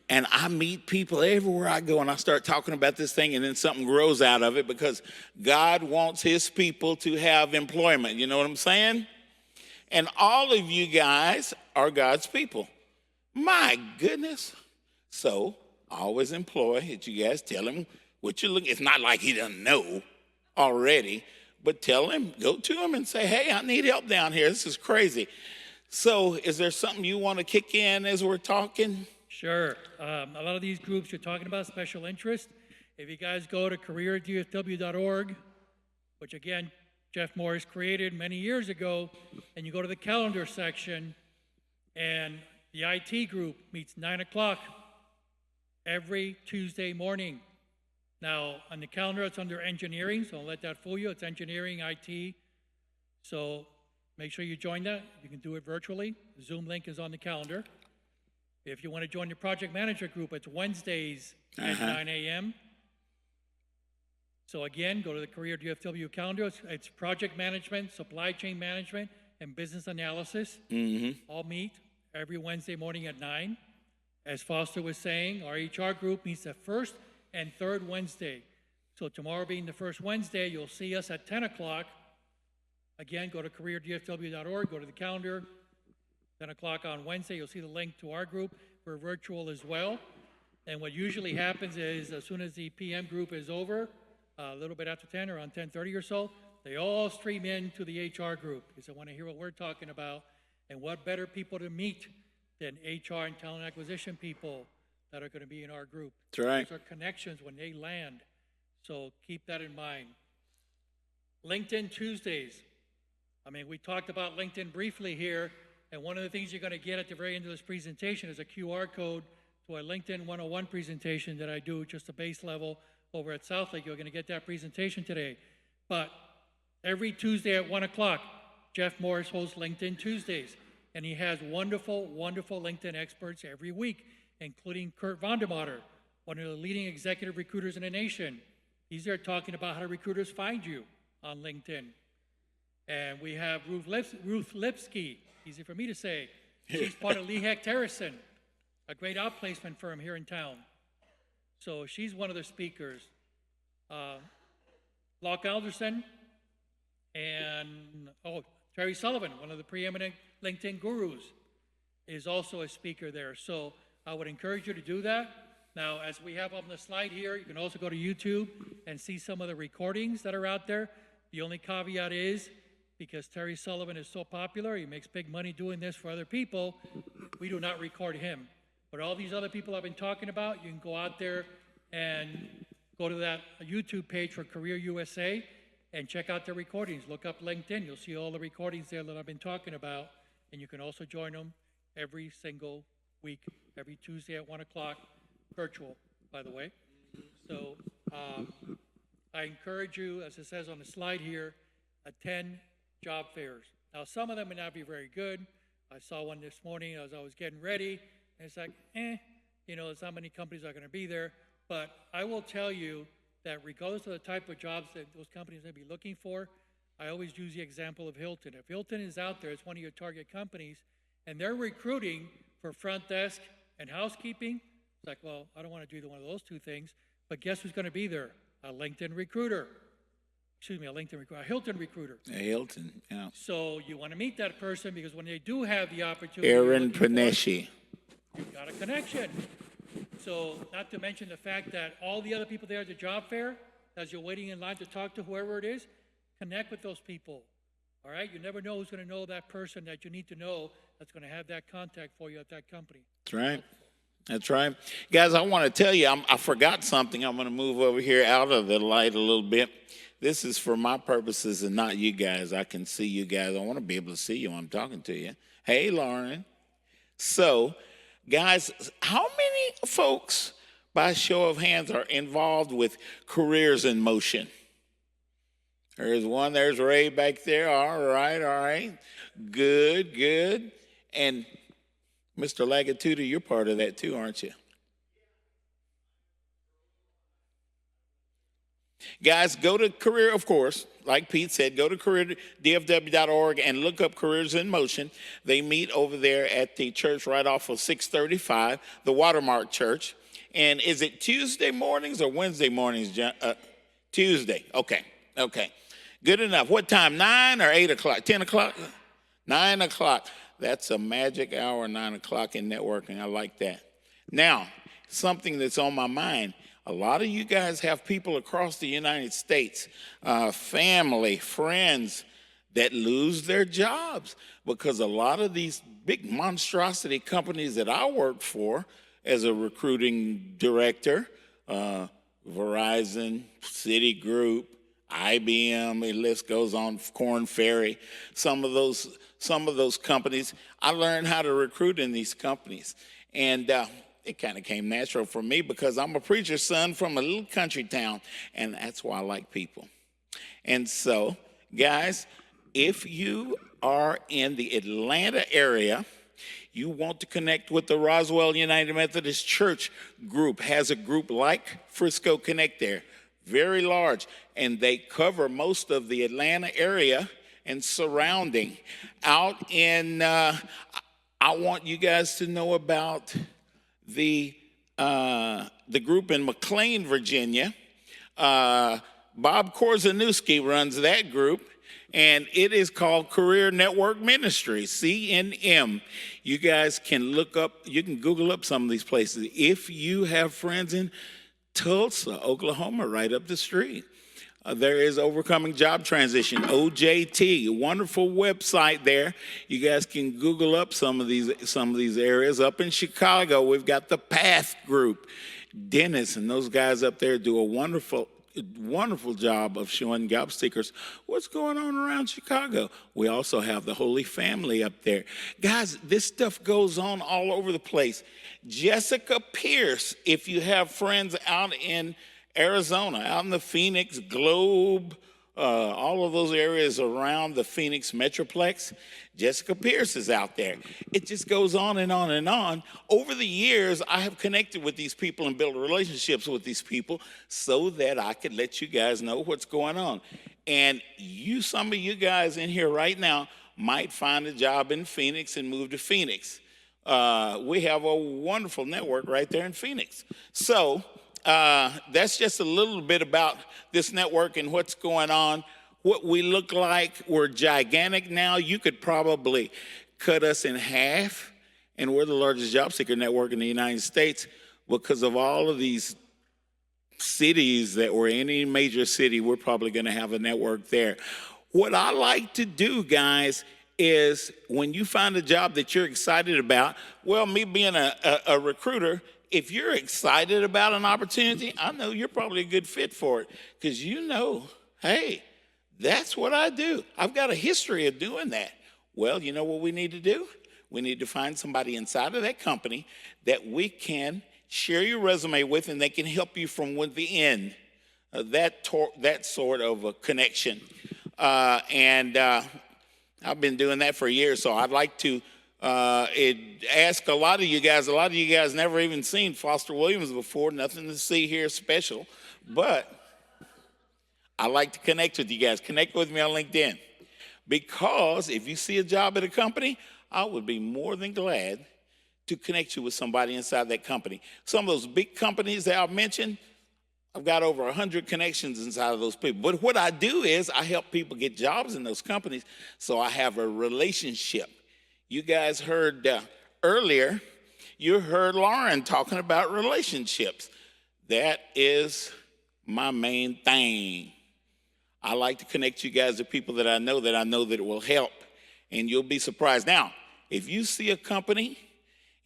And I meet people everywhere I go, and I start talking about this thing, and then something grows out of it because God wants his people to have employment. You know what I'm saying? And all of you guys are God's people. My goodness. So always employ that you guys tell him what you're looking. It's not like he doesn't know already, but tell him, go to him and say, hey, I need help down here. This is crazy. So is there something you want to kick in as we're talking? Sure. A lot of these groups you're talking about, special interest, if you guys go to careerdfw.org, which again, Jeff Morris created many years ago, and you go to the calendar section, and the IT group meets 9 o'clock every Tuesday morning. Now, on the calendar, it's under engineering, so don't let that fool you. It's engineering, IT. So make sure you join that. You can do it virtually. The Zoom link is on the calendar. If you want to join the project manager group, it's Wednesdays at 9 a.m. So again, go to the Career DFW calendar. It's project management, supply chain management, and business analysis. All meet every Wednesday morning at 9. As Foster was saying, our HR group meets the first and third Wednesday. So tomorrow being the first Wednesday, you'll see us at 10 o'clock. Again, go to careerdfw.org, go to the calendar. 10 o'clock on Wednesday, you'll see the link to our group. We're virtual as well. And what usually happens is as soon as the PM group is over, a little bit after 10 or on 10:30 or so, they all stream in to the HR group because they want to hear what we're talking about. And what better people to meet than HR and talent acquisition people that are going to be in our group. That's right. Those are connections when they land. So keep that in mind. LinkedIn Tuesdays. I mean, we talked about LinkedIn briefly here, and one of the things you're going to get at the very end of this presentation is a QR code to a LinkedIn 101 presentation that I do, just a base level over at Southlake. You're going to get that presentation today. But every Tuesday at 1 o'clock, Jeff Morris hosts LinkedIn Tuesdays, and he has wonderful, wonderful LinkedIn experts every week, including Kurt Vondermatter, one of the leading executive recruiters in the nation. He's there talking about how recruiters find you on LinkedIn. And we have Ruth Lipsky, easy for me to say. She's part of Lehigh Terracin, a great outplacement firm here in town. So she's one of the speakers. Locke Alderson and, Terry Sullivan, one of the preeminent LinkedIn gurus, is also a speaker there. So I would encourage you to do that. Now, as we have on the slide here, you can also go to YouTube and see some of the recordings that are out there. The only caveat is, because Terry Sullivan is so popular, he makes big money doing this for other people, we do not record him. But all these other people I've been talking about, you can go out there and go to that YouTube page for Career USA and check out their recordings. Look up LinkedIn. You'll see all the recordings there that I've been talking about. And you can also join them every single week, every Tuesday at 1 o'clock, virtual, by the way. So I encourage you, as it says on the slide here, attend job fairs. Now, some of them may not be very good. I saw one this morning as I was getting ready, and it's like, there's not many companies are going to be there. But I will tell you that regardless of the type of jobs that those companies may be looking for, I always use the example of Hilton. If Hilton is out there, it's one of your target companies, and they're recruiting for front desk and housekeeping, it's like, well, I don't want to do either one of those two things, but guess who's going to be there? A LinkedIn recruiter. A Hilton recruiter. A Hilton, yeah. So you want to meet that person because when they do have the opportunity, Aaron Panesci. You've got a connection. So not to mention the fact that all the other people there at the job fair, as you're waiting in line to talk to whoever it is, connect with those people. All right? You never know who's going to know that person that you need to know that's going to have that contact for you at that company. That's right. That's right. Guys, I want to tell you, I forgot something. I'm going to move over here out of the light a little bit. This is for my purposes and not you guys. I can see you guys. I want to be able to see you when I'm talking to you. Hey, Lauren. So, guys, how many folks, by show of hands, are involved with Careers in Motion? There's one. There's Ray back there. All right. Good. And Mr. Lagatuda, you're part of that too, aren't you? Guys, go to career, of course, like Pete said, go to careerdfw.org and look up Careers in Motion. They meet over there at the church right off of 635, the Watermark Church. And is it Tuesday mornings or Wednesday mornings, John? Tuesday. Okay. Good enough. What time? 9 or 8 o'clock? 10 o'clock? 9 o'clock. That's a magic hour, 9 o'clock in networking. I like that. Now, something that's on my mind. A lot of you guys have people across the United States, family, friends, that lose their jobs because a lot of these big monstrosity companies that I worked for as a recruiting director, Verizon, Citigroup, IBM, the list goes on, Korn Ferry, some of those companies, I learned how to recruit in these companies. And it kind of came natural for me because I'm a preacher's son from a little country town, and that's why I like people. And so, guys, if you are in the Atlanta area, you want to connect with the Roswell United Methodist Church group, has a group like Frisco Connect there, very large, and they cover most of the Atlanta area and surrounding. Out in, I want you guys to know about the group in McLean, Virginia. Bob Korzanuski runs that group, and it is called Career Network Ministries, CNM. You guys can look up, you can Google up some of these places. If you have friends in Tulsa, Oklahoma, right up the street, there is Overcoming Job Transition, OJT, a wonderful website there. You guys can Google up some of these areas. Up in Chicago, we've got the PATH group. Dennis and those guys up there do a wonderful job of showing job seekers what's going on around Chicago. We also have the Holy Family up there. Guys, this stuff goes on all over the place. Jessica Pierce, if you have friends out in Arizona, out in the Phoenix, Globe, all of those areas around the Phoenix Metroplex, Jessica Pierce is out there. It just goes on and on and on. Over the years, I have connected with these people and built relationships with these people so that I could let you guys know what's going on. And some of you guys in here right now might find a job in Phoenix and move to Phoenix. We have a wonderful network right there in Phoenix. So that's just a little bit about this network and what's going on, what we look like. We're gigantic now. You could probably cut us in half, and we're the largest job seeker network in the United States because of all of these cities that we're in. Any major city, we're probably going to have a network there. What I like to do, guys, is when you find a job that you're excited about, well, me being a recruiter, if you're excited about an opportunity, I know you're probably a good fit for it because you know, hey, that's what I do. I've got a history of doing that. Well, you know what we need to do? We need to find somebody inside of that company that we can share your resume with, and they can help you from within that sort of a connection. I've been doing that for years, so I'd like to ask a lot of you guys never even seen Foster Williams before, nothing to see here special, but I like to connect with you guys. Connect with me on LinkedIn, because if you see a job at a company, I would be more than glad to connect you with somebody inside that company. Some of those big companies that I've mentioned, I've got over 100 connections inside of those people. But what I do is I help people get jobs in those companies, so I have a relationship. You guys heard earlier, you heard Lauren talking about relationships. That is my main thing. I like to connect you guys to people that I know that it will help, and you'll be surprised. Now, if you see a company,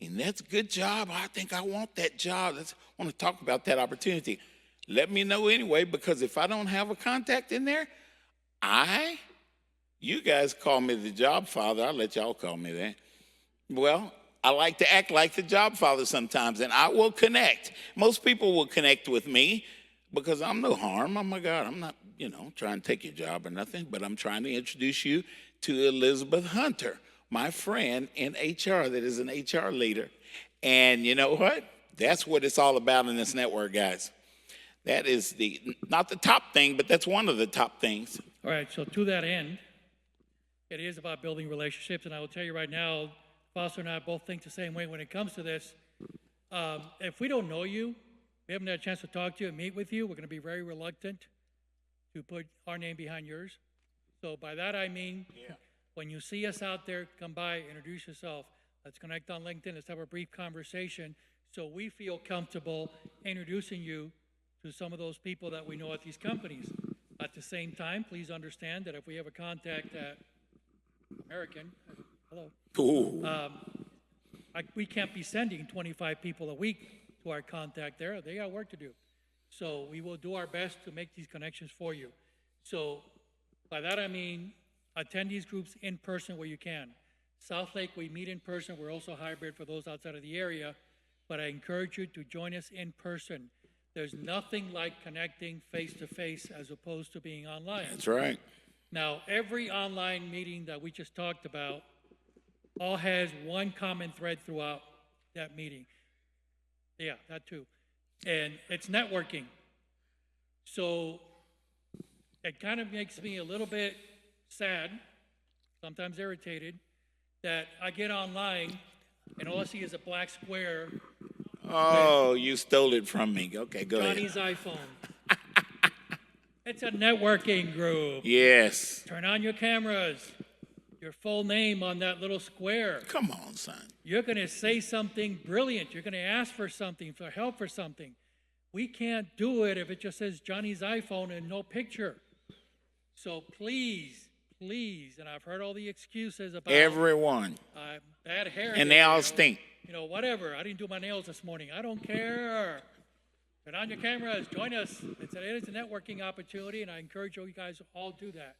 and that's a good job, I think I want that job, I want to talk about that opportunity, let me know anyway, because if I don't have a contact in there, you guys call me the job father. I'll let y'all call me that. Well, I like to act like the job father sometimes, and I will connect. Most people will connect with me because I'm no harm. Oh my God, I'm not, trying to take your job or nothing, but I'm trying to introduce you to Elizabeth Hunter, my friend in HR that is an HR leader. And you know what? That's what it's all about in this network, guys. That is not the top thing, but that's one of the top things. All right, so to that end, it is about building relationships, and I will tell you right now, Foster and I both think the same way when it comes to this. If we don't know you, we haven't had a chance to talk to you and meet with you, we're going to be very reluctant to put our name behind yours. So by that I mean, when you see us out there, come by, introduce yourself. Let's connect on LinkedIn. Let's have a brief conversation so we feel comfortable introducing you to some of those people that we know at these companies. At the same time, please understand that if we have a contact at American, hello, we can't be sending 25 people a week to our contact there. They got work to do. So we will do our best to make these connections for you. So by that I mean attend these groups in person where you can. South Lake, we meet in person. We're also hybrid for those outside of the area. But I encourage you to join us in person. There's nothing like connecting face-to-face as opposed to being online. That's right. Now, every online meeting that we just talked about all has one common thread throughout that meeting. Yeah, that too. And it's networking. So it kind of makes me a little bit sad, sometimes irritated, that I get online and all I see is a black square. Oh, you stole it from me. Okay, go Johnny's ahead. iPhone. It's a networking group. Yes. Turn on your cameras. Your full name on that little square. Come on, son. You're going to say something brilliant. You're going to ask for something, for help for something. We can't do it if it just says Johnny's iPhone and no picture. So please, please, and I've heard all the excuses about everyone. Bad hair. And they all stink. You know, whatever. I didn't do my nails this morning. I don't care. Turn on your cameras. Join us. It is a networking opportunity, and I encourage you guys to all do that.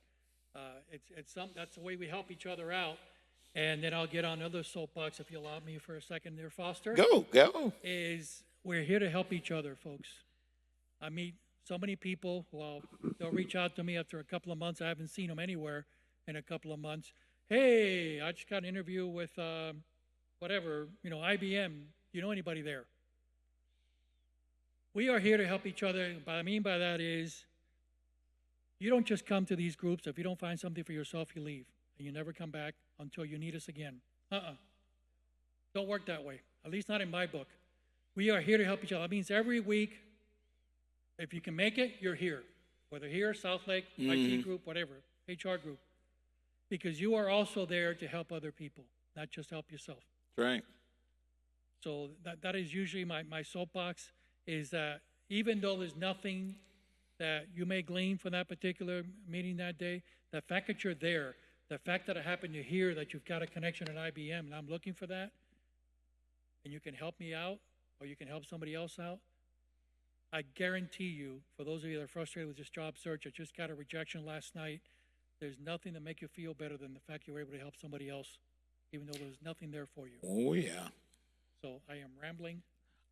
That's the way we help each other out. And then I'll get on another soapbox if you allow me for a second there, Foster. Go. Is we're here to help each other, folks. I meet so many people. Well, they'll reach out to me after a couple of months. I haven't seen them anywhere in a couple of months. Hey, I just got an interview with IBM. You know anybody there? We are here to help each other. What I mean by that is you don't just come to these groups. If you don't find something for yourself, you leave. And you never come back until you need us again. Don't work that way. At least not in my book. We are here to help each other. That means every week, if you can make it, you're here. Whether here, South Lake, IT group, whatever, HR group. Because you are also there to help other people, not just help yourself. Right. So that is usually my soapbox, is that even though there's nothing that you may glean from that particular meeting that day, the fact that you're there, the fact that I happen to hear that you've got a connection at IBM and I'm looking for that, and you can help me out or you can help somebody else out, I guarantee you, for those of you that are frustrated with this job search, I just got a rejection last night, there's nothing to make you feel better than the fact you were able to help somebody else, even though there's nothing there for you. Oh, yeah. So I am rambling.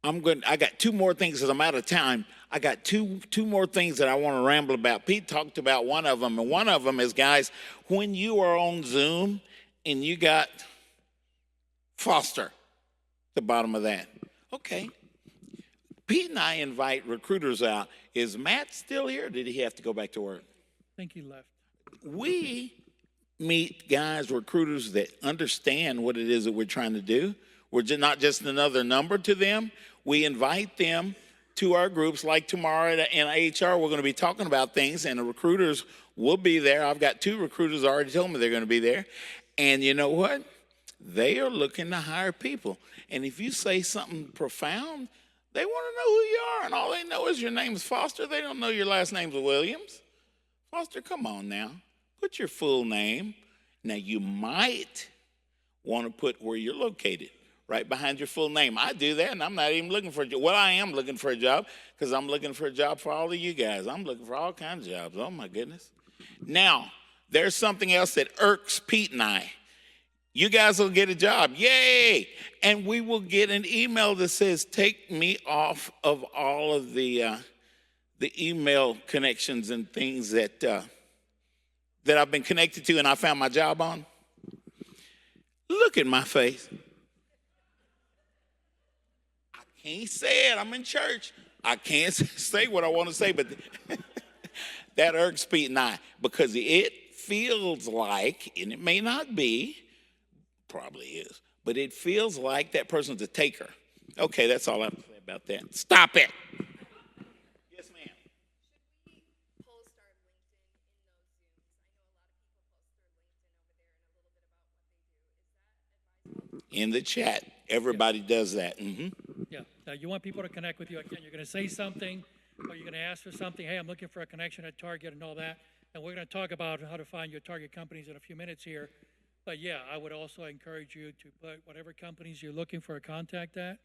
I got two more things because I'm out of time. I got two more things that I want to ramble about. Pete talked about one of them, and one of them is, guys, when you are on Zoom and you got Foster at the bottom of that. Okay. Pete and I invite recruiters out. Is Matt still here? Or did he have to go back to work? I think he left. We meet guys, recruiters that understand what it is that we're trying to do. We're not just another number to them. We invite them to our groups. Like tomorrow in HR, we're going to be talking about things, and the recruiters will be there. I've got 2 recruiters already told me they're going to be there. And you know what? They are looking to hire people. And if you say something profound, they want to know who you are. And all they know is your name is Foster. They don't know your last name's Williams. Foster, come on now. Put your full name. Now, you might want to put where you're located, right behind your full name. I do that, and I'm not even looking for a job. Well, I am looking for a job because I'm looking for a job for all of you guys. I'm looking for all kinds of jobs. Oh, my goodness. Now, there's something else that irks Pete and I. You guys will get a job. Yay! And we will get an email that says, take me off of all of the email connections and things that I've been connected to and I found my job on. Look at my face. I can't say it. I'm in church. I can't say what I want to say, but that irks Pete and I because it feels like, and it may not be, probably is, but it feels like that person's a taker. Okay, that's all I have to say about that. Stop it. Yes, ma'am. In the chat, everybody does that. Yeah, you want people to connect with you. Again, you're going to say something, or you're going to ask for something. Hey, I'm looking for a connection at Target and all that. And we're going to talk about how to find your target companies in a few minutes here. But yeah, I would also encourage you to put whatever companies you're looking for a contact at.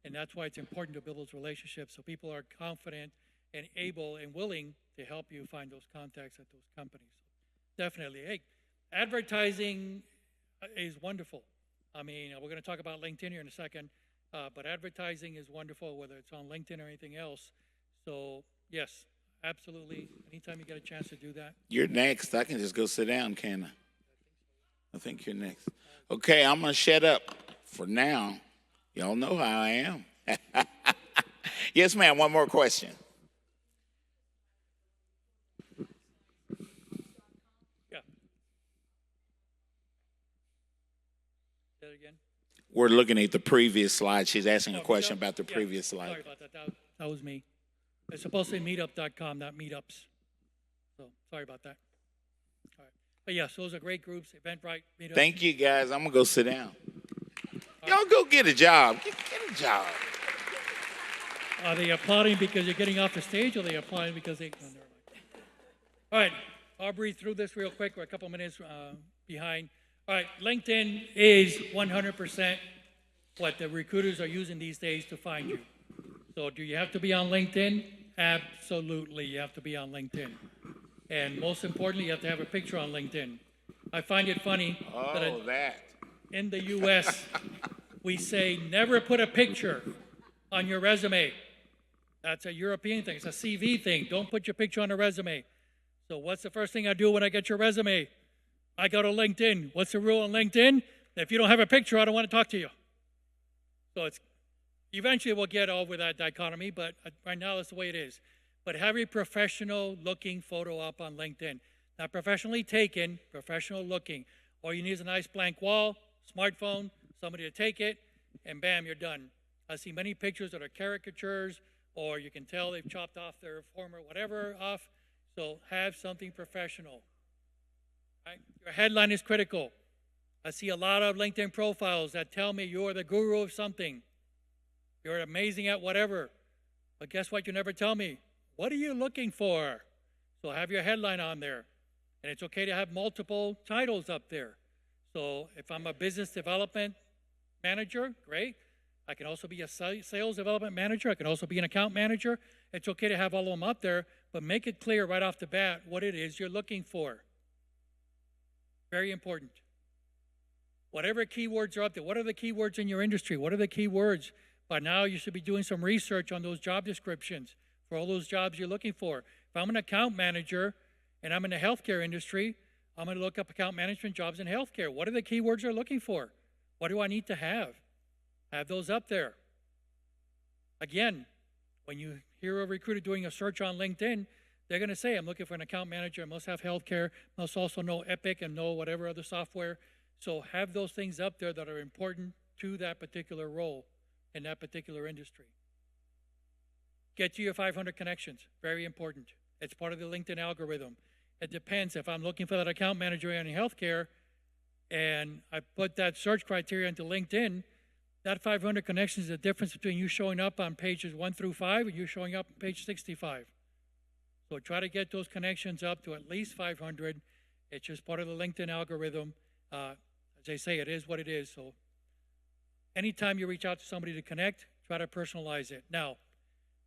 And that's why it's important to build those relationships so people are confident and able and willing to help you find those contacts at those companies. Definitely. Hey, advertising is wonderful. I mean, we're going to talk about LinkedIn here in a second, but advertising is wonderful, whether it's on LinkedIn or anything else. So, yes, absolutely. Anytime you get a chance to do that. You're next. I can just go sit down, can I? I think you're next. Okay, I'm going to shut up for now. Y'all know how I am. Yes, ma'am. One more question. Yeah. Say it again. We're looking at the previous slide. She's asking a Oh, question meetup? about the Yeah, previous slide. Sorry about that. That was me. It's supposed to be meetup.com, not meetups. So sorry about that. All right. But yes, those are great groups. Eventbrite, meetup. Thank you, guys. I'm going to go sit down. Y'all go get a job. Get a job. Are they applauding because you're getting off the stage, or are they applauding because they... Oh, never mind. All right, I'll breathe through this real quick. We're a couple minutes behind. All right, LinkedIn is 100% what the recruiters are using these days to find you. So do you have to be on LinkedIn? Absolutely, you have to be on LinkedIn. And most importantly, you have to have a picture on LinkedIn. I find it funny that. In the U.S., we say never put a picture on your resume. That's a European thing. It's a CV thing. Don't put your picture on a resume. So what's the first thing I do when I get your resume? I go to LinkedIn. What's the rule on LinkedIn? If you don't have a picture, I don't want to talk to you. So it's eventually we'll get over that dichotomy, but right now that's the way it is. But have a professional looking photo up on LinkedIn. Not professionally taken, professional looking. All you need is a nice blank wall, smartphone, somebody to take it, and bam, you're done. I see many pictures that are caricatures, or you can tell they've chopped off their former whatever off. So have something professional. Right? Your headline is critical. I see a lot of LinkedIn profiles that tell me you're the guru of something. You're amazing at whatever. But guess what? You never tell me. What are you looking for? So have your headline on there. And it's okay to have multiple titles up there. So if I'm a business development manager, great. I can also be a sales development manager. I can also be an account manager. It's okay to have all of them up there, but make it clear right off the bat what it is you're looking for. Very important. Whatever keywords are up there, what are the keywords in your industry? What are the keywords? By now, you should be doing some research on those job descriptions for all those jobs you're looking for. If I'm an account manager and I'm in the healthcare industry, I'm going to look up account management jobs in healthcare. What are the keywords they're looking for? What do I need to have? Have those up there. Again, when you hear a recruiter doing a search on LinkedIn, they're going to say, I'm looking for an account manager, must have healthcare, must also know Epic and know whatever other software. So have those things up there that are important to that particular role in that particular industry. Get to your 500 connections, very important. It's part of the LinkedIn algorithm. It depends. If I'm looking for that account manager in healthcare and I put that search criteria into LinkedIn, that 500 connections is the difference between you showing up on pages 1 through 5 and you showing up on page 65. So try to get those connections up to at least 500. It's just part of the LinkedIn algorithm. As they say, it is what it is. So anytime you reach out to somebody to connect, try to personalize it. Now,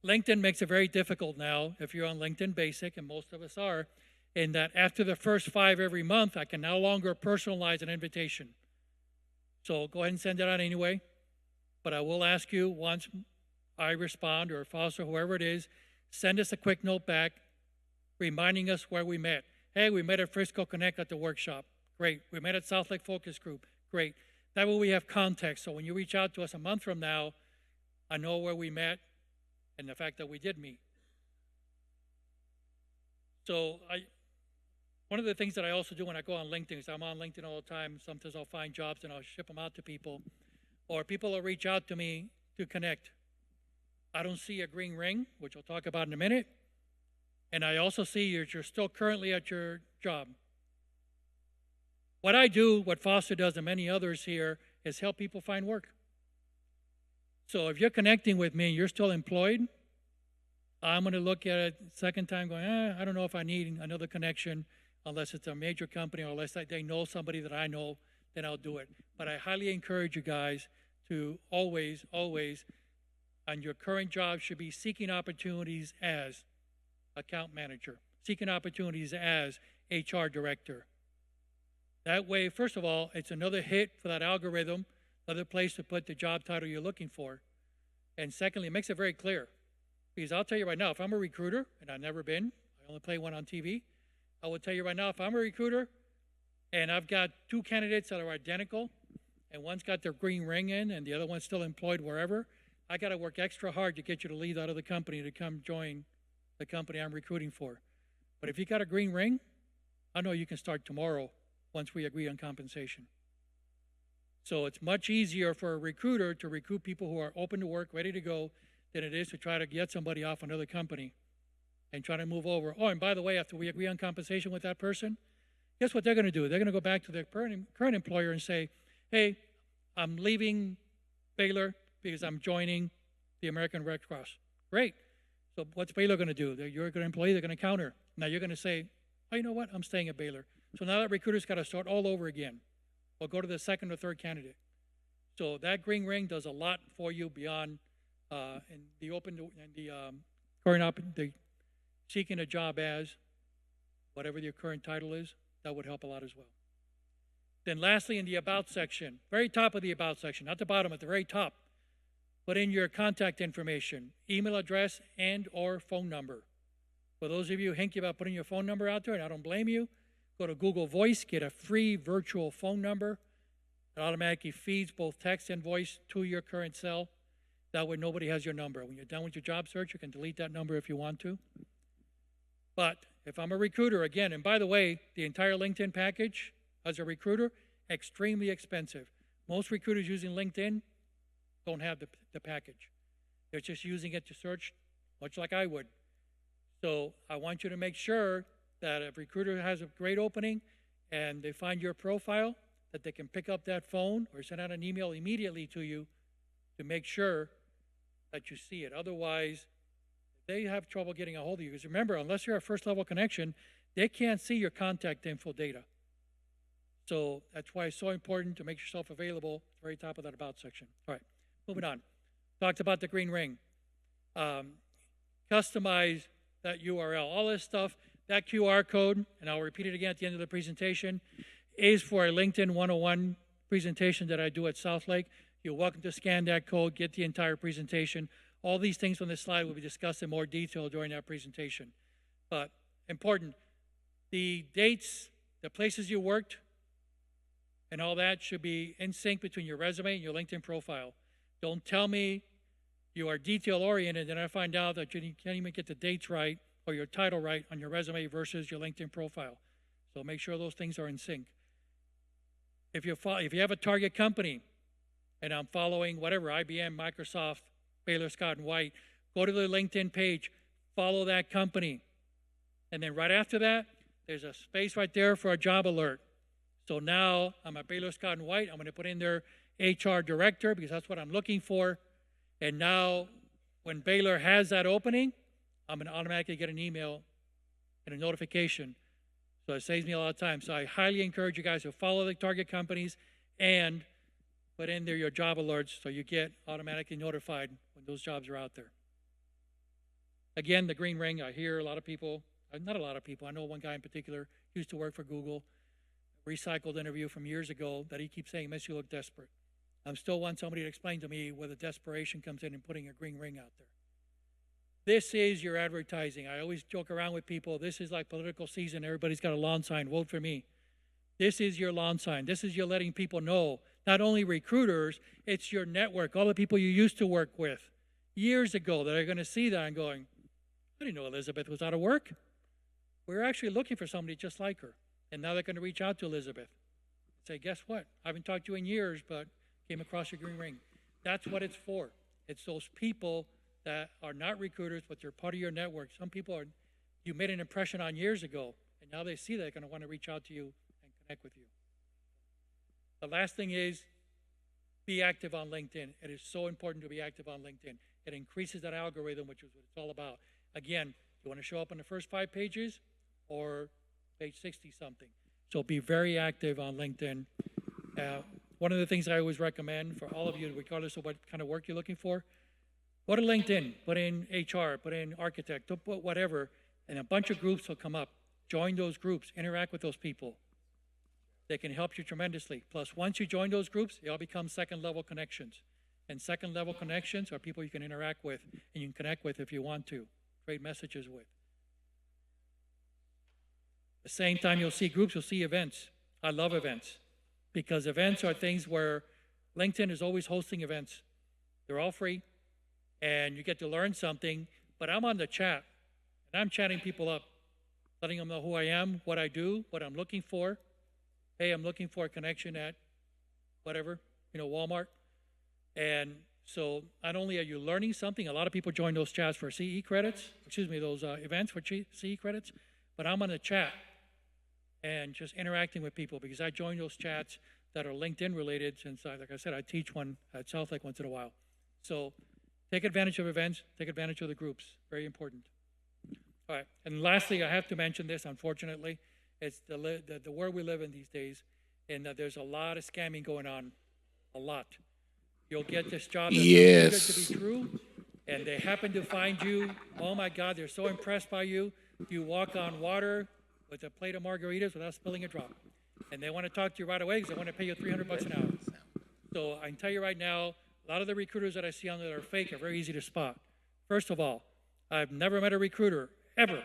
LinkedIn makes it very difficult now, if you're on LinkedIn Basic, and most of us are, in that after the first 5 every month, I can no longer personalize an invitation. So go ahead and send it out anyway. But I will ask you once I respond, or Foster, whoever it is, send us a quick note back reminding us where we met. Hey, we met at Frisco Connect at the workshop. Great. We met at South Lake Focus Group. Great. That way we have context. So when you reach out to us a month from now, I know where we met, and the fact that we did meet. So one of the things that I also do when I go on LinkedIn is I'm on LinkedIn all the time. Sometimes I'll find jobs and I'll ship them out to people, or people will reach out to me to connect. I don't see a green ring, which I'll talk about in a minute, and I also see that you're still currently at your job. What I do, what Foster does, and many others here, is help people find work. So if you're connecting with me and you're still employed, I'm going to look at it second time going, I don't know if I need another connection unless it's a major company or unless they know somebody that I know, then I'll do it. But I highly encourage you guys to always, on your current job, should be seeking opportunities as account manager, seeking opportunities as HR director. That way, first of all, it's another hit for that algorithm, another place to put the job title you're looking for. And secondly, it makes it very clear. Because I'll tell you right now, if I'm a recruiter, and I've never been, I only play one on TV, I will tell you right now, if I'm a recruiter and I've got two candidates that are identical, and one's got their green ring in and the other one's still employed wherever, I got to work extra hard to get you to leave out of the company to come join the company I'm recruiting for. But if you got a green ring, I know you can start tomorrow once we agree on compensation. So it's much easier for a recruiter to recruit people who are open to work, ready to go, than it is to try to get somebody off another company and try to move over. Oh, and by the way, after we agree on compensation with that person, guess what they're going to do? They're going to go back to their current employer and say, hey, I'm leaving Baylor because I'm joining the American Red Cross. Great. So what's Baylor going to do? You're a good employee. They're going to counter. Now you're going to say, oh, you know what? I'm staying at Baylor. So now that recruiter's got to start all over again or go to the second or third candidate. So that green ring does a lot for you beyond and the open and the the seeking a job as whatever your current title is. That would help a lot as well. Then lastly, in the about section, very top of the about section, not the bottom, at the very top, put in your contact information, email address and or phone number. For those of you hinky about putting your phone number out there, and I don't blame you, go to Google Voice, get a free virtual phone number. It automatically feeds both text and voice to your current cell. That way nobody has your number. When you're done with your job search, you can delete that number if you want to. But if I'm a recruiter, again, and by the way, the entire LinkedIn package as a recruiter, extremely expensive. Most recruiters using LinkedIn don't have the package. They're just using it to search, much like I would. So I want you to make sure that if a recruiter has a great opening and they find your profile, that they can pick up that phone or send out an email immediately to you to make sure that you see it. Otherwise, they have trouble getting a hold of you. Because remember, unless you're a first-level connection, they can't see your contact info data. So that's why it's so important to make yourself available at the very top of that about section. All right, moving on. Talked about the green ring. Customize that URL. All this stuff, that QR code, and I'll repeat it again at the end of the presentation, is for a LinkedIn 101 presentation that I do at Southlake. You're welcome to scan that code, get the entire presentation. All these things on this slide will be discussed in more detail during that presentation. But important, the dates, the places you worked, and all that should be in sync between your resume and your LinkedIn profile. Don't tell me you are detail-oriented and I find out that you can't even get the dates right or your title right on your resume versus your LinkedIn profile. So make sure those things are in sync. If you have a target company, and I'm following whatever, IBM, Microsoft, Baylor Scott & White, go to the LinkedIn page, follow that company. And then right after that, there's a space right there for a job alert. So now I'm at Baylor Scott & White. I'm going to put in their HR director because that's what I'm looking for. And now when Baylor has that opening, I'm going to automatically get an email and a notification. So it saves me a lot of time. So I highly encourage you guys to follow the target companies and put in there your job alerts so you get automatically notified when those jobs are out there. Again, the green ring, I hear a lot of people, not a lot of people, I know one guy in particular used to work for Google, recycled interview from years ago that he keeps saying, makes you look desperate. I still want somebody to explain to me where the desperation comes in putting a green ring out there. This is your advertising. I always joke around with people, this is like political season, everybody's got a lawn sign, vote for me. This is your lawn sign. This is your letting people know, not only recruiters, it's your network, all the people you used to work with. years ago that are going to see that and going, I didn't know Elizabeth was out of work. We're actually looking for somebody just like her. And now they're going to reach out to Elizabeth. Say, guess what? I haven't talked to you in years, but came across your green ring. That's what it's for. It's those people that are not recruiters, but they're part of your network. Some people are, you made an impression on years ago, and now they see that they're going to want to reach out to you and connect with you. The last thing is be active on LinkedIn. It is so important to be active on LinkedIn. It increases that algorithm, which is what it's all about. Again, you want to show up on the first 5 pages or page 60 something. So be very active on LinkedIn. One of the things I always recommend for all of you, regardless of what kind of work you're looking for, go to LinkedIn, put in HR, put in architect, put whatever, and a bunch of groups will come up. Join those groups, interact with those people. They can help you tremendously. Plus, once you join those groups, they all become second-level connections. And second-level connections are people you can interact with and you can connect with if you want to, trade messages with. The same time you'll see groups, you'll see events. I love events because events are things where LinkedIn is always hosting events. They're all free and you get to learn something, but I'm on the chat and I'm chatting people up, letting them know who I am, what I do, what I'm looking for. Hey, I'm looking for a connection at whatever, Walmart. And so not only are you learning something, a lot of people join those chats for CE credits, those events for CE credits, but I'm on the chat and just interacting with people because I join those chats that are LinkedIn related since, like I said, I teach one at South Lake once in a while. So take advantage of events, take advantage of the groups, very important. All right, and lastly, I have to mention this, unfortunately, it's the world we live in these days, and that there's a lot of scamming going on, a lot. You'll get this job that's too good to be true, and they happen to find you. Oh my God, they're so impressed by you. You walk on water with a plate of margaritas without spilling a drop. And they want to talk to you right away because they want to pay you $300 an hour. So I can tell you right now, a lot of the recruiters that I see on there that are fake are very easy to spot. First of all, I've never met a recruiter, ever,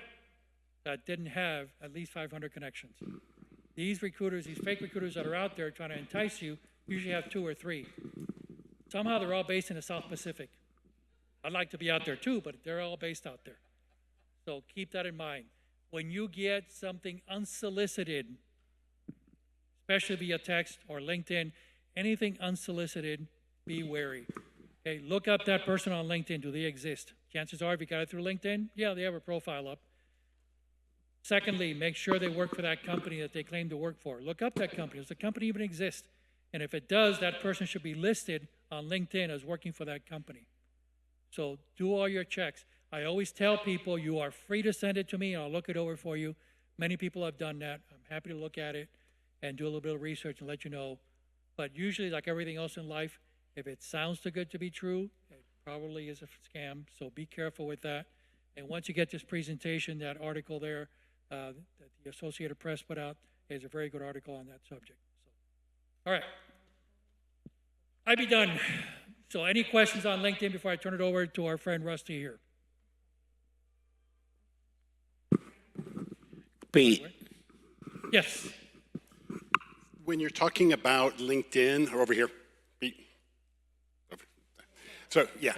that didn't have at least 500 connections. These recruiters, these fake recruiters that are out there trying to entice you, usually have 2 or 3. Somehow they're all based in the South Pacific. I'd like to be out there too, but they're all based out there. So keep that in mind. When you get something unsolicited, especially via text or LinkedIn, anything unsolicited, be wary. Okay, look up that person on LinkedIn. Do they exist? Chances are, if you got it through LinkedIn, yeah, they have a profile up. Secondly, make sure they work for that company that they claim to work for. Look up that company. Does the company even exist? And if it does, that person should be listed on LinkedIn as working for that company. So do all your checks. I always tell people you are free to send it to me and I'll look it over for you. Many people have done that. I'm happy to look at it and do a little bit of research and let you know. But usually, like everything else in life, if it sounds too good to be true, it probably is a scam. So be careful with that. And once you get this presentation, that article there that the Associated Press put out is a very good article on that subject. So, all right. I'd be done. So any questions on LinkedIn before I turn it over to our friend Rusty here? Pete. Yes. When you're talking about LinkedIn, or over here, Pete. So, yeah.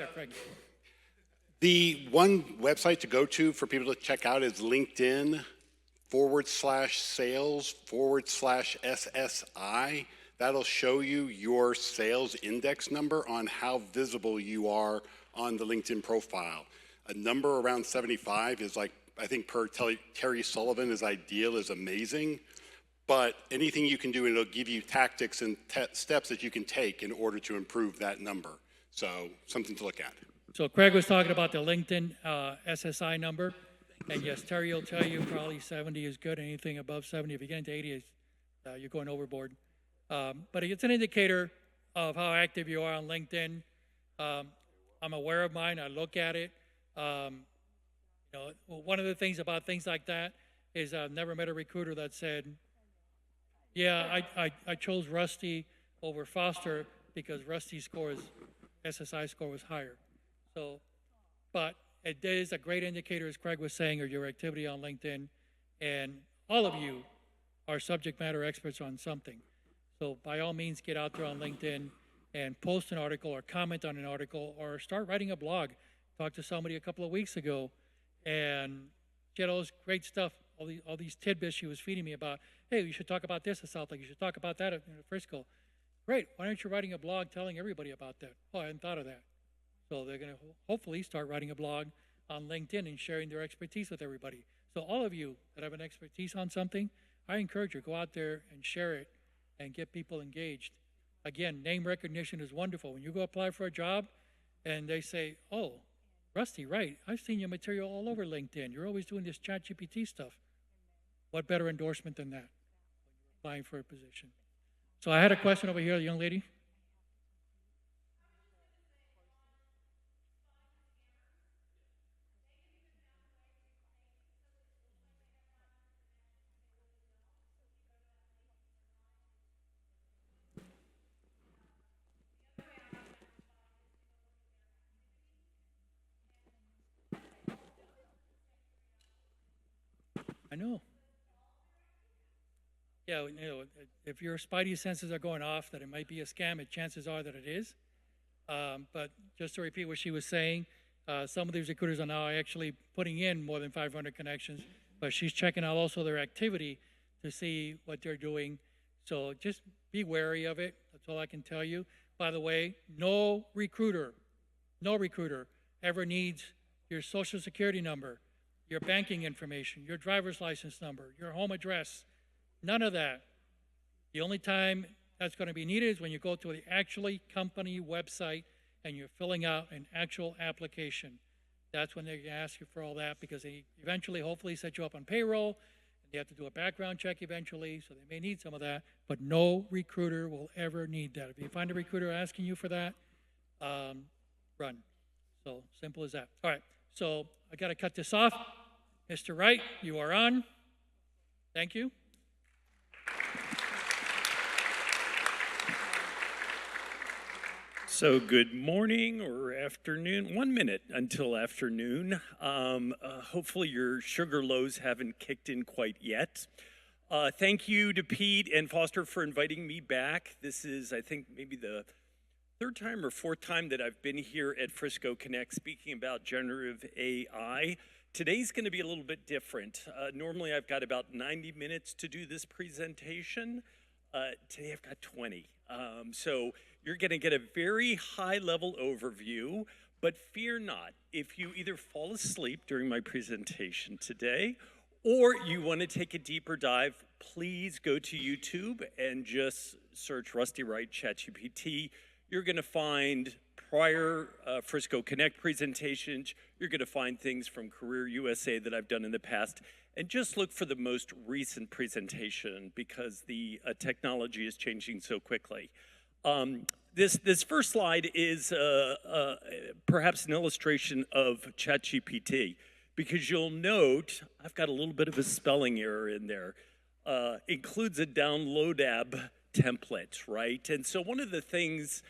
The one website to go to for people to check out is LinkedIn/sales/SSI. That'll show you your sales index number on how visible you are on the LinkedIn profile. A number around 75 is like, I think per Terry Sullivan is ideal, is amazing. But anything you can do, it'll give you tactics and steps that you can take in order to improve that number. So something to look at. So Craig was talking about the LinkedIn SSI number. And yes, Terry will tell you probably 70 is good. Anything above 70, if you get into 80, you're going overboard. But it's an indicator of how active you are on LinkedIn. I'm aware of mine. I look at it. One of the things about things like that is I've never met a recruiter that said, yeah, I chose Rusty over Foster because Rusty's SSI score was higher. So, but it is a great indicator, as Craig was saying, of your activity on LinkedIn. And all of you are subject matter experts on something. So by all means, get out there on LinkedIn and post an article or comment on an article or start writing a blog. Talked to somebody a couple of weeks ago, and she had all this great stuff, all these tidbits she was feeding me about, hey, you should talk about this at South Lake, you should talk about that at Frisco. Great, why aren't you writing a blog telling everybody about that? Oh, I hadn't thought of that. So they're going to hopefully start writing a blog on LinkedIn and sharing their expertise with everybody. So all of you that have an expertise on something, I encourage you, go out there and share it and get people engaged. Again, name recognition is wonderful. When you go apply for a job and they say, oh, Rusty, right, I've seen your material all over LinkedIn. You're always doing this ChatGPT stuff. What better endorsement than that when you're applying for a position? So I had a question over here, the young lady. I know. Yeah, if your spidey senses are going off that it might be a scam, chances are that it is. But just to repeat what she was saying, some of these recruiters are now actually putting in more than 500 connections, but she's checking out also their activity to see what they're doing. So just be wary of it. That's all I can tell you. By the way, no recruiter ever needs your social security number, your banking information, your driver's license number, your home address, none of that. The only time that's going to be needed is when you go to the actually company website and you're filling out an actual application. That's when they're going to ask you for all that, because they eventually, hopefully, set you up on payroll, and they have to do a background check eventually, so they may need some of that, but no recruiter will ever need that. If you find a recruiter asking you for that, run. So simple as that. All right, so I got to cut this off. Mr. Wright, you are on. Thank you. So good morning or afternoon, 1 minute until afternoon. Hopefully your sugar lows haven't kicked in quite yet. Thank you to Pete and Foster for inviting me back. This is, I think, maybe the third time or fourth time that I've been here at Frisco Connect speaking about generative AI. Today's going to be a little bit different. Normally I've got about 90 minutes to do this presentation. Today I've got 20. So you're going to get a very high-level overview, but fear not. If you either fall asleep during my presentation today or you want to take a deeper dive, please go to YouTube and just search Rusty Wright ChatGPT. You're going to find prior Frisco Connect presentations. You're going to find things from Career USA that I've done in the past. And just look for the most recent presentation because the technology is changing so quickly. This first slide is perhaps an illustration of ChatGPT, because you'll note I've got a little bit of a spelling error in there. Includes a downloadab template, right? And so one of the things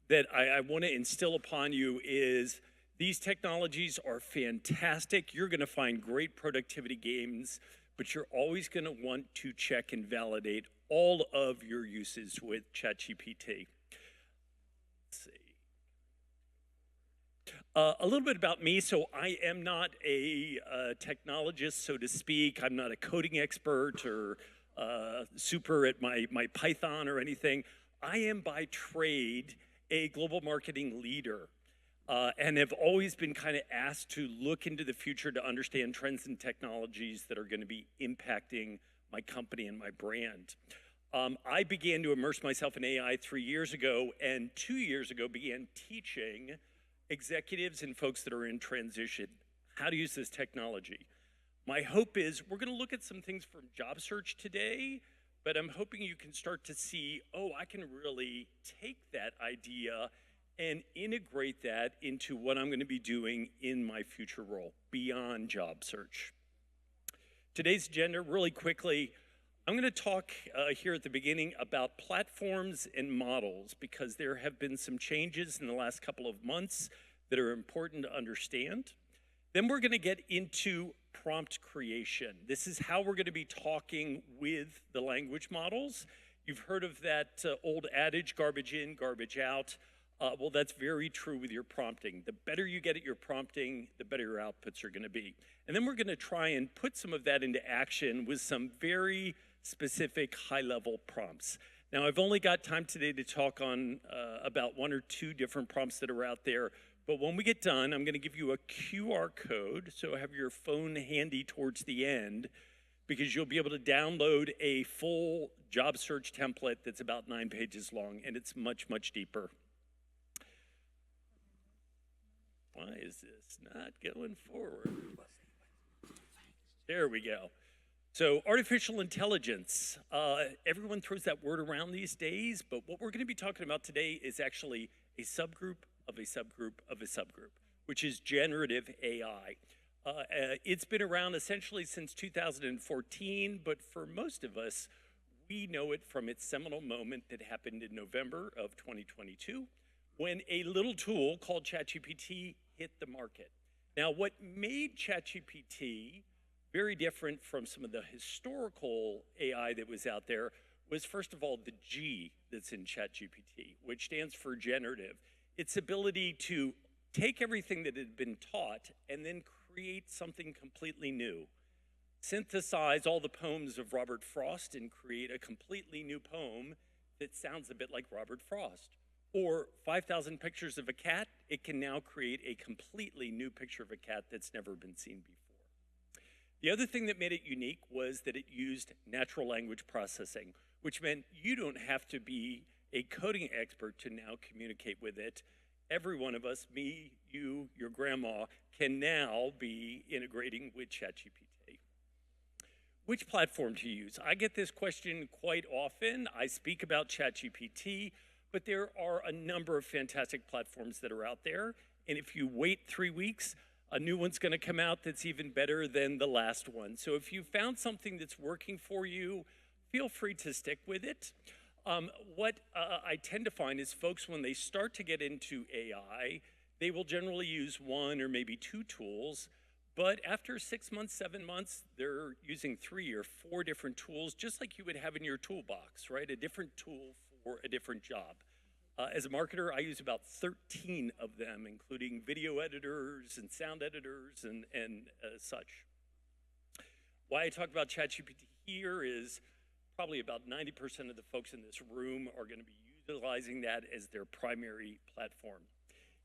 that I want to instill upon you is these technologies are fantastic. You're going to find great productivity gains, but you're always going to want to check and validate all of your uses with ChatGPT. Let's see. A little bit about me. So I am not a technologist, so to speak. I'm not a coding expert or super at my Python or anything. I am by trade a global marketing leader. And have always been kind of asked to look into the future to understand trends and technologies that are going to be impacting my company and my brand. I began to immerse myself in AI 3 years ago, and 2 years ago began teaching executives and folks that are in transition how to use this technology. My hope is we're going to look at some things from job search today, but I'm hoping you can start to see, oh, I can really take that idea and integrate that into what I'm going to be doing in my future role beyond job search. Today's agenda, really quickly, I'm going to talk here at the beginning about platforms and models, because there have been some changes in the last couple of months that are important to understand. Then we're going to get into prompt creation. This is how we're going to be talking with the language models You've heard of that old adage, garbage in, garbage out. Well, that's very true with your prompting. The better you get at your prompting, the better your outputs are going to be. And then we're going to try and put some of that into action with some very specific high-level prompts. Now, I've only got time today to talk on about 1 or 2 different prompts that are out there, but when we get done, I'm going to give you a QR code, so have your phone handy towards the end, because you'll be able to download a full job search template that's about 9 pages long, and it's much, much deeper. Why is this not going forward? There we go. So artificial intelligence, everyone throws that word around these days, but what we're going to be talking about today is actually a subgroup of a subgroup of a subgroup, which is generative AI. It's been around essentially since 2014, but for most of us, we know it from its seminal moment that happened in November of 2022, when a little tool called ChatGPT hit the market. Now, what made ChatGPT very different from some of the historical AI that was out there was, first of all, the G that's in ChatGPT, which stands for generative. Its ability to take everything that had been taught and then create something completely new. Synthesize all the poems of Robert Frost and create a completely new poem that sounds a bit like Robert Frost. Or 5,000 pictures of a cat, it can now create a completely new picture of a cat that's never been seen before. The other thing that made it unique was that it used natural language processing, which meant you don't have to be a coding expert to now communicate with it. Every one of us, me, you, your grandma, can now be integrating with ChatGPT. Which platform to use? I get this question quite often. I speak about ChatGPT, but there are a number of fantastic platforms that are out there. And if you wait 3 weeks, a new one's going to come out that's even better than the last one. So if you found something that's working for you, feel free to stick with it. What I tend to find is folks, when they start to get into AI, they will generally use 1 or maybe 2 tools. But after 6 months, 7 months, they're using 3 or 4 different tools, just like you would have in your toolbox, right? A different tool for a different job. As a marketer, I use about 13 of them, including video editors and sound editors and such. Why I talk about ChatGPT here is probably about 90% of the folks in this room are going to be utilizing that as their primary platform.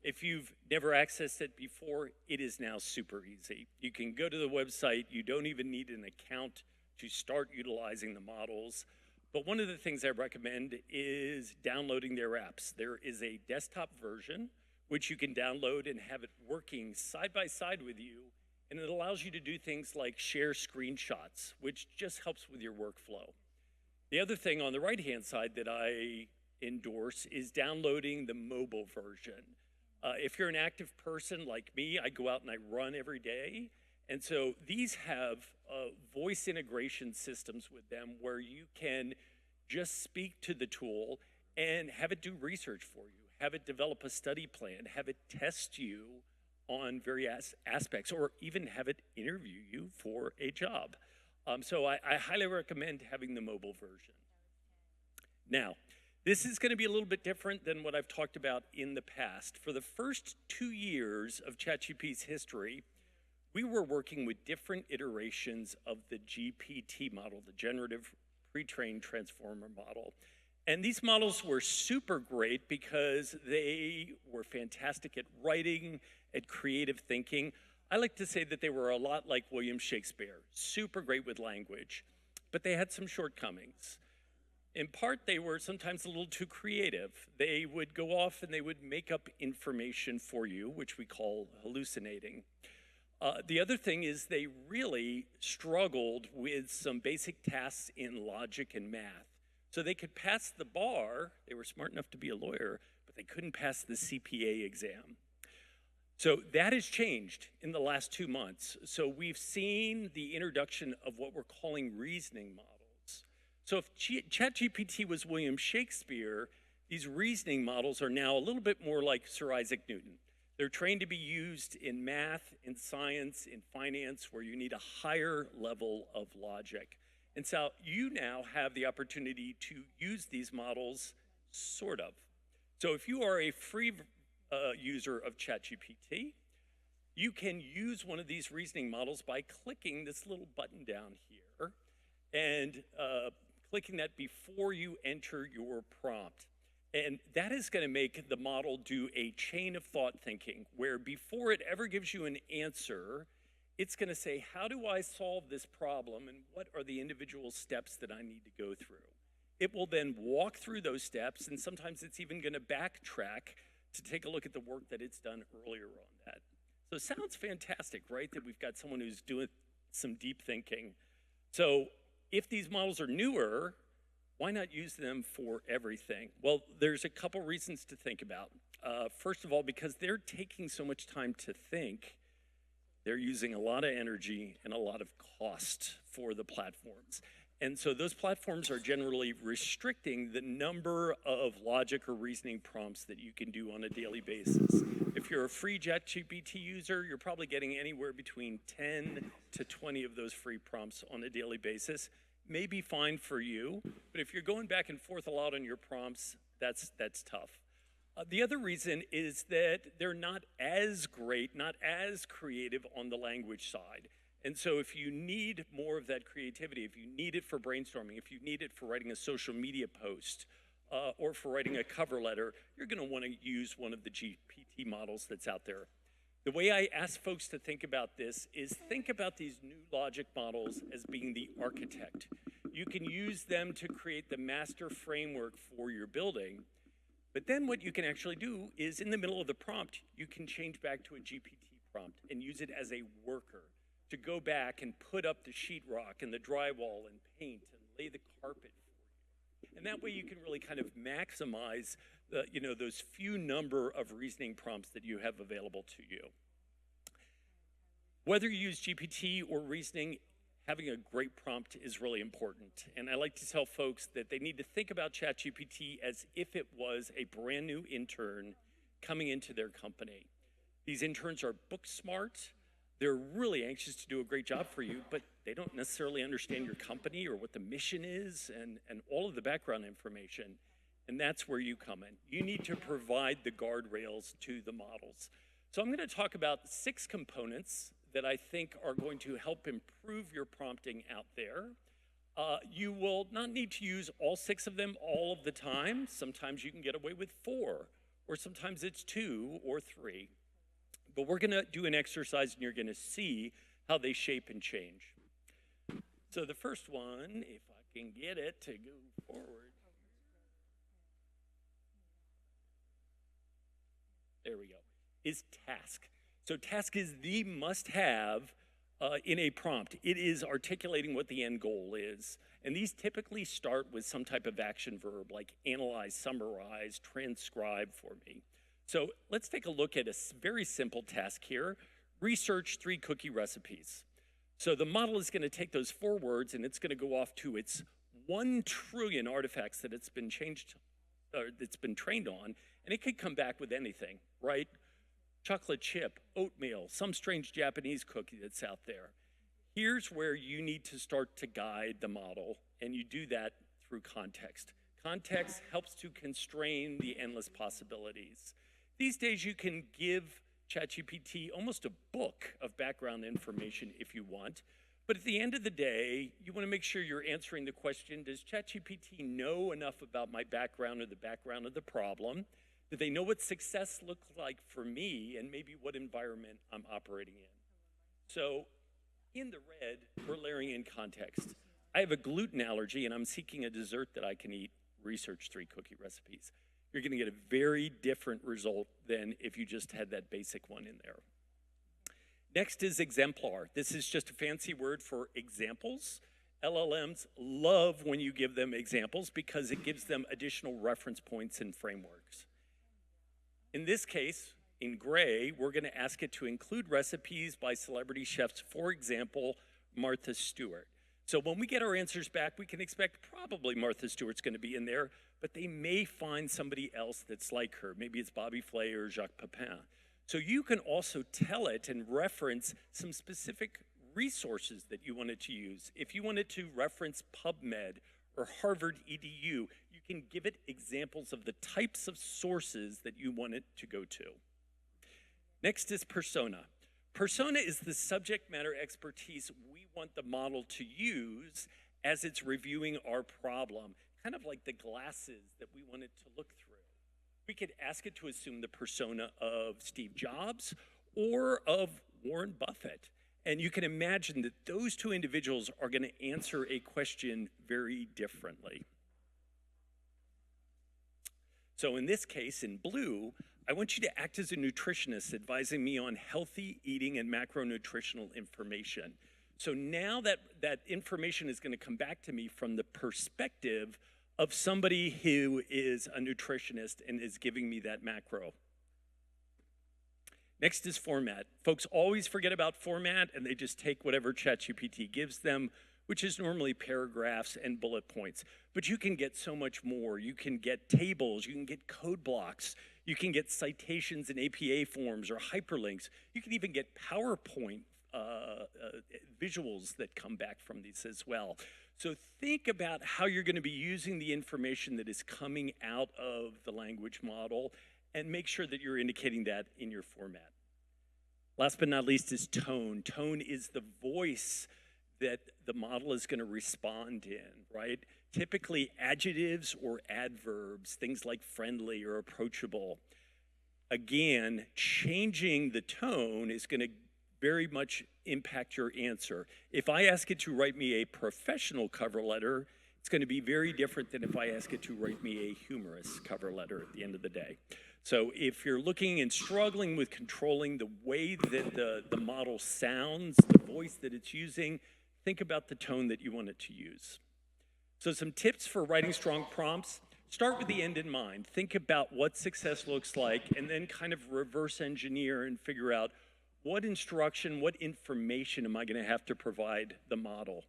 If you've never accessed it before, it is now super easy. You can go to the website. You don't even need an account to start utilizing the models. But one of the things I recommend is downloading their apps. There is a desktop version, which you can download and have it working side by side with you. And it allows you to do things like share screenshots, which just helps with your workflow. The other thing on the right-hand side that I endorse is downloading the mobile version. If you're an active person like me, I go out and I run every day. And so these have voice integration systems with them where you can just speak to the tool and have it do research for you, have it develop a study plan, have it test you on various aspects, or even have it interview you for a job. So I highly recommend having the mobile version. Now, this is going to be a little bit different than what I've talked about in the past. For the first 2 years of ChatGPT's history, we were working with different iterations of the GPT model, the Generative Pre-trained Transformer model. And these models were super great because they were fantastic at writing, at creative thinking. I like to say that they were a lot like William Shakespeare, super great with language, but they had some shortcomings. In part, they were sometimes a little too creative. They would go off and they would make up information for you, which we call hallucinating. The other thing is they really struggled with some basic tasks in logic and math. So they could pass the bar, they were smart enough to be a lawyer, but they couldn't pass the CPA exam. So that has changed in the last 2 months. So we've seen the introduction of what we're calling reasoning models. So if ChatGPT was William Shakespeare, these reasoning models are now a little bit more like Sir Isaac Newton. They're trained to be used in math, in science, in finance, where you need a higher level of logic. And so you now have the opportunity to use these models, sort of. So if you are a free user of ChatGPT, you can use one of these reasoning models by clicking this little button down here and clicking that before you enter your prompt. And that is going to make the model do a chain of thought thinking, where before it ever gives you an answer, it's going to say, how do I solve this problem, and what are the individual steps that I need to go through? It will then walk through those steps, and sometimes it's even going to backtrack to take a look at the work that it's done earlier on that. So it sounds fantastic, right, that we've got someone who's doing some deep thinking. So if these models are newer, why not use them for everything? Well, there's a couple reasons to think about. First of all, because they're taking so much time to think, they're using a lot of energy and a lot of cost for the platforms. And so those platforms are generally restricting the number of logic or reasoning prompts that you can do on a daily basis. If you're a free ChatGPT user, you're probably getting anywhere between 10 to 20 of those free prompts on a daily basis. May be fine for you, but if you're going back and forth a lot on your prompts, that's tough. The other reason is that they're not as great, not as creative on the language side. And so if you need more of that creativity, if you need it for brainstorming, if you need it for writing a social media post, or for writing a cover letter, you're going to want to use one of the GPT models that's out there. The way I ask folks to think about this is think about these new logic models as being the architect. You can use them to create the master framework for your building, but then what you can actually do is in the middle of the prompt, you can change back to a GPT prompt and use it as a worker to go back and put up the sheetrock and the drywall and paint and lay the carpet for you. And that way you can really kind of maximize the, those few number of reasoning prompts that you have available to you. Whether you use GPT or reasoning, having a great prompt is really important. And I like to tell folks that they need to think about ChatGPT as if it was a brand new intern coming into their company. These interns are book smart. They're really anxious to do a great job for you, but they don't necessarily understand your company or what the mission is and all of the background information. And that's where you come in. You need to provide the guardrails to the models. So I'm going to talk about 6 components that I think are going to help improve your prompting out there. You will not need to use all 6 of them all of the time. Sometimes you can get away with 4, or sometimes it's 2 or 3. But we're going to do an exercise and you're going to see how they shape and change. So the first one, if I can get it to go forward. There we go, is task. So task is the must-have in a prompt. It is articulating what the end goal is. And these typically start with some type of action verb like analyze, summarize, transcribe for me. So let's take a look at a very simple task here. Research 3 cookie recipes. So the model is going to take those 4 words and it's going to go off to its 1 trillion artifacts that it's been trained on, and it could come back with anything, right? Chocolate chip, oatmeal, some strange Japanese cookie that's out there. Here's where you need to start to guide the model, and you do that through context. Context helps to constrain the endless possibilities. These days, you can give ChatGPT almost a book of background information if you want. But at the end of the day, you want to make sure you're answering the question, does ChatGPT know enough about my background or the background of the problem? Do they know what success looks like for me and maybe what environment I'm operating in? So in the red, we're layering in context. I have a gluten allergy and I'm seeking a dessert that I can eat. Research 3 cookie recipes. You're going to get a very different result than if you just had that basic one in there. Next is exemplar. This is just a fancy word for examples. LLMs love when you give them examples because it gives them additional reference points and frameworks. In this case, in gray, we're going to ask it to include recipes by celebrity chefs, for example, Martha Stewart. So when we get our answers back, we can expect probably Martha Stewart's going to be in there, but they may find somebody else that's like her. Maybe it's Bobby Flay or Jacques Pepin. So you can also tell it and reference some specific resources that you wanted to use. If you wanted to reference PubMed or Harvard EDU, you can give it examples of the types of sources that you want it to go to. Next is persona. Persona is the subject matter expertise we want the model to use as it's reviewing our problem, kind of like the glasses that we want it to look through. We could ask it to assume the persona of Steve Jobs or of Warren Buffett. And you can imagine that those two individuals are going to answer a question very differently. So in this case, in blue, I want you to act as a nutritionist advising me on healthy eating and macronutritional information. So now that information is going to come back to me from the perspective of somebody who is a nutritionist and is giving me that macro. Next is format. Folks always forget about format and they just take whatever ChatGPT gives them, which is normally paragraphs and bullet points. But you can get so much more. You can get tables, you can get code blocks, you can get citations and APA forms or hyperlinks. You can even get PowerPoint visuals that come back from these as well. So think about how you're going to be using the information that is coming out of the language model and make sure that you're indicating that in your format. Last but not least is tone. Tone is the voice that the model is going to respond in, right? Typically adjectives or adverbs, things like friendly or approachable. Again, changing the tone is going to very much impact your answer. If I ask it to write me a professional cover letter, it's going to be very different than if I ask it to write me a humorous cover letter at the end of the day. So if you're looking and struggling with controlling the way that the model sounds, the voice that it's using, think about the tone that you want it to use. So some tips for writing strong prompts. Start with the end in mind. Think about what success looks like and then kind of reverse engineer and figure out what instruction, what information am I going to have to provide the model.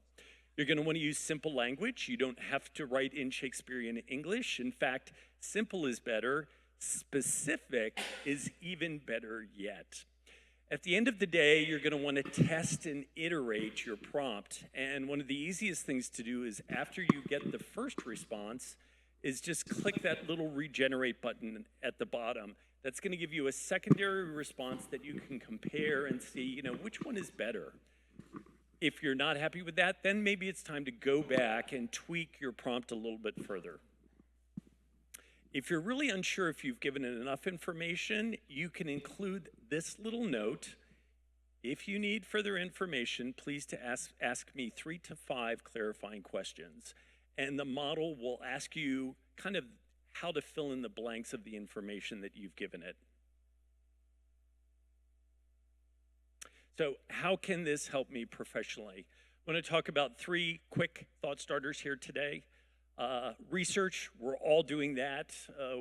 You're going to want to use simple language. You don't have to write in Shakespearean English. In fact, simple is better. Specific is even better yet. At the end of the day, you're going to want to test and iterate your prompt. And one of the easiest things to do is after you get the first response is just click that little regenerate button at the bottom. That's going to give you a secondary response that you can compare and see, which one is better. If you're not happy with that, then maybe it's time to go back and tweak your prompt a little bit further. If you're really unsure if you've given it enough information, you can include this little note. If you need further information, please ask me 3 to 5 clarifying questions. And the model will ask you kind of how to fill in the blanks of the information that you've given it. So how can this help me professionally? I want to talk about 3 quick thought starters here today. Research, we're all doing that,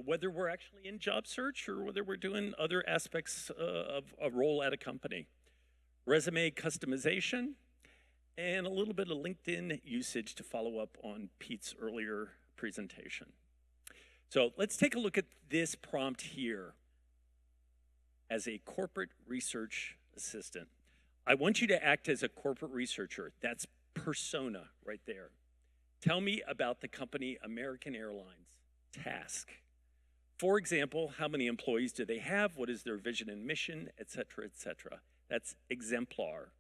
whether we're actually in job search or whether we're doing other aspects of a role at a company. Resume customization, and a little bit of LinkedIn usage to follow up on Pete's earlier presentation. So let's take a look at this prompt here as a corporate research assistant. I want you to act as a corporate researcher. That's persona right there. Tell me about the company American Airlines. Task. For example, how many employees do they have? What is their vision and mission, et cetera, et cetera. That's exemplar.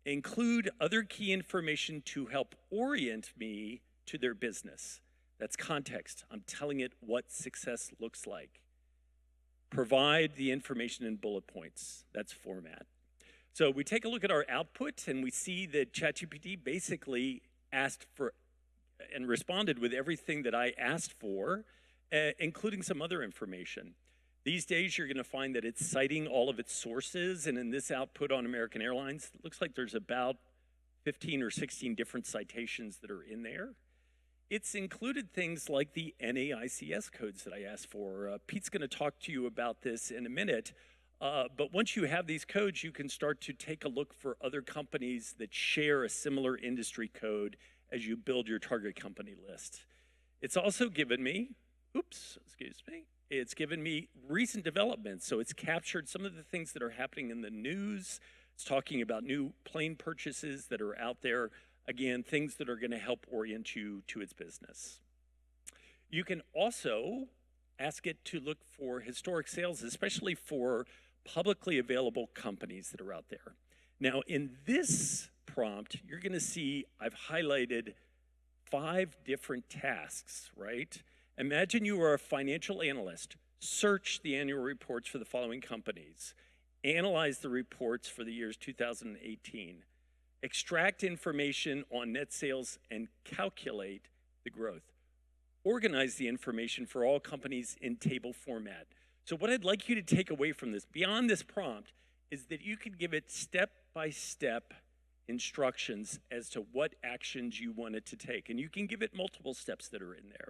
Include other key information to help orient me to their business. That's context. I'm telling it what success looks like. Provide the information in bullet points. That's format. So we take a look at our output and we see that ChatGPT basically asked for and responded with everything that I asked for, including some other information. These days, you're going to find that it's citing all of its sources, and in this output on American Airlines, it looks like there's about 15 or 16 different citations that are in there. It's included things like the NAICS codes that I asked for. Pete's going to talk to you about this in a minute, but once you have these codes, you can start to take a look for other companies that share a similar industry code as you build your target company list. It's also given me, it's given me recent developments. So it's captured some of the things that are happening in the news, It's talking about new plane purchases that are out there. Again, things that are going to help orient you to its business. You can also ask it to look for historic sales, especially for publicly available companies that are out there. Now, in this prompt, you're going to see I've highlighted 5 different tasks, right? Imagine you are a financial analyst. Search the annual reports for the following companies. Analyze the reports for the years 2018. Extract information on net sales and calculate the growth. Organize the information for all companies in table format. So what I'd like you to take away from this, beyond this prompt, is that you can give it step-by-step instructions as to what actions you want it to take. And you can give it multiple steps that are in there.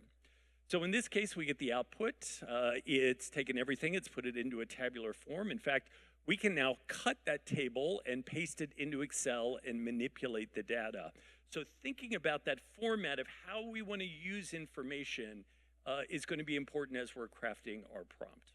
So in this case, we get the output. It's taken everything, it's put it into a tabular form. In fact, we can now cut that table and paste it into Excel and manipulate the data. So thinking about that format of how we want to use information is going to be important as we're crafting our prompt.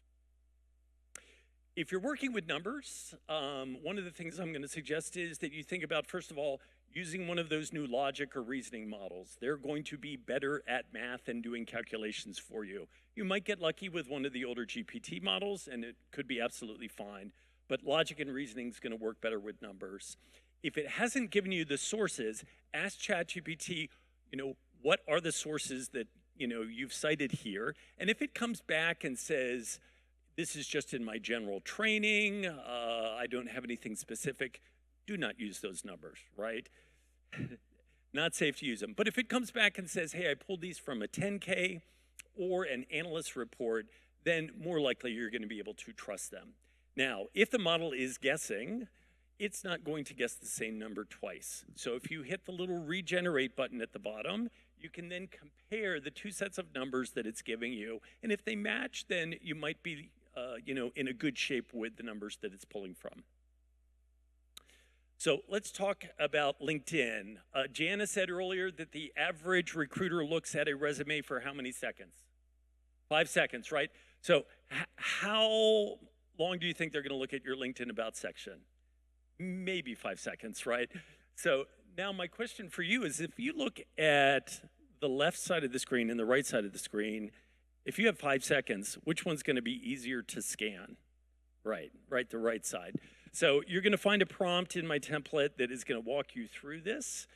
If you're working with numbers, one of the things I'm going to suggest is that you think about, first of all, using one of those new logic or reasoning models. They're going to be better at math and doing calculations for you. You might get lucky with one of the older GPT models, and it could be absolutely fine. But logic and reasoning is going to work better with numbers. If it hasn't given you the sources, ask ChatGPT, what are the sources that, you've cited here? And if it comes back and says, this is just in my general training, I don't have anything specific, do not use those numbers, right? Not safe to use them. But if it comes back and says, hey, I pulled these from a 10K or an analyst report, then more likely you're going to be able to trust them. Now, if the model is guessing, it's not going to guess the same number twice. So if you hit the little regenerate button at the bottom, you can then compare the 2 sets of numbers that it's giving you. And if they match, then you might be in a good shape with the numbers that it's pulling from. So let's talk about LinkedIn. Jana said earlier that the average recruiter looks at a resume for how many seconds? 5 seconds, right? So how long do you think they're going to look at your LinkedIn About section? Maybe 5 seconds, right? So now my question for you is, if you look at the left side of the screen and the right side of the screen, if you have 5 seconds, which one's going to be easier to scan? Right, the right side. So you're going to find a prompt in my template that is going to walk you through this.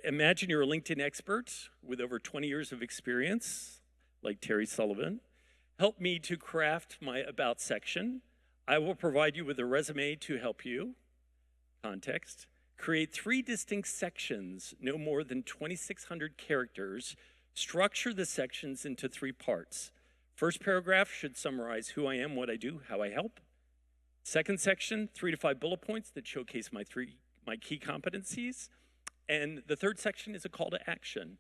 Imagine you're a LinkedIn expert with over 20 years of experience, like Terry Sullivan. Help me to craft my About section. I will provide you with a resume to help you. Context. Create 3 distinct sections, no more than 2,600 characters. Structure the sections into 3 parts. First paragraph should summarize who I am, what I do, how I help. Second section, 3 to 5 bullet points that showcase my key competencies. And the third section is a call to action.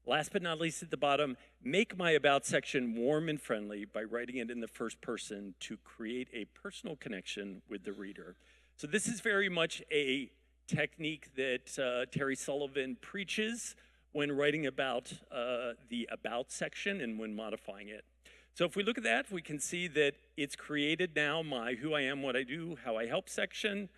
Last but not least, at the bottom, make my About section warm and friendly by writing it in the first person to create a personal connection with the reader. So this is very much a technique that Terry Sullivan preaches when writing about the About section and when modifying it. So if we look at that, we can see that it's created now my Who I Am, What I Do, How I Help section.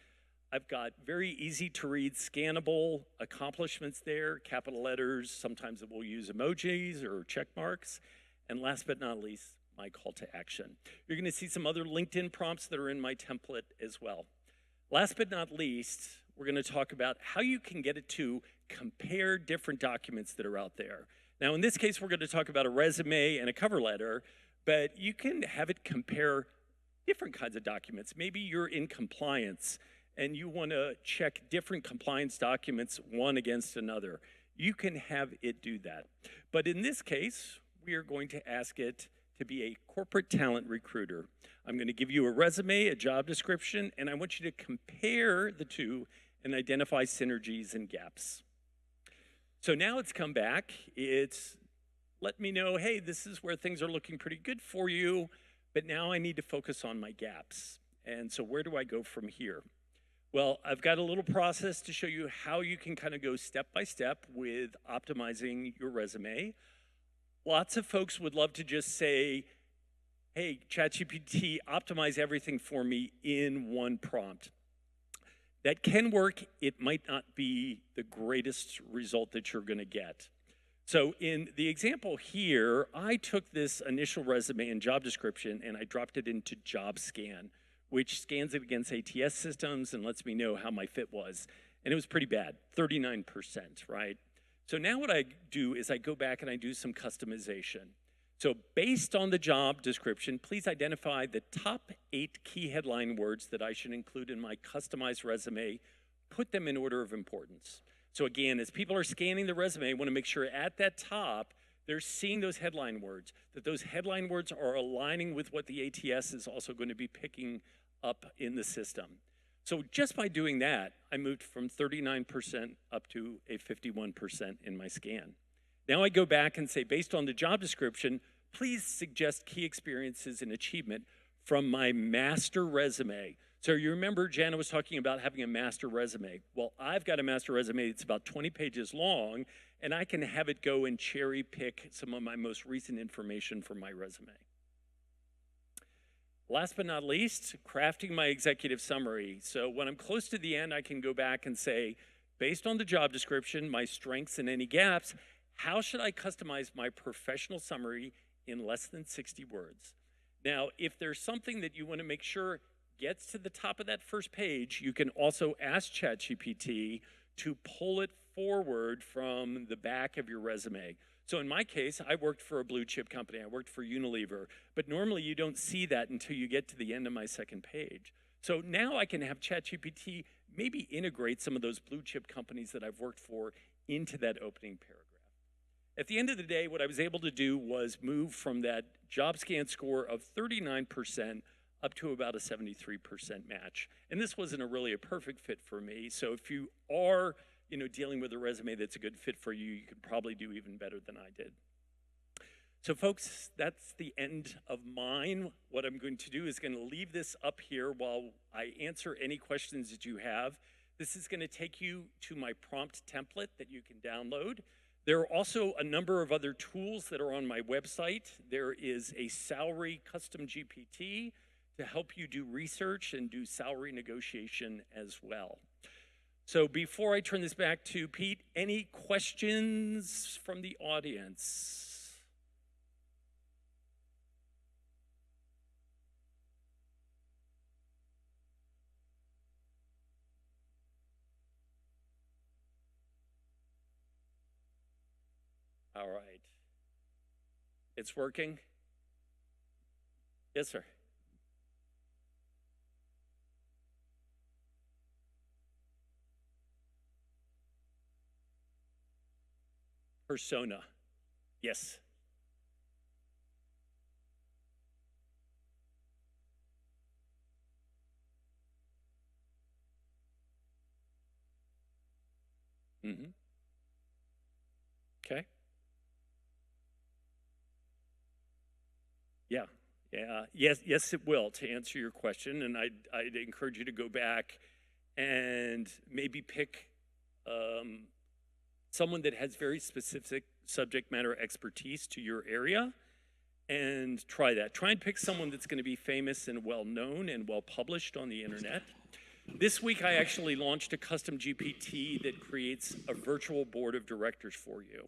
I've got very easy to read, scannable accomplishments there, capital letters. Sometimes it will use emojis or check marks. And last but not least, my call to action. You're going to see some other LinkedIn prompts that are in my template as well. Last but not least, we're going to talk about how you can get it to compare different documents that are out there. Now, in this case, we're going to talk about a resume and a cover letter, but you can have it compare different kinds of documents. Maybe you're in compliance and you want to check different compliance documents one against another. You can have it do that. But in this case, we are going to ask it to be a corporate talent recruiter. I'm going to give you a resume, a job description, and I want you to compare the two and identify synergies and gaps. So now it's come back. It's let me know, hey, this is where things are looking pretty good for you, but now I need to focus on my gaps. And so where do I go from here? Well, I've got a little process to show you how you can kind of go step by step with optimizing your resume. Lots of folks would love to just say, hey, ChatGPT, optimize everything for me in one prompt. That can work. It might not be the greatest result that you're going to get. So in the example here, I took this initial resume and job description and I dropped it into JobScan, which scans it against ATS systems and lets me know how my fit was. And it was pretty bad, 39%, right? So now what I do is I go back and I do some customization. So based on the job description, please identify the top 8 key headline words that I should include in my customized resume, put them in order of importance. So again, as people are scanning the resume, I want to make sure at that top, they're seeing those headline words, that those headline words are aligning with what the ATS is also going to be picking up in the system. So just by doing that, I moved from 39% up to a 51% in my scan. Now I go back and say, based on the job description, please suggest key experiences and achievement from my master resume. So you remember Jana was talking about having a master resume. Well, I've got a master resume that's about 20 pages long, and I can have it go and cherry pick some of my most recent information from my resume. Last but not least, crafting my executive summary. So when I'm close to the end, I can go back and say, based on the job description, my strengths and any gaps, how should I customize my professional summary in less than 60 words? Now, if there's something that you want to make sure gets to the top of that first page, you can also ask ChatGPT to pull it forward from the back of your resume. So in my case, I worked for a blue chip company. I worked for Unilever, but normally you don't see that until you get to the end of my second page. So now I can have ChatGPT maybe integrate some of those blue chip companies that I've worked for into that opening paragraph. At the end of the day, what I was able to do was move from that JobScan score of 39% up to about a 73% match. And this wasn't really a perfect fit for me. So if you are, dealing with a resume that's a good fit for you, you could probably do even better than I did. So folks, that's the end of mine. What I'm going to do is going to leave this up here while I answer any questions that you have. This is going to take you to my prompt template that you can download. There are also a number of other tools that are on my website. There is a salary custom GPT to help you do research and do salary negotiation as well. So before I turn this back to Pete, any questions from the audience? All right. It's working? Yes, sir. Persona. Yes. Mm-hmm. Okay. Yeah. Yes, it will, to answer your question. And I'd encourage you to go back and maybe pick someone that has very specific subject matter expertise to your area and try that. Try and pick someone that's going to be famous and well known and well published on the internet. This week, I actually launched a custom GPT that creates a virtual board of directors for you.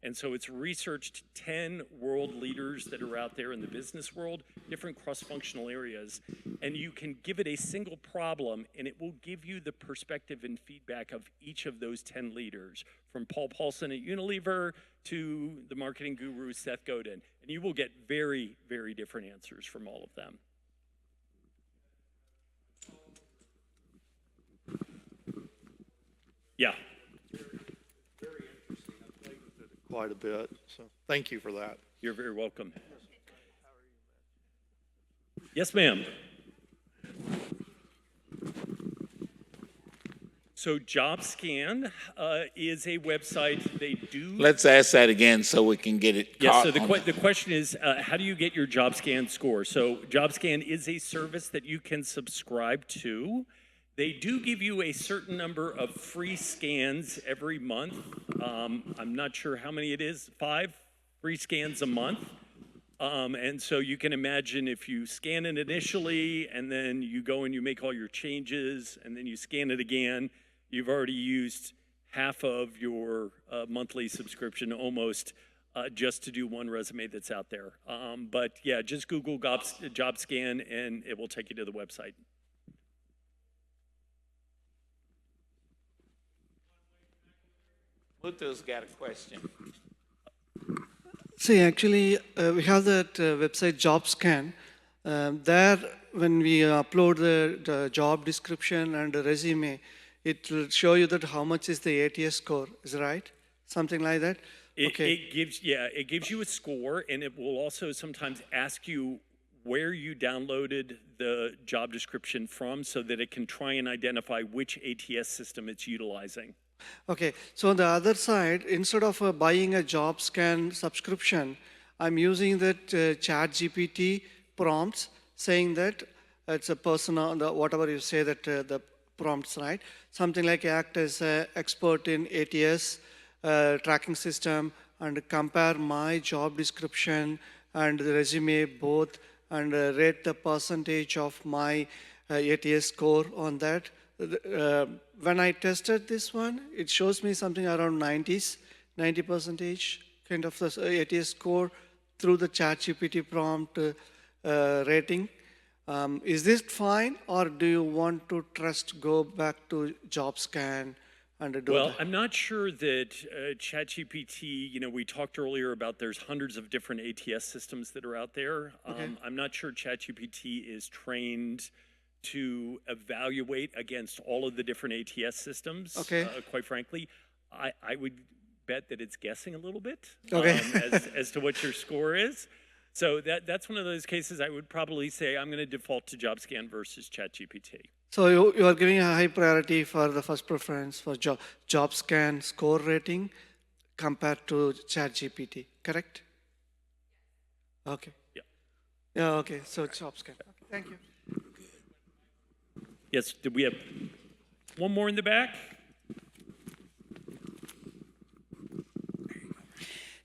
And so it's researched 10 world leaders that are out there in the business world, different cross-functional areas, and you can give it a single problem, and it will give you the perspective and feedback of each of those 10 leaders, from Paul Paulson at Unilever to the marketing guru Seth Godin, and you will get very, very different answers from all of them. Yeah. Quite a bit, so thank you for that. You're very welcome. Yes, ma'am. So JobScan is a website. They do. Let's ask that again so we can get it. Yes. So the question is, how do you get your JobScan score? So JobScan is a service that you can subscribe to. They do give you a certain number of free scans every month. I'm not sure how many it is, 5 free scans a month. And so you can imagine if you scan it initially and then you go and you make all your changes and then you scan it again, you've already used half of your monthly subscription almost just to do one resume that's out there. But yeah, just Google job scan and it will take you to the website. Luther's got a question. See, actually, we have that website JobScan. There, when we upload the job description and the resume, it will show you that how much is the ATS score. Is it right? Something like that? It gives you a score, and it will also sometimes ask you where you downloaded the job description from so that it can try and identify which ATS system it's utilizing. Okay, so on the other side, instead of buying a job scan subscription, I'm using that ChatGPT prompts saying that it's a person on the, whatever you say that the prompts, right? Something like act as an expert in ATS tracking system and compare my job description and the resume both and rate the percentage of my ATS score on that. When I tested this one, it shows me something around 90 percentage kind of the ATS score through the ChatGPT prompt rating. Is this fine, or do you want to go back to JobScan and do Well, that? I'm not sure that ChatGPT, we talked earlier about there's hundreds of different ATS systems that are out there. Okay. I'm not sure ChatGPT is trained to evaluate against all of the different ATS systems. Okay. Quite frankly, I would bet that it's guessing a little bit Okay. as to what your score is. So that's one of those cases I would probably say I'm going to default to JobScan versus ChatGPT. So you are giving a high priority for the first preference for JobScan score rating compared to ChatGPT, correct? Okay. Yeah. Yeah, okay, so JobScan. Okay, thank you. Yes, did we have one more in the back?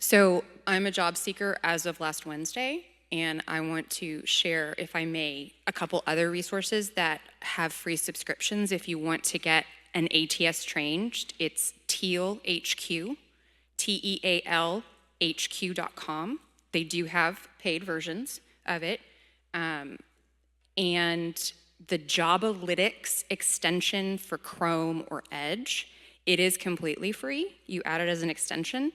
So I'm a job seeker as of last Wednesday, and I want to share, if I may, a couple other resources that have free subscriptions if you want to get an ATS trained. It's Teal HQ, TEALHQ.com. They do have paid versions of it. And the Jobalytics extension for Chrome or Edge, it is completely free. You add it as an extension.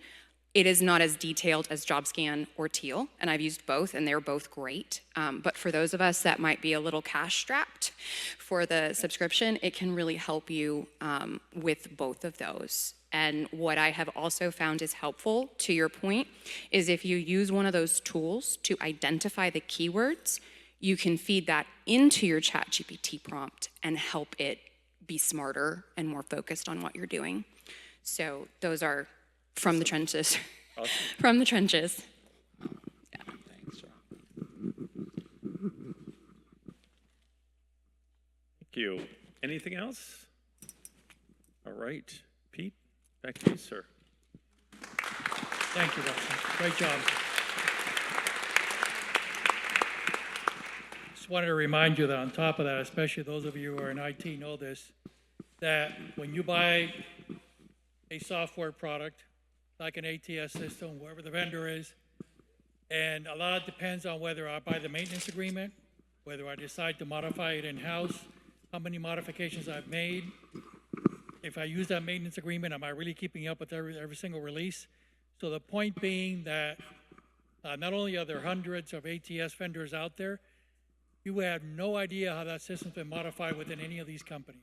It is not as detailed as JobScan or Teal, and I've used both, and they're both great. But for those of us that might be a little cash strapped for the subscription, it can really help you with both of those. And what I have also found is helpful, to your point, is if you use one of those tools to identify the keywords, you can feed that into your ChatGPT prompt and help it be smarter and more focused on what you're doing. So those are from the trenches. Awesome. From the trenches. Yeah. Thanks, Rob. Thank you. Anything else? All right. Pete, back to you, sir. Thank you, Russell. Great job. Just wanted to remind you that on top of that, especially those of you who are in IT know this, that when you buy a software product, like an ATS system, whoever the vendor is, and a lot depends on whether I buy the maintenance agreement, whether I decide to modify it in-house, how many modifications I've made. If I use that maintenance agreement, am I really keeping up with every single release? So the point being that not only are there hundreds of ATS vendors out there, you have no idea how that system's been modified within any of these companies.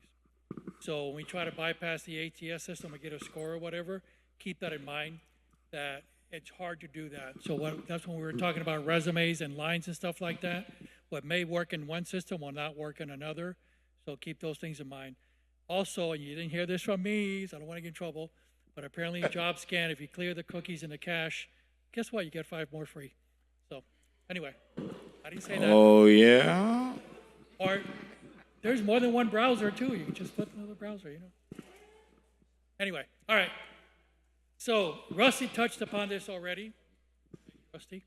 So when we try to bypass the ATS system or get a score or whatever, keep that in mind, that it's hard to do that. So that's when we were talking about resumes and lines and stuff like that. What may work in one system will not work in another. So keep those things in mind. Also, and you didn't hear this from me, so I don't want to get in trouble, but apparently JobScan, if you clear the cookies and the cache, guess what? You get 5 more free. So anyway, I didn't say that. Oh, yeah? Or there's more than one browser too. You can just flip another browser, Anyway, all right. So Rusty touched upon this already. Rusty.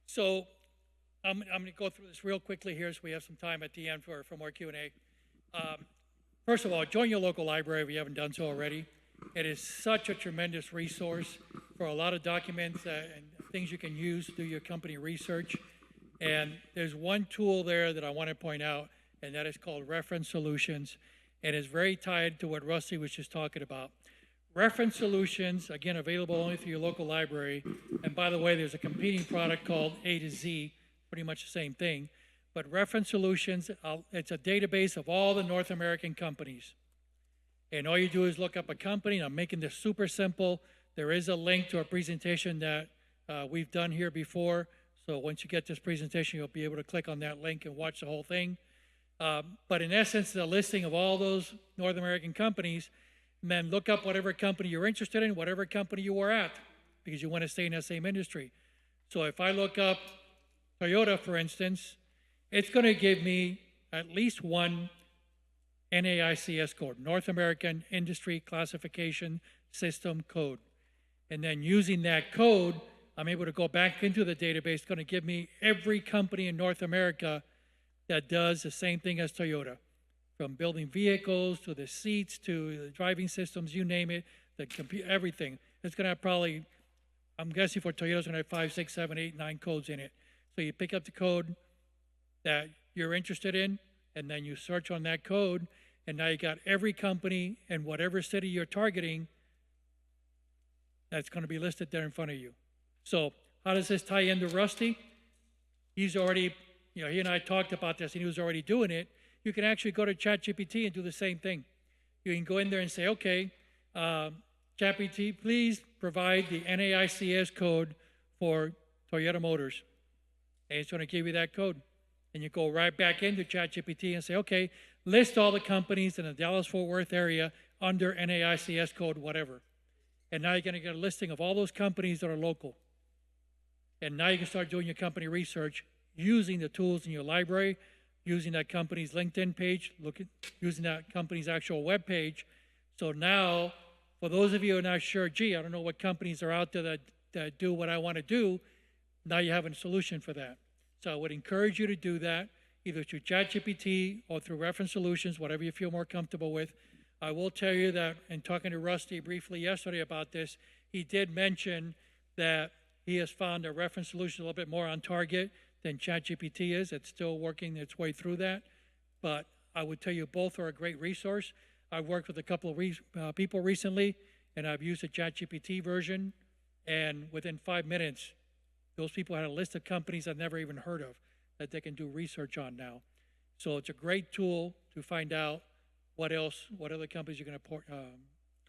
So I'm going to go through this real quickly here so we have some time at the end for more Q&A. First of all, join your local library if you haven't done so already. It is such a tremendous resource for a lot of documents and things you can use to do your company research. And there's one tool there that I want to point out, and that is called Reference Solutions, and it's very tied to what Rusty was just talking about. Reference Solutions, again, available only through your local library. And by the way, there's a competing product called A to Z, pretty much the same thing. But Reference Solutions, it's a database of all the North American companies. And all you do is look up a company. I'm making this super simple. There is a link to a presentation that we've done here before. So once you get this presentation, you'll be able to click on that link and watch the whole thing. But in essence, the listing of all those North American companies, and then look up whatever company you're interested in, whatever company you are at, because you want to stay in that same industry. So if I look up Toyota, for instance, it's going to give me at least one NAICS code, North American Industry Classification System code. And then using that code, I'm able to go back into the database. It's going to give me every company in North America that does the same thing as Toyota, from building vehicles to the seats to the driving systems, you name it, the everything. It's going to have probably, I'm guessing for Toyota, it's going to have 5, 6, 7, 8, 9 codes in it. So you pick up the code that you're interested in, and then you search on that code, and now you got every company in whatever city you're targeting that's going to be listed there in front of you. So how does this tie into Rusty? He's already, he and I talked about this, and he was already doing it. You can actually go to ChatGPT and do the same thing. You can go in there and say, okay, ChatGPT, please provide the NAICS code for Toyota Motors. And it's going to give you that code. And you go right back into ChatGPT and say, okay, list all the companies in the Dallas-Fort Worth area under NAICS code, whatever. And now you're going to get a listing of all those companies that are local. And now you can start doing your company research using the tools in your library, using that company's LinkedIn page, using that company's actual web page. So now, for those of you who are not sure, gee, I don't know what companies are out there that do what I want to do, now you have a solution for that. So I would encourage you to do that, either through ChatGPT or through Reference Solutions, whatever you feel more comfortable with. I will tell you that in talking to Rusty briefly yesterday about this, he did mention that he has found a Reference Solution a little bit more on target than ChatGPT is. It's still working its way through that. But I would tell you both are a great resource. I've worked with a couple of people recently, and I've used the ChatGPT version, and within 5 minutes, those people had a list of companies I've never even heard of that they can do research on now. So it's a great tool to find out what other companies you're going to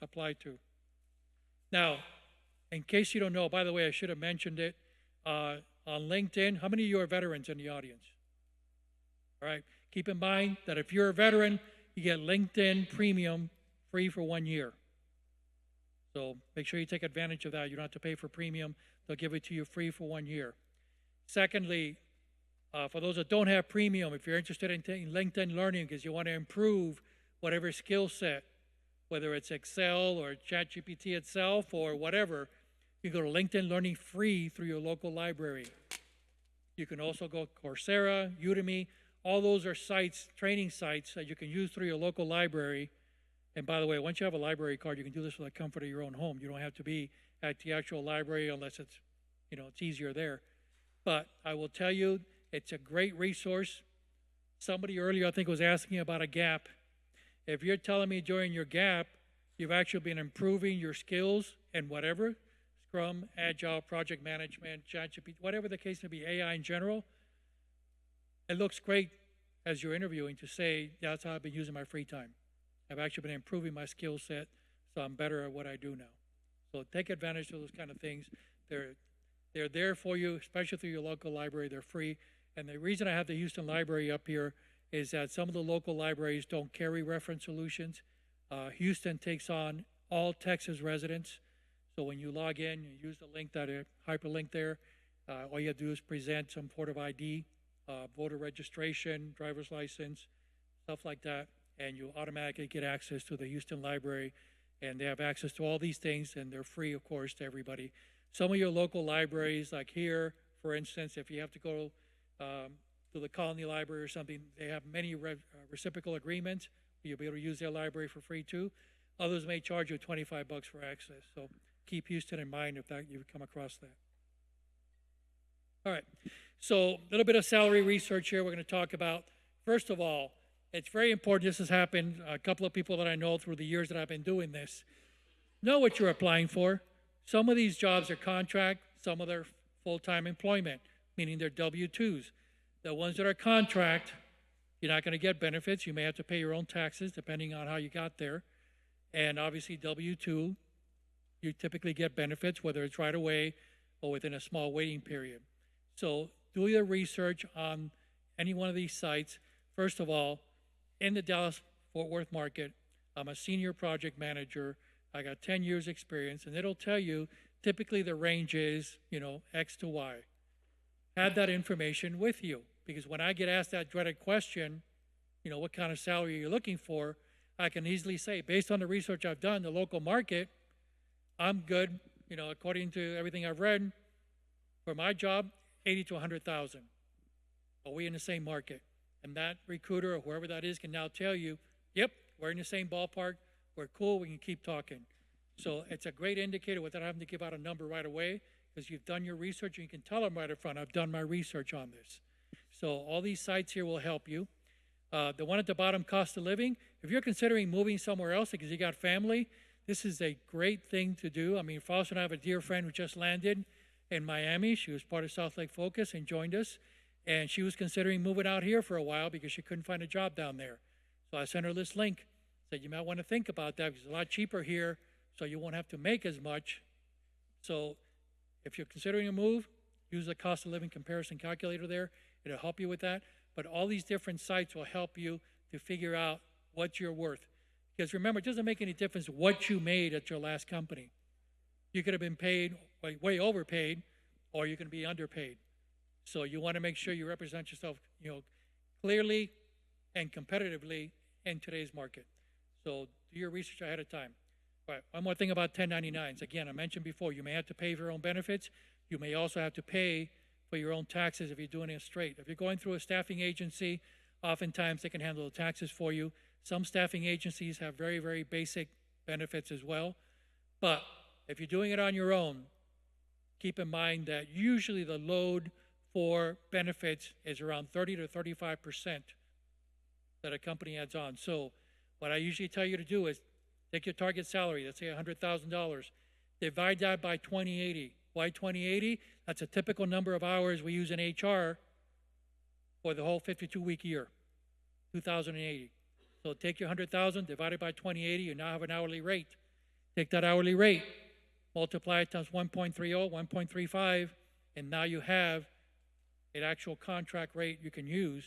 apply to. Now, in case you don't know, by the way, I should have mentioned it, on LinkedIn, how many of you are veterans in the audience? All right, keep in mind that if you're a veteran, you get LinkedIn Premium free for 1 year. So make sure you take advantage of that. You don't have to pay for premium. They'll give it to you free for 1 year. Secondly, for those that don't have premium, if you're interested in taking LinkedIn Learning because you want to improve whatever skill set, whether it's Excel or ChatGPT itself or whatever, you go to LinkedIn Learning free through your local library. You can also go Coursera, Udemy. All those are sites, training sites that you can use through your local library. And by the way, once you have a library card, you can do this from the comfort of your own home. You don't have to be at the actual library unless it's, it's easier there. But I will tell you, it's a great resource. Somebody earlier, I think, was asking about a gap. If you're telling me during your gap, you've actually been improving your skills and whatever, Scrum, Agile, Project Management, ChatGPT, whatever the case may be, AI in general, it looks great as you're interviewing to say, that's how I've been using my free time. I've actually been improving my skill set, so I'm better at what I do now. So take advantage of those kind of things. They're there for you, especially through your local library. They're free. And the reason I have the Houston Library up here is that some of the local libraries don't carry Reference Solutions. Houston takes on all Texas residents. So when you log in, you use the link, that hyperlink there. All you have to do is present some sort of ID, voter registration, driver's license, stuff like that, and you automatically get access to the Houston Library. And they have access to all these things, and they're free, of course, to everybody. Some of your local libraries, like here, for instance, if you have to go to the Colony Library or something, they have many reciprocal agreements. You'll be able to use their library for free too. Others may charge you $25 for access. So keep Houston in mind if you come across that. All right, so a little bit of salary research here we're going to talk about. First of all, it's very important. This has happened. A couple of people that I know through the years that I've been doing this know what you're applying for. Some of these jobs are contract, some of them are full-time employment, meaning they're W-2s. The ones that are contract, you're not going to get benefits. You may have to pay your own taxes depending on how you got there. And obviously W-2, you typically get benefits, whether it's right away or within a small waiting period. So do your research on any one of these sites. First of all, in the Dallas-Fort Worth market, I'm a senior project manager. I got 10 years experience, and it'll tell you typically the range is, X to Y. Have that information with you, because when I get asked that dreaded question, what kind of salary you're looking for, I can easily say, based on the research I've done, the local market, I'm good, according to everything I've read, for my job, 80 to 100,000. Are we in the same market? And that recruiter or whoever that is can now tell you, yep, we're in the same ballpark, we're cool, we can keep talking. So it's a great indicator without having to give out a number right away, because you've done your research and you can tell them right up front, I've done my research on this. So all these sites here will help you. The one at the bottom, cost of living, if you're considering moving somewhere else because you got family, this is a great thing to do. I mean, Foster and I have a dear friend who just landed in Miami. She was part of South Lake Focus and joined us. And she was considering moving out here for a while because she couldn't find a job down there. So I sent her this link, said you might want to think about that because it's a lot cheaper here, so you won't have to make as much. So if you're considering a move, use the cost of living comparison calculator there. It'll help you with that. But all these different sites will help you to figure out what you're worth. Because remember, it doesn't make any difference what you made at your last company. You could have been paid, way overpaid, or you can be underpaid. So you want to make sure you represent yourself, clearly and competitively in today's market. So do your research ahead of time. All right, one more thing about 1099s. Again, I mentioned before, you may have to pay for your own benefits. You may also have to pay for your own taxes if you're doing it straight. If you're going through a staffing agency, oftentimes they can handle the taxes for you. Some staffing agencies have very, very basic benefits as well. But if you're doing it on your own, keep in mind that usually the load for benefits is around 30 to 35% that a company adds on. So what I usually tell you to do is take your target salary, let's say $100,000, divide that by 2080. Why 2080? That's a typical number of hours we use in HR for the whole 52-week year, 2080. So take your 100,000, divide it by 2080, you now have an hourly rate. Take that hourly rate, multiply it times 1.30, 1.35, and now you have an actual contract rate you can use.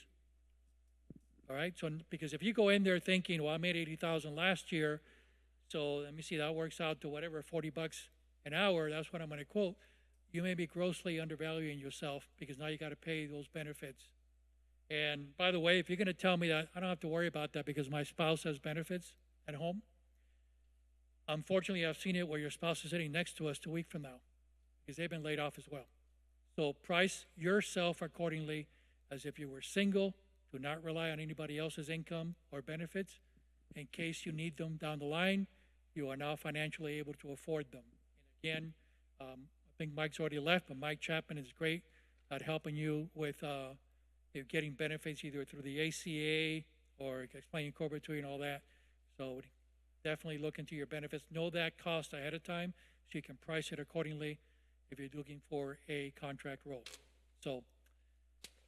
All right, so because if you go in there thinking, well, I made 80,000 last year, so let me see, that works out to whatever, $40 an hour, that's what I'm going to quote, you may be grossly undervaluing yourself because now you got to pay those benefits. And by the way, if you're going to tell me that, I don't have to worry about that because my spouse has benefits at home. Unfortunately, I've seen it where your spouse is sitting next to us 2 weeks from now because they've been laid off as well. So price yourself accordingly as if you were single. Do not rely on anybody else's income or benefits. In case you need them down the line, you are now financially able to afford them. And again, I think Mike's already left, but Mike Chapman is great at helping you with getting benefits either through the ACA or explaining corporate to you and all that. So definitely look into your benefits. Know that cost ahead of time so you can price it accordingly if you're looking for a contract role. So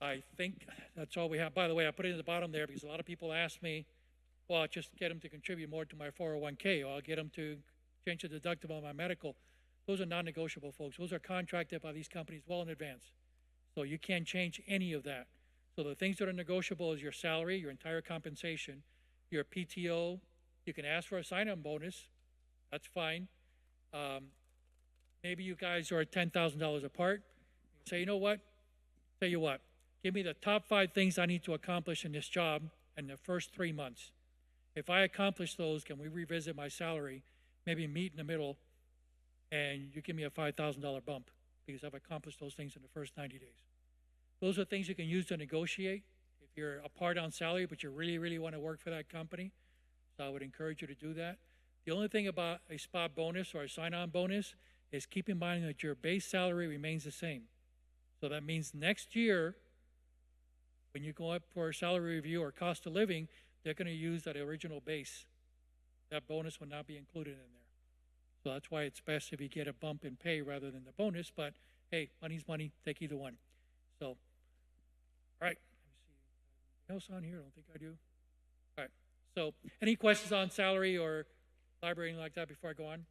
I think that's all we have. By the way, I put it in the bottom there because a lot of people ask me, well, just get them to contribute more to my 401k, or I'll get them to change the deductible on my medical. Those are non-negotiable, folks. Those are contracted by these companies well in advance. So you can't change any of that. So the things that are negotiable is your salary, your entire compensation, your PTO. You can ask for a sign-on bonus. That's fine. Maybe you guys are $10,000 apart. You say, you know what? Tell you what. Give me the top 5 things I need to accomplish in this job in the first 3 months. If I accomplish those, can we revisit my salary? Maybe meet in the middle and you give me a $5,000 bump because I've accomplished those things in the first 90 days. Those are things you can use to negotiate if you're a part on salary, but you really, really want to work for that company. So I would encourage you to do that. The only thing about a spot bonus or a sign-on bonus is keep in mind that your base salary remains the same. So that means next year, when you go up for a salary review or cost of living, they're going to use that original base. That bonus will not be included in there. So that's why it's best if you get a bump in pay rather than the bonus. But hey, money's money. Take either one. So, all right. Let me see. Anything else on here? I don't think I do. All right. So, any questions on salary or library, anything like that before I go on?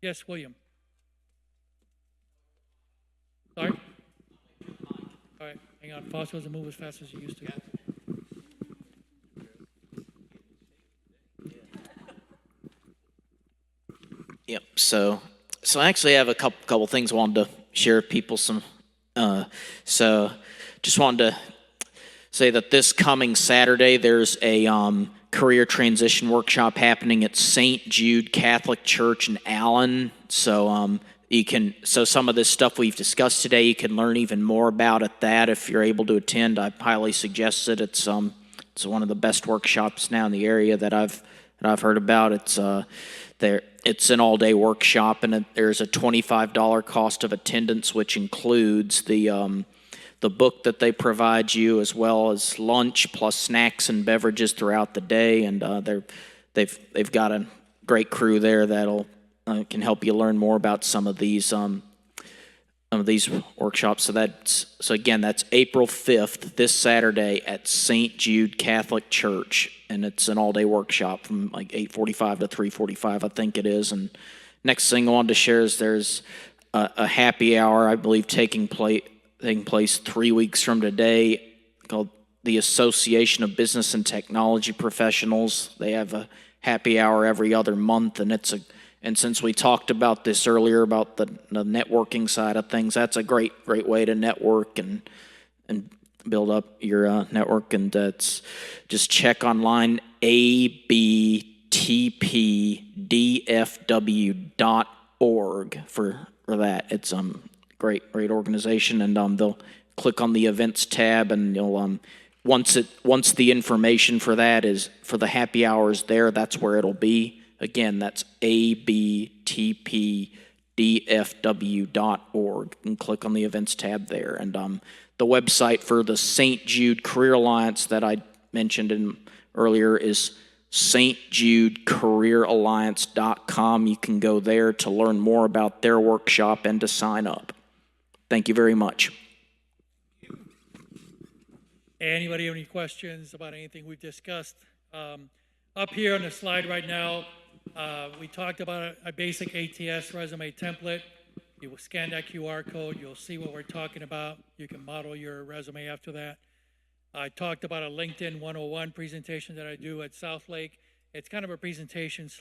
Yes, William. Sorry? All right. Hang on. Foster doesn't move as fast as he used to. Yep. So I actually have a couple things I wanted to share with people. So just wanted to say that this coming Saturday there's a career transition workshop happening at St. Jude Catholic Church in Allen. So some of this stuff we've discussed today, you can learn even more about at that if you're able to attend. I highly suggest it. It's one of the best workshops now in the area that I've heard about. It's an all-day workshop, and there's a $25 cost of attendance, which includes the book that they provide you, as well as lunch plus snacks and beverages throughout the day. And they've got a great crew there that'll can help you learn more about some of these workshops. So again, that's April 5th, this Saturday at St. Jude Catholic Church, and it's an all-day workshop from like 8:45 to 3:45, I think it is. And next thing I wanted to share is there's a happy hour, I believe, taking place 3 weeks from today, called the Association of Business and Technology Professionals. They have a happy hour every other month, and since we talked about this earlier about the networking side of things, that's a great way to network and build up your network. And just check online abtpdfw.org for that. It's great organization, and they'll click on the events tab, and you'll once the information for that is for the happy hours there, that's where it'll be. Again, that's abtpdfw.org, and click on the events tab there. And the website for the St. Jude Career Alliance that I mentioned earlier is stjudecareeralliance.com. You can go there to learn more about their workshop and to sign up. Thank you very much. Anybody have any questions about anything we've discussed? Up here on the slide right now, we talked about a basic ATS resume template. You will scan that QR code. You'll see what we're talking about. You can model your resume after that. I talked about a LinkedIn 101 presentation that I do at Southlake. It's kind of a presentation /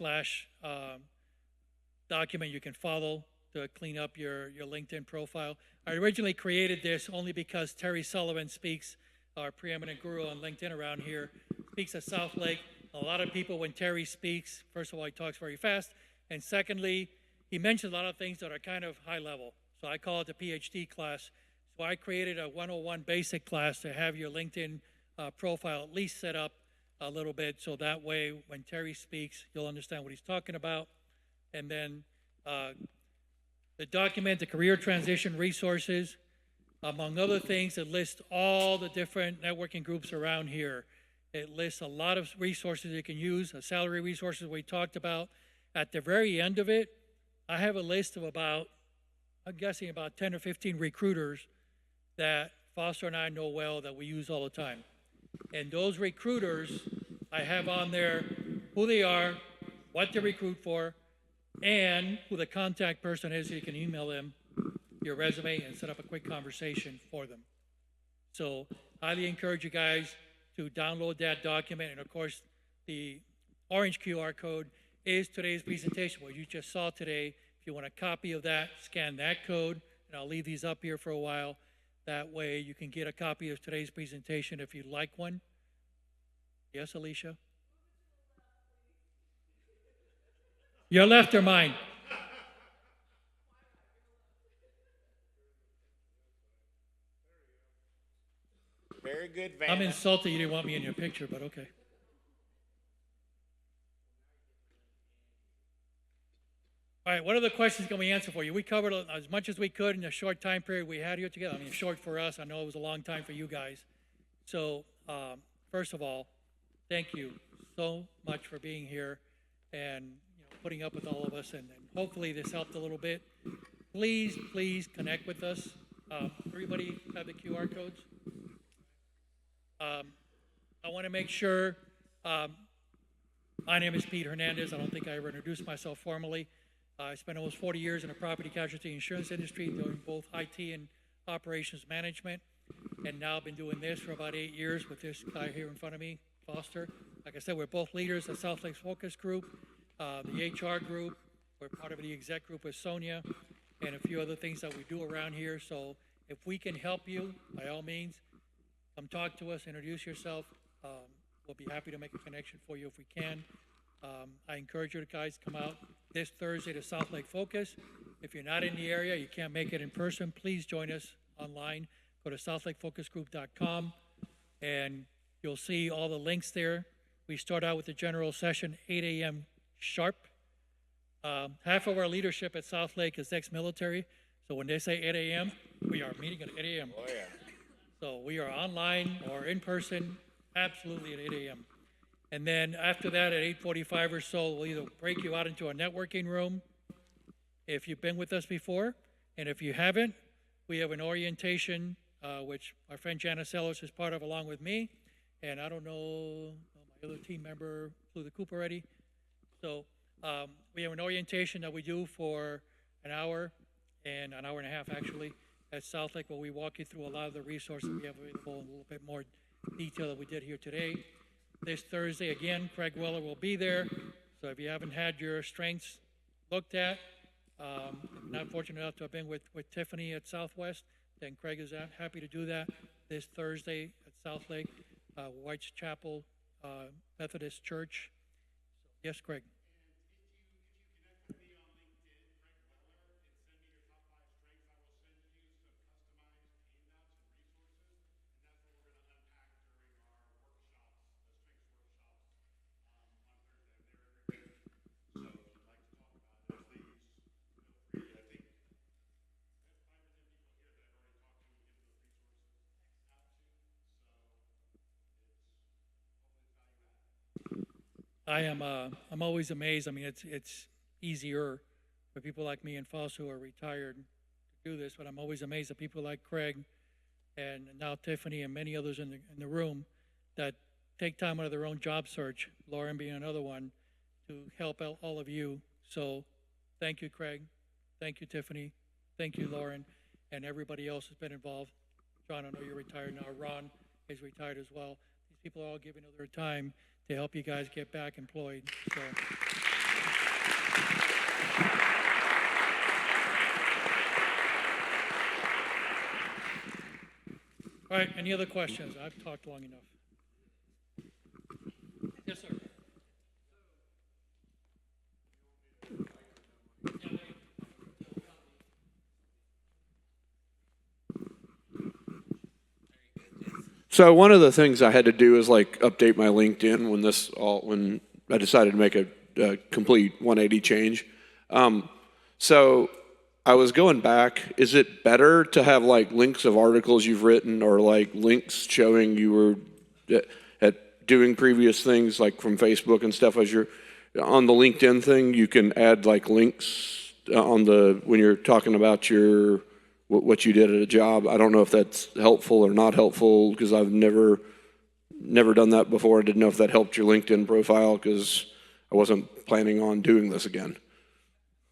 document you can follow to clean up your LinkedIn profile. I originally created this only because Terry Sullivan speaks, our preeminent guru on LinkedIn around here, speaks at Southlake. A lot of people, when Terry speaks, first of all, he talks very fast, and secondly, he mentions a lot of things that are kind of high level. So I call it the PhD class. So I created a 101 basic class to have your LinkedIn profile at least set up a little bit, so that way when Terry speaks, you'll understand what he's talking about. And then the document, the career transition resources, among other things, it lists all the different networking groups around here. It lists a lot of resources you can use, salary resources we talked about. At the very end of it, I have a list of I'm guessing about 10 or 15 recruiters that Foster and I know well that we use all the time. And those recruiters, I have on there who they are, what they recruit for, and who the contact person is, so you can email them your resume and set up a quick conversation for them. So highly encourage you guys to download that document. And of course, the orange QR code is today's presentation, what you just saw today. If you want a copy of that, scan that code, and I'll leave these up here for a while. That way you can get a copy of today's presentation if you'd like one. Yes, Alicia? Your left or mine? I'm insulted you didn't want me in your picture, but okay. All right, what other questions can we answer for you? We covered as much as we could in the short time period we had here together. I mean, short for us. I know it was a long time for you guys. So, first of all, thank you so much for being here and putting up with all of us. And hopefully this helped a little bit. Please connect with us. Everybody have the QR codes? I want to make sure, my name is Pete Hernandez. I don't think I ever introduced myself formally. I spent almost 40 years in the property casualty insurance industry, doing both IT and operations management. And now I've been doing this for about 8 years with this guy here in front of me, Foster. Like I said, we're both leaders of South Lakes Focus Group, the HR group. We're part of the exec group with Sonia and a few other things that we do around here. So if we can help you, by all means, come talk to us, introduce yourself. We'll be happy to make a connection for you if we can. I encourage you guys to come out this Thursday to South Lake Focus. If you're not in the area, you can't make it in person, please join us online. Go to southlakefocusgroup.com and you'll see all the links there. We start out with the general session, 8 a.m. sharp. Half of our leadership at South Lake is ex-military, so when they say 8 a.m., we are meeting at 8 a.m. Oh, yeah. So we are online or in person, absolutely at 8 a.m. And then after that, at 8:45 or so, we'll either break you out into a networking room if you've been with us before, and if you haven't, we have an orientation, which our friend Janice Ellis is part of along with me, and I don't know, my other team member flew the coop already. So we have an orientation that we do for an hour and an hour-and-a-half actually at South Lake, where we walk you through a lot of the resources we have available in a little bit more detail than we did here today. This Thursday, again, Craig Weller will be there. So if you haven't had your strengths looked at, not fortunate enough to have been with Tiffany at Southwest, then Craig is happy to do that this Thursday at South Lake, White's Chapel Methodist Church. Yes, Craig. I'm always amazed. I mean, it's easier for people like me and Foss who are retired to do this, but I'm always amazed at people like Craig and now Tiffany and many others in the room that take time out of their own job search, Lauren being another one, to help out all of you. So thank you, Craig. Thank you, Tiffany. Thank you, Lauren, and everybody else has been involved. John, I know you're retired now. Ron is retired as well. These people are all giving of their time to help you guys get back employed. So. All right, any other questions? I've talked long enough. Yes, sir. So one of the things I had to do is like update my LinkedIn when I decided to make a complete 180 change. So I was going back. Is it better to have like links of articles you've written or like links showing you were at doing previous things like from Facebook and stuff? As you're on the LinkedIn thing, you can add like links on when you're talking about what you did at a job. I don't know if that's helpful or not helpful because I've never done that before. I didn't know if that helped your LinkedIn profile because I wasn't planning on doing this again.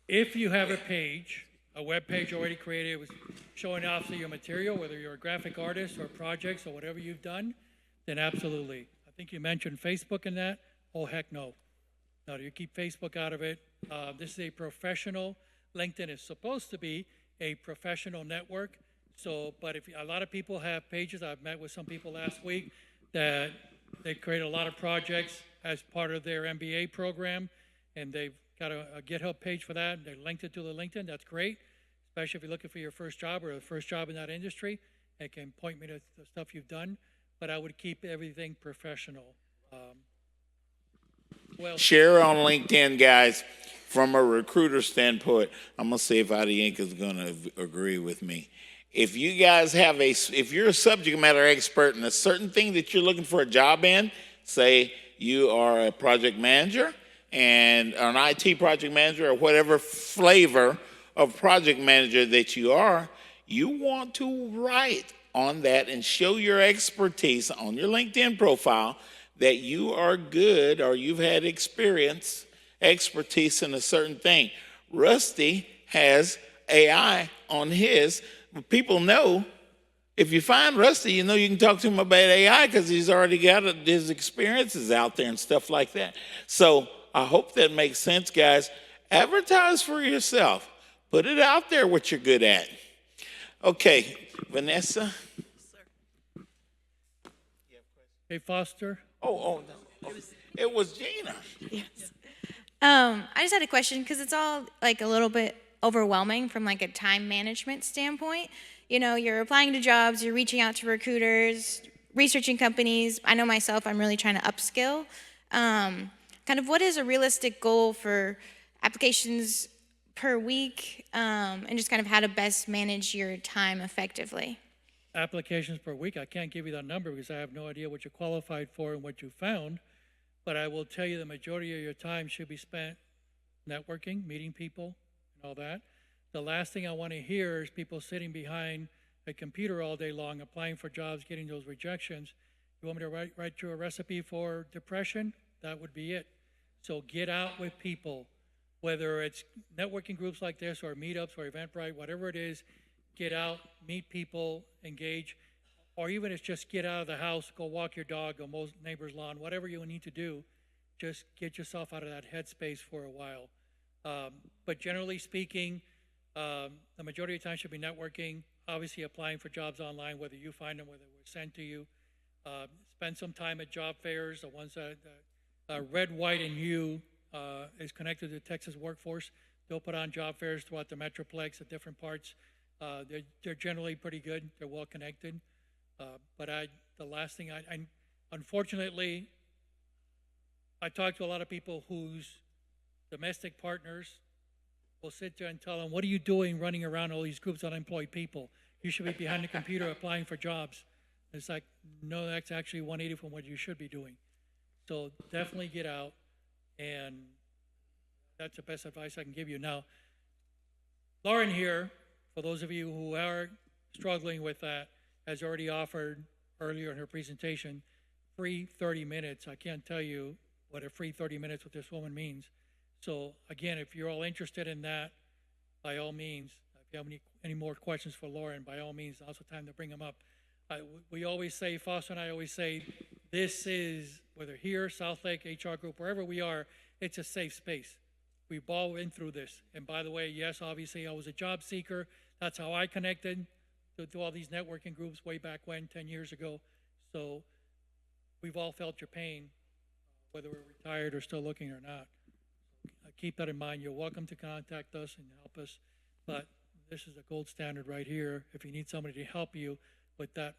If you have a web page already created with showing off your material, whether you're a graphic artist or projects or whatever you've done, then absolutely. I think you mentioned Facebook in that. Oh, heck no. No, you keep Facebook out of it. This is a professional. LinkedIn is supposed to be a professional network. So, but if a lot of people have pages, I've met with some people last week that they create a lot of projects as part of their MBA program, and they've got a GitHub page for that. They linked it to the LinkedIn. That's great, especially if you're looking for your first job or the first job in that industry. It can point me to the stuff you've done. but I would keep everything professional. Well, Share on LinkedIn, guys. From a recruiter standpoint, I'm gonna see if Adianka is gonna agree with me. If you guys have if you're a subject matter expert in a certain thing that you're looking for a job in, say you are a project manager and an IT project manager or whatever flavor of project manager that you are, you want to write on that and show your expertise on your LinkedIn profile that you are good or you've had expertise in a certain thing. Rusty has AI on his. People know if you find Rusty, you know you can talk to him about AI because he's already got his experiences out there and stuff like that. So I hope that makes sense, guys. Advertise for yourself. Put it out there what you're good at. Okay, Vanessa. hey, Foster. Oh, no. It was Gina. Yes. I just had a question because it's all like a little bit overwhelming from like a time management standpoint. You know, you're applying to jobs, you're reaching out to recruiters, researching companies. I know myself, I'm really trying to upskill. Kind of what is a realistic goal for applications per week, and just kind of how to best manage your time effectively? Applications per week, I can't give you that number because I have no idea what you qualified for and what you found, but I will tell you the majority of your time should be spent networking, meeting people, and all that. The last thing I want to hear is people sitting behind a computer all day long, applying for jobs, getting those rejections. You want me to write you a recipe for depression? That would be it. So get out with people, whether it's networking groups like this or meetups or Eventbrite, whatever it is, get out, meet people, engage, or even it's just get out of the house, go walk your dog, go mow neighbor's lawn, whatever you need to do, just get yourself out of that headspace for a while. But generally speaking, the majority of the time should be networking, obviously applying for jobs online, whether you find them, whether they're sent to you. Spend some time at job fairs, the ones that Red, White, and U is connected to the Texas workforce. They'll put on job fairs throughout the Metroplex at different parts. They're generally pretty good. They're well connected. But the last thing unfortunately, I talk to a lot of people whose domestic partners will sit there and tell them, what are you doing running around all these groups of unemployed people? You should be behind the computer applying for jobs. It's like, no, that's actually 180 from what you should be doing. So definitely get out, and that's the best advice I can give you. Now, Lauren here, for those of you who are struggling with that, has already offered earlier in her presentation free 30 minutes. I can't tell you what a free 30 minutes with this woman means. So again, if you're all interested in that, by all means, if you have any more questions for Lauren, by all means, also time to bring them up. We always say, Foster and I always say, this is, whether here, South Lake, HR Group, wherever we are, it's a safe space. We've all been through this. And by the way, yes, obviously I was a job seeker. That's how I connected to all these networking groups way back when, 10 years ago. So we've all felt your pain, whether we're retired or still looking or not. Keep that in mind. You're welcome to contact us and help us, but this is the gold standard right here. If you need somebody to help you with that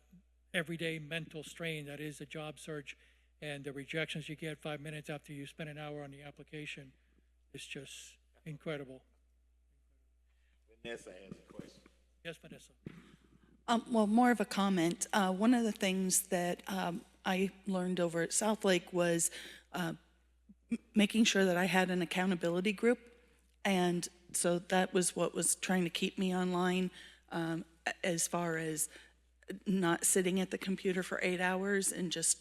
everyday mental strain that is a job search and the rejections you get 5 minutes after you spend an hour on the application, it's just incredible. Vanessa has a question. Yes, Vanessa. Well, more of a comment. One of the things that I learned over at South Lake was making sure that I had an accountability group. And so that was what was trying to keep me online, as far as not sitting at the computer for 8 hours and just,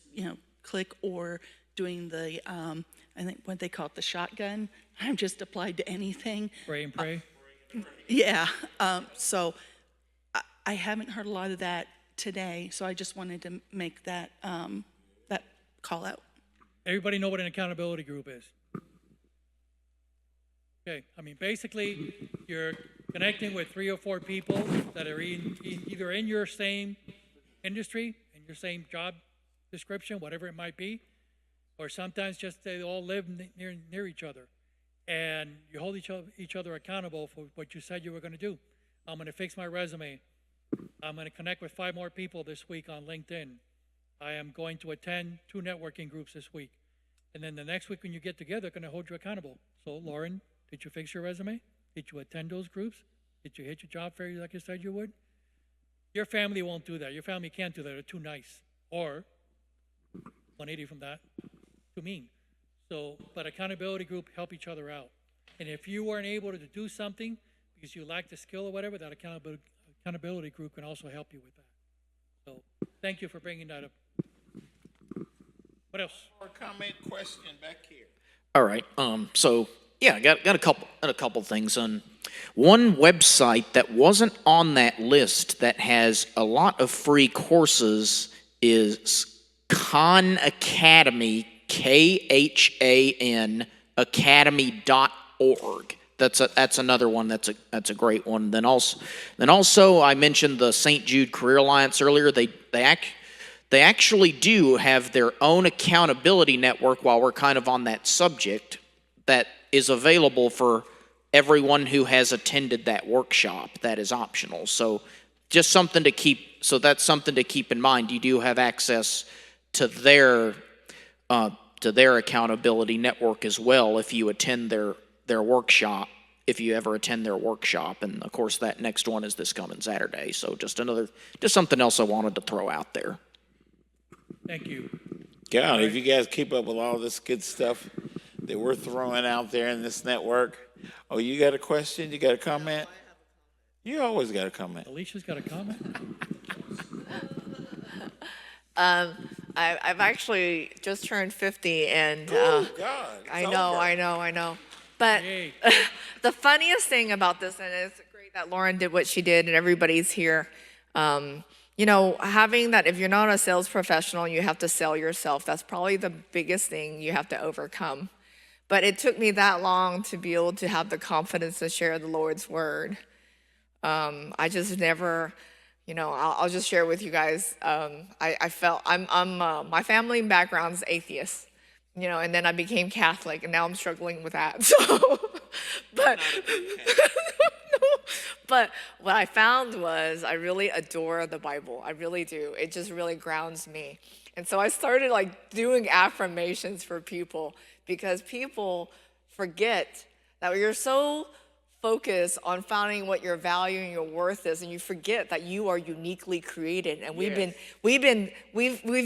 click, or doing the, I think what they call it, the shotgun. I've just applied to anything. Pray and pray. Yeah. So I haven't heard a lot of that today, so I just wanted to make that that call out. Everybody know what an accountability group is? Okay, I mean, basically, you're connecting with 3 or 4 people that are either in your same industry, in your same job description, whatever it might be, or sometimes just they all live near each other. And you hold each other accountable for what you said you were going to do. I'm going to fix my resume. I'm going to connect with 5 more people this week on LinkedIn. I am going to attend 2 networking groups this week. And then the next week when you get together, they're going to hold you accountable. So, Lauren, did you fix your resume? Did you attend those groups? Did you hit your job fair like you said you would? Your family won't do that. Your family can't do that. They're too nice. Or 180 from that, too mean. So, but accountability group help each other out. And if you weren't able to do something because you lack the skill or whatever, that accountability group can also help you with that. So, thank you for bringing that up. What else? Or comment, question back here. All right. So yeah, I got a couple things on one website that wasn't on that list that has a lot of free courses is Khan Academy, KHAN Academy.org. That's another one that's a great one. Then also I mentioned the St. Jude Career Alliance earlier. They actually do have their own accountability network while we're kind of on that subject that is available for everyone who has attended that workshop. That is optional. So just something to keep, so that's something to keep in mind. You do have access to their accountability network as well if you attend their workshop, if you ever attend their workshop. And of course that next one is this coming Saturday. So just something else I wanted to throw out there. Thank you. God, if you guys keep up with all this good stuff that we're throwing out there in this network. Oh, you got a question? You got a comment? You always got a comment. Alicia's got a comment. I've actually just turned 50, and Oh, God, it's I know. But the funniest thing about this, and it's great that Lauren did what she did, and everybody's here. You know, having that, if you're not a sales professional, you have to sell yourself. That's probably the biggest thing you have to overcome. But it took me that long to be able to have the confidence to share the Lord's word. I just never, you know, I'll just share with you guys. I felt my family background's atheist, you know, and then I became Catholic, and now I'm struggling with that. So, but what I found was I really adore the Bible. I really do. It just really grounds me. And so I started like doing affirmations for people, because people forget that you're so focused on finding what your value and your worth is, and you forget that you are uniquely created. And we've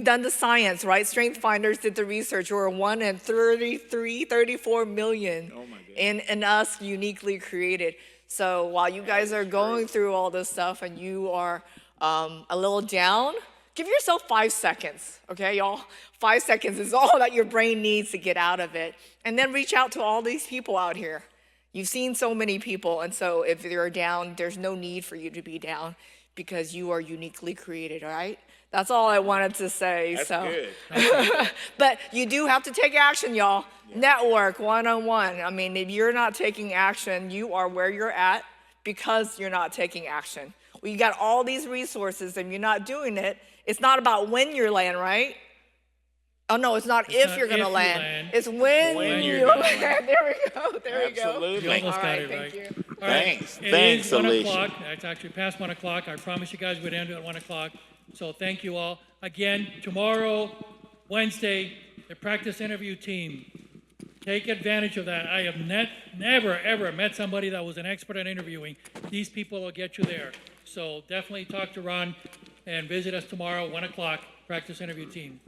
done the science, right? Strength Finders did the research. We're 1 in 34 million in us uniquely created. So while you guys are going through all this stuff and you are a little down, give yourself 5 seconds, okay, y'all? 5 seconds is all that your brain needs to get out of it. And then reach out to all these people out here. You've seen so many people, and so if you're down, there's no need for you to be down, because you are uniquely created, all right? That's all I wanted to say. That's so good. But you do have to take action, y'all. Network one-on-one. I mean, if you're not taking action, you are where you're at because you're not taking action. Well, you got all these resources and you're not doing it. It's not about when you're land, right? Oh no, it's not if you're gonna land. It's when you land. There we go. There we go. Absolutely. You almost All got right, it right. thank you. All right. Thanks. It Thanks, is 1 Alicia. o'clock. It's actually past 1 o'clock. I promised you guys we'd end it at 1 o'clock. So thank you all. Again, tomorrow, Wednesday, the practice interview team. Take advantage of that. I have never, ever met somebody that was an expert at interviewing. These people will get you there. So definitely talk to Ron and visit us tomorrow, 1 o'clock, practice interview team.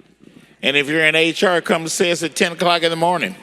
And if you're in HR, come see us at 10 o'clock in the morning.